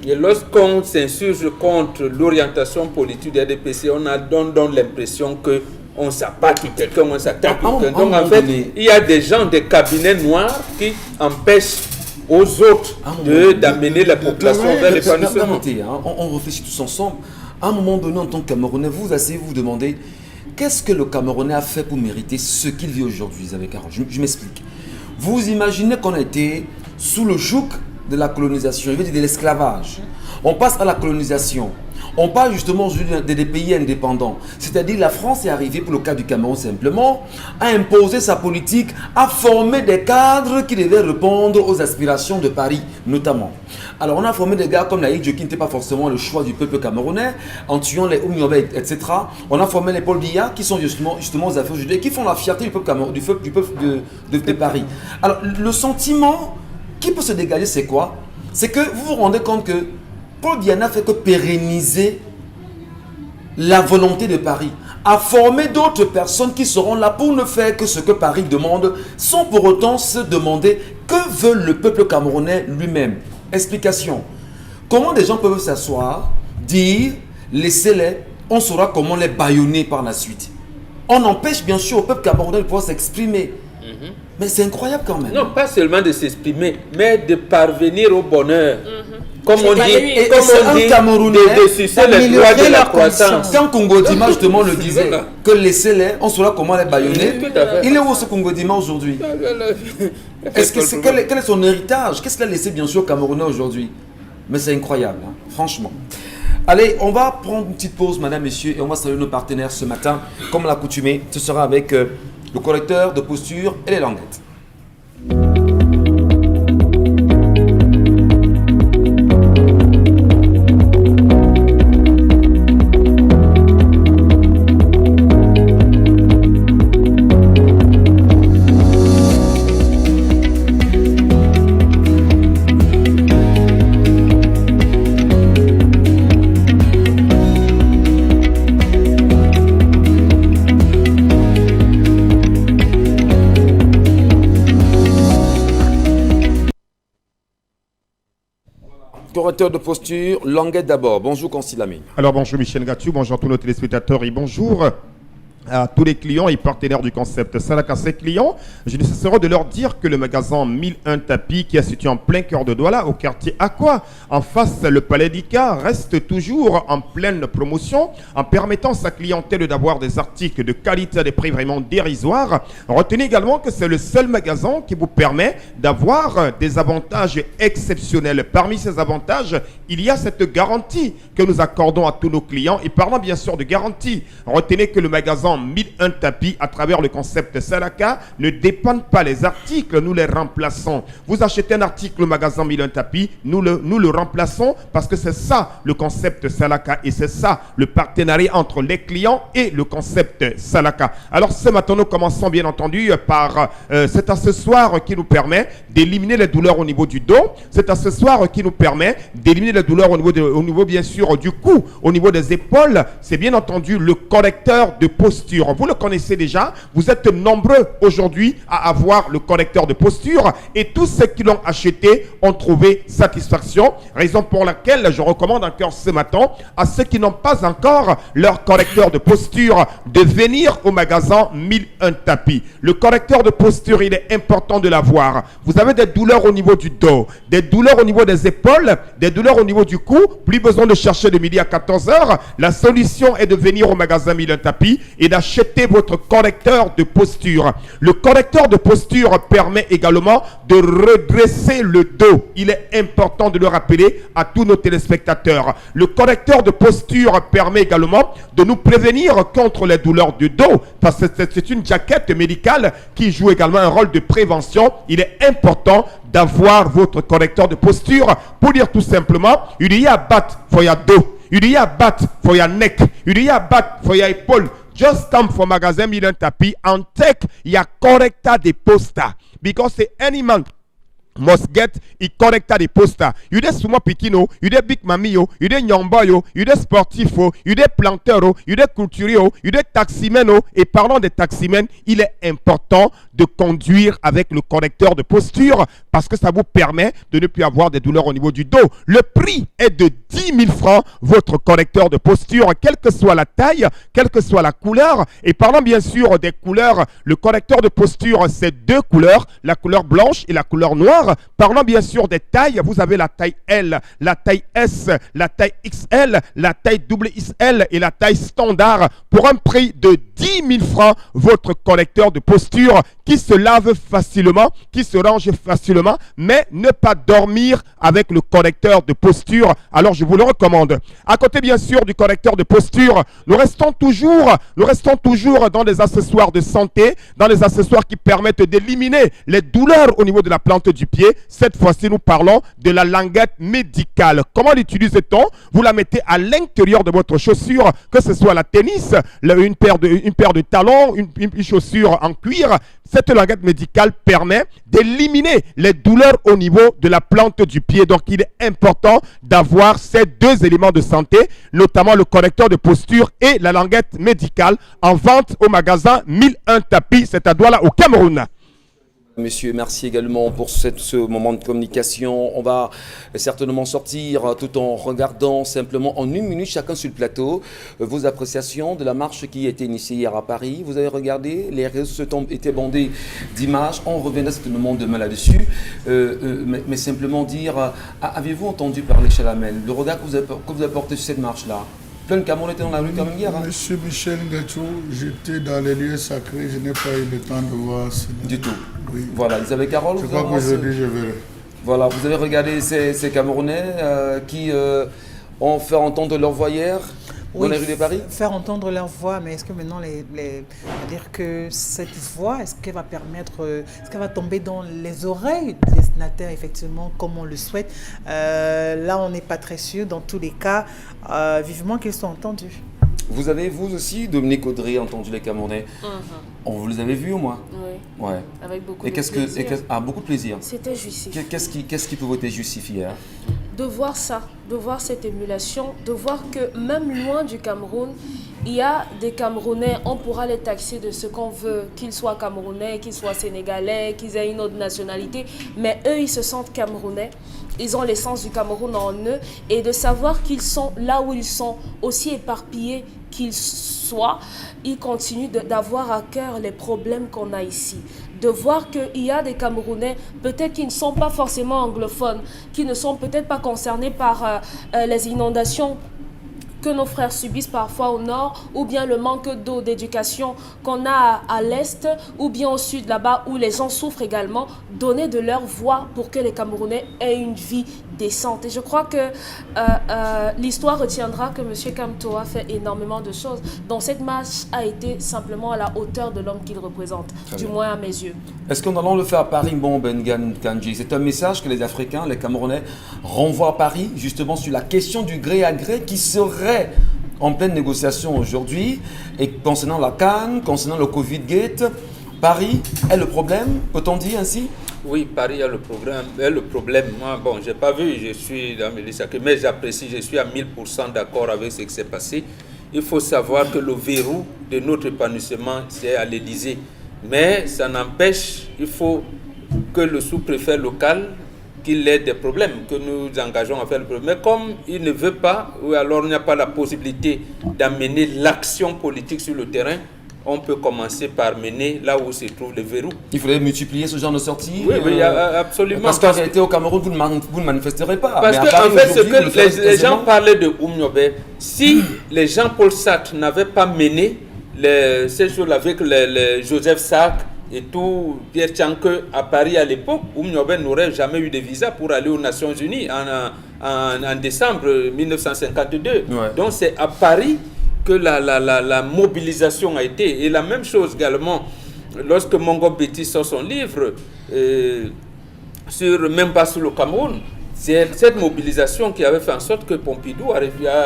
Et lorsqu'on s'insurge contre l'orientation politique des RDPC, on donne l'impression qu'on s'attaque sur quelqu'un, on s'attaque sur quelqu'un. Donc en fait, il y a des gens, des cabinets noirs qui empêchent aux autres d'amener la population vers l'épanouissement. On réfléchit tous ensemble. À un moment donné, en tant que Camerounais, vous asseyez, vous demandez qu'est-ce que le Camerounais a fait pour mériter ce qu'il vit aujourd'hui, Isabelle Carole. Je m'explique. Vous imaginez qu'on a été sous le joug de la colonisation, je veux dire de l'esclavage. On passe à la colonisation. On parle justement des pays indépendants. C'est-à-dire la France est arrivée, pour le cas du Cameroun simplement, à imposer sa politique, à former des cadres qui devaient répondre aux aspirations de Paris, notamment. Alors on a formé des gars comme Laïc, qui n'était pas forcément le choix du peuple camerounais, en tuant les Oumiobe, etc. On a formé les Paul Biya, qui sont justement aux affaires judaïques, qui font la fierté du peuple de Paris. Alors le sentiment qui peut se dégager, c'est quoi? C'est que vous vous rendez compte que Paul Biya n'a fait que pérenniser la volonté de Paris, à former d'autres personnes qui seront là pour ne faire que ce que Paris demande, sans pour autant se demander que veut le peuple camerounais lui-même. Explication. Comment des gens peuvent s'asseoir, dire, laissez-les, on saura comment les bâillonner par la suite. On empêche bien sûr au peuple camerounais de pouvoir s'exprimer. Mais c'est incroyable quand même. Non, pas seulement de s'exprimer, mais de parvenir au bonheur. Comme on dit, de sucer les droits de la croissance. Quand Congo Dima justement le disait, que laissez-les, on saura comment les bâillonner. Il est où ce Congo Dima aujourd'hui? Quel est son héritage? Qu'est-ce qu'il a laissé bien sûr aux Camerounais aujourd'hui? Mais c'est incroyable, hein, franchement. Allez, on va prendre une petite pause, madame, messieurs, et on va saluer nos partenaires ce matin. Comme l'accoutumé, ce sera avec le correcteur de posture et les languettes. Correcteur de posture, languette d'abord. Bonjour, Consil Lamine. Alors bonjour Michel Gatou, bonjour à tous nos téléspectateurs et bonjour à tous les clients et partenaires du concept Salaka. Ces clients, je ne cesserai de leur dire que le magasin 1001 Tapis, qui est situé en plein cœur de Douala, au quartier Aqua, en face le Palais d'Ika, reste toujours en pleine promotion, en permettant à sa clientèle d'avoir des articles de qualité à des prix vraiment dérisoires. Retenez également que c'est le seul magasin qui vous permet d'avoir des avantages exceptionnels. Parmi ces avantages, il y a cette garantie que nous accordons à tous nos clients. Et parlant bien sûr de garantie, retenez que le magasin 1001 Tapis, à travers le concept Salaka, ne dépendent pas les articles, nous les remplaçons. Vous achetez un article au magasin 1001 Tapis, nous le remplaçons parce que c'est ça le concept Salaka et c'est ça le partenariat entre les clients et le concept Salaka. Alors ce matin, nous commençons bien entendu par cet accessoire qui nous permet d'éliminer les douleurs au niveau du dos, cet accessoire qui nous permet d'éliminer les douleurs au niveau bien sûr du cou, au niveau des épaules, c'est bien entendu le correcteur de posture. Vous le connaissez déjà, vous êtes nombreux aujourd'hui à avoir le correcteur de posture et tous ceux qui l'ont acheté ont trouvé satisfaction, raison pour laquelle je recommande encore ce matin à ceux qui n'ont pas encore leur correcteur de posture de venir au magasin 1001 Tapis. Le correcteur de posture, il est important de l'avoir. Vous avez des douleurs au niveau du dos, des douleurs au niveau des épaules, des douleurs au niveau du cou, plus besoin de chercher de midi à 14h. La solution est de venir au magasin 1001 Tapis et d'acheter votre correcteur de posture. Le correcteur de posture permet également de redresser le dos. Il est important de le rappeler à tous nos téléspectateurs. Le correcteur de posture permet également de nous prévenir contre les douleurs du dos parce que c'est une jaquette médicale qui joue également un rôle de prévention. Il est important d'avoir votre correcteur de posture pour dire tout simplement, il y a bat for your dos, il y a bat for your neck, il y a bat for your épaule. Just come for magasin 1001 Tapis and take your corrector de posta because the any man must get a corrector de posta. You de sumo pikino, you de big mamio, you de nyomboyo, you de sportifo, you de plantero, you de culturio, you de taximeno. Et parlant des taximens, il est important de conduire avec le correcteur de posture parce que ça vous permet de ne plus avoir des douleurs au niveau du dos. Le prix est de 10 000 francs, votre correcteur de posture, quelle que soit la taille, quelle que soit la couleur. Et parlant bien sûr des couleurs, le correcteur de posture, c'est deux couleurs, la couleur blanche et la couleur noire. Parlant bien sûr des tailles, vous avez la taille L, la taille S, la taille XL, la taille XXL et la taille standard pour un prix de 10 000 francs, votre correcteur de posture qui se lave facilement, qui se range facilement, mais ne pas dormir avec le correcteur de posture. Alors je vous le recommande. À côté bien sûr du correcteur de posture, nous restons toujours dans des accessoires de santé, dans des accessoires qui permettent d'éliminer les douleurs au niveau de la plante du pied. Cette fois-ci, nous parlons de la languette médicale. Comment l'utilise-t-on? Vous la mettez à l'intérieur de votre chaussure, que ce soit la tennis, une paire de talons, une chaussure en cuir. Cette languette médicale permet d'éliminer les douleurs au niveau de la plante du pied. Donc, il est important d'avoir ces deux éléments de santé, notamment le correcteur de posture et la languette médicale en vente au magasin 1001 Tapis. C'est à Douala au Cameroun. Messieurs, merci également pour ce moment de communication. On va certainement sortir tout en regardant simplement en 1 minute chacun sur le plateau vos appréciations de la marche qui a été initiée hier à Paris. Vous avez regardé, les réseaux sociaux étaient bandés d'images. On reviendra certainement demain là-dessus. Mais simplement dire, avez-vous entendu parler Chalamel, le regard que vous avez porté sur cette marche-là? Plein de Camerounais étaient dans la rue quand même hier. Monsieur Michel Ngacho, j'étais dans les lieux sacrés, je n'ai pas eu le temps de voir cela. Du tout. Oui. Voilà, Isabelle Carole. Je crois qu'aujourd'hui je verrai. Voilà, vous avez regardé ces Camerounais qui ont fait entendre leur voix hier dans les rues de Paris? Faire entendre leur voix, mais est-ce que maintenant, dire que cette voix, est-ce qu'elle va est-ce qu'elle va tomber dans les oreilles des destinataires, effectivement, comme on le souhaite? Là, on n'est pas très sûr. Dans tous les cas, vivement qu'ils soient entendus. Vous avez, vous aussi, Dominique Audrey, entendu les Camerounais? Vous les avez vus au moins? Oui. Ouais. Avec beaucoup de plaisir. Beaucoup de plaisir. C'était jouissif. Qu'est-ce qui peut vous justifier? De voir ça, de voir cette émulation, de voir que même loin du Cameroun, il y a des Camerounais, on pourra les taxer de ce qu'on veut, qu'ils soient Camerounais, qu'ils soient Sénégalais, qu'ils aient une autre nationalité, mais eux, ils se sentent Camerounais. Ils ont l'essence du Cameroun en eux, et de savoir qu'ils sont là où ils sont, aussi éparpillés qu'ils soient, ils continuent d'avoir à cœur les problèmes qu'on a ici. De voir qu'il y a des Camerounais, peut-être qui ne sont pas forcément anglophones, qui ne sont peut-être pas concernés par les inondations que nos frères subissent parfois au nord, ou bien le manque d'eau, d'éducation qu'on a à l'est, ou bien au sud là-bas, où les gens souffrent également, donner de leur voix pour que les Camerounais aient une vie décente. Et je crois que l'histoire retiendra que M. Kamto a fait énormément de choses. Donc cette marche a été simplement à la hauteur de l'homme qu'il représente, du moins à mes yeux. Est-ce qu'en allant le faire à Paris, Bengan Kandji, c'est un message que les Africains, les Camerounais, renvoient à Paris, justement sur la question du gré à gré qui serait en pleine négociation aujourd'hui, et concernant la CAN, concernant le Covid-Gate, Paris est le problème, peut-on dire ainsi? Oui, Paris est le problème. Moi, bon, je n'ai pas vu, je suis dans mes listes, mais j'apprécie, je suis à 1000% d'accord avec ce qui s'est passé. Il faut savoir que le verrou de notre épanouissement, c'est à l'Élysée. Mais ça n'empêche, il faut que le sous-préfet local, qu'il ait des problèmes, que nous engageons à faire le problème. Mais comme il ne veut pas, ou alors il n'y a pas la possibilité d'amener l'action politique sur le terrain, on peut commencer par mener là où se trouve le verrou. Il faudrait multiplier ce genre de sorties. Oui, absolument. Parce qu'en réalité, au Cameroun, vous ne manifesterez pas. Parce qu'en fait, ce que les gens parlaient de Oumniobé, si les Jean-Paul Sartre n'avaient pas mené ces choses avec les Joseph Sark et tout, Pierre Tchanke à Paris à l'époque, Oumniobé n'aurait jamais eu de visa pour aller aux Nations Unies en décembre 1952. Ouais. Donc c'est à Paris que la mobilisation a été. Et la même chose également, lorsque Mongo Betty sort son livre, même pas sur le Cameroun, c'est cette mobilisation qui avait fait en sorte que Pompidou a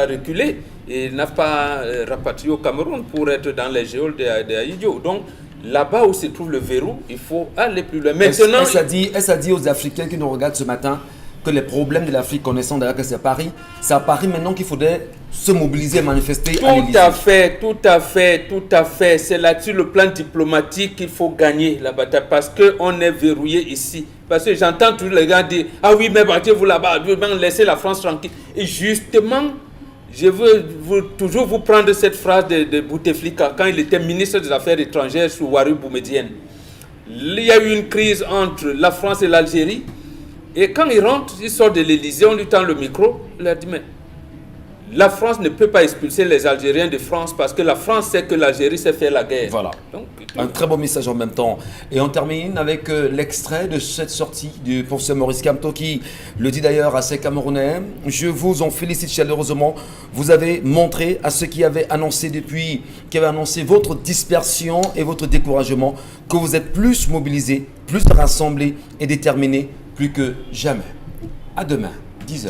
reculé et n'a pas rapatrié au Cameroun pour être dans les géoles de Haïdjo. Donc, là-bas où se trouve le verrou, il faut aller plus loin. Maintenant, est-ce à dire aux Africains qui nous regardent ce matin que les problèmes de l'Afrique, connaissant d'ailleurs que c'est à Paris maintenant qu'il faudrait se mobiliser et manifester à l'Élysée? Tout à fait. C'est là-dessus le plan diplomatique qu'il faut gagner la bataille parce qu'on est verrouillé ici. Parce que j'entends tous les gars dire « Ah oui, mais battez-vous là-bas, laissez la France tranquille. » Et justement, je veux toujours vous prendre cette phrase de Bouteflika quand il était ministre des Affaires étrangères sous Ouari Boumedienne. Il y a eu une crise entre la France et l'Algérie. Et quand il rentre, il sort de l'Élysée, on lui tend le micro, il a dit mais la France ne peut pas expulser les Algériens de France parce que la France sait que l'Algérie sait faire la guerre. Voilà, donc, un très bon message en même temps. Et on termine avec l'extrait de cette sortie du professeur Maurice Kamto qui le dit d'ailleurs à ses Camerounais. Je vous en félicite chaleureusement. Vous avez montré à ceux qui avaient annoncé votre dispersion et votre découragement que vous êtes plus mobilisés, plus rassemblés et déterminés plus que jamais. À demain, 10h.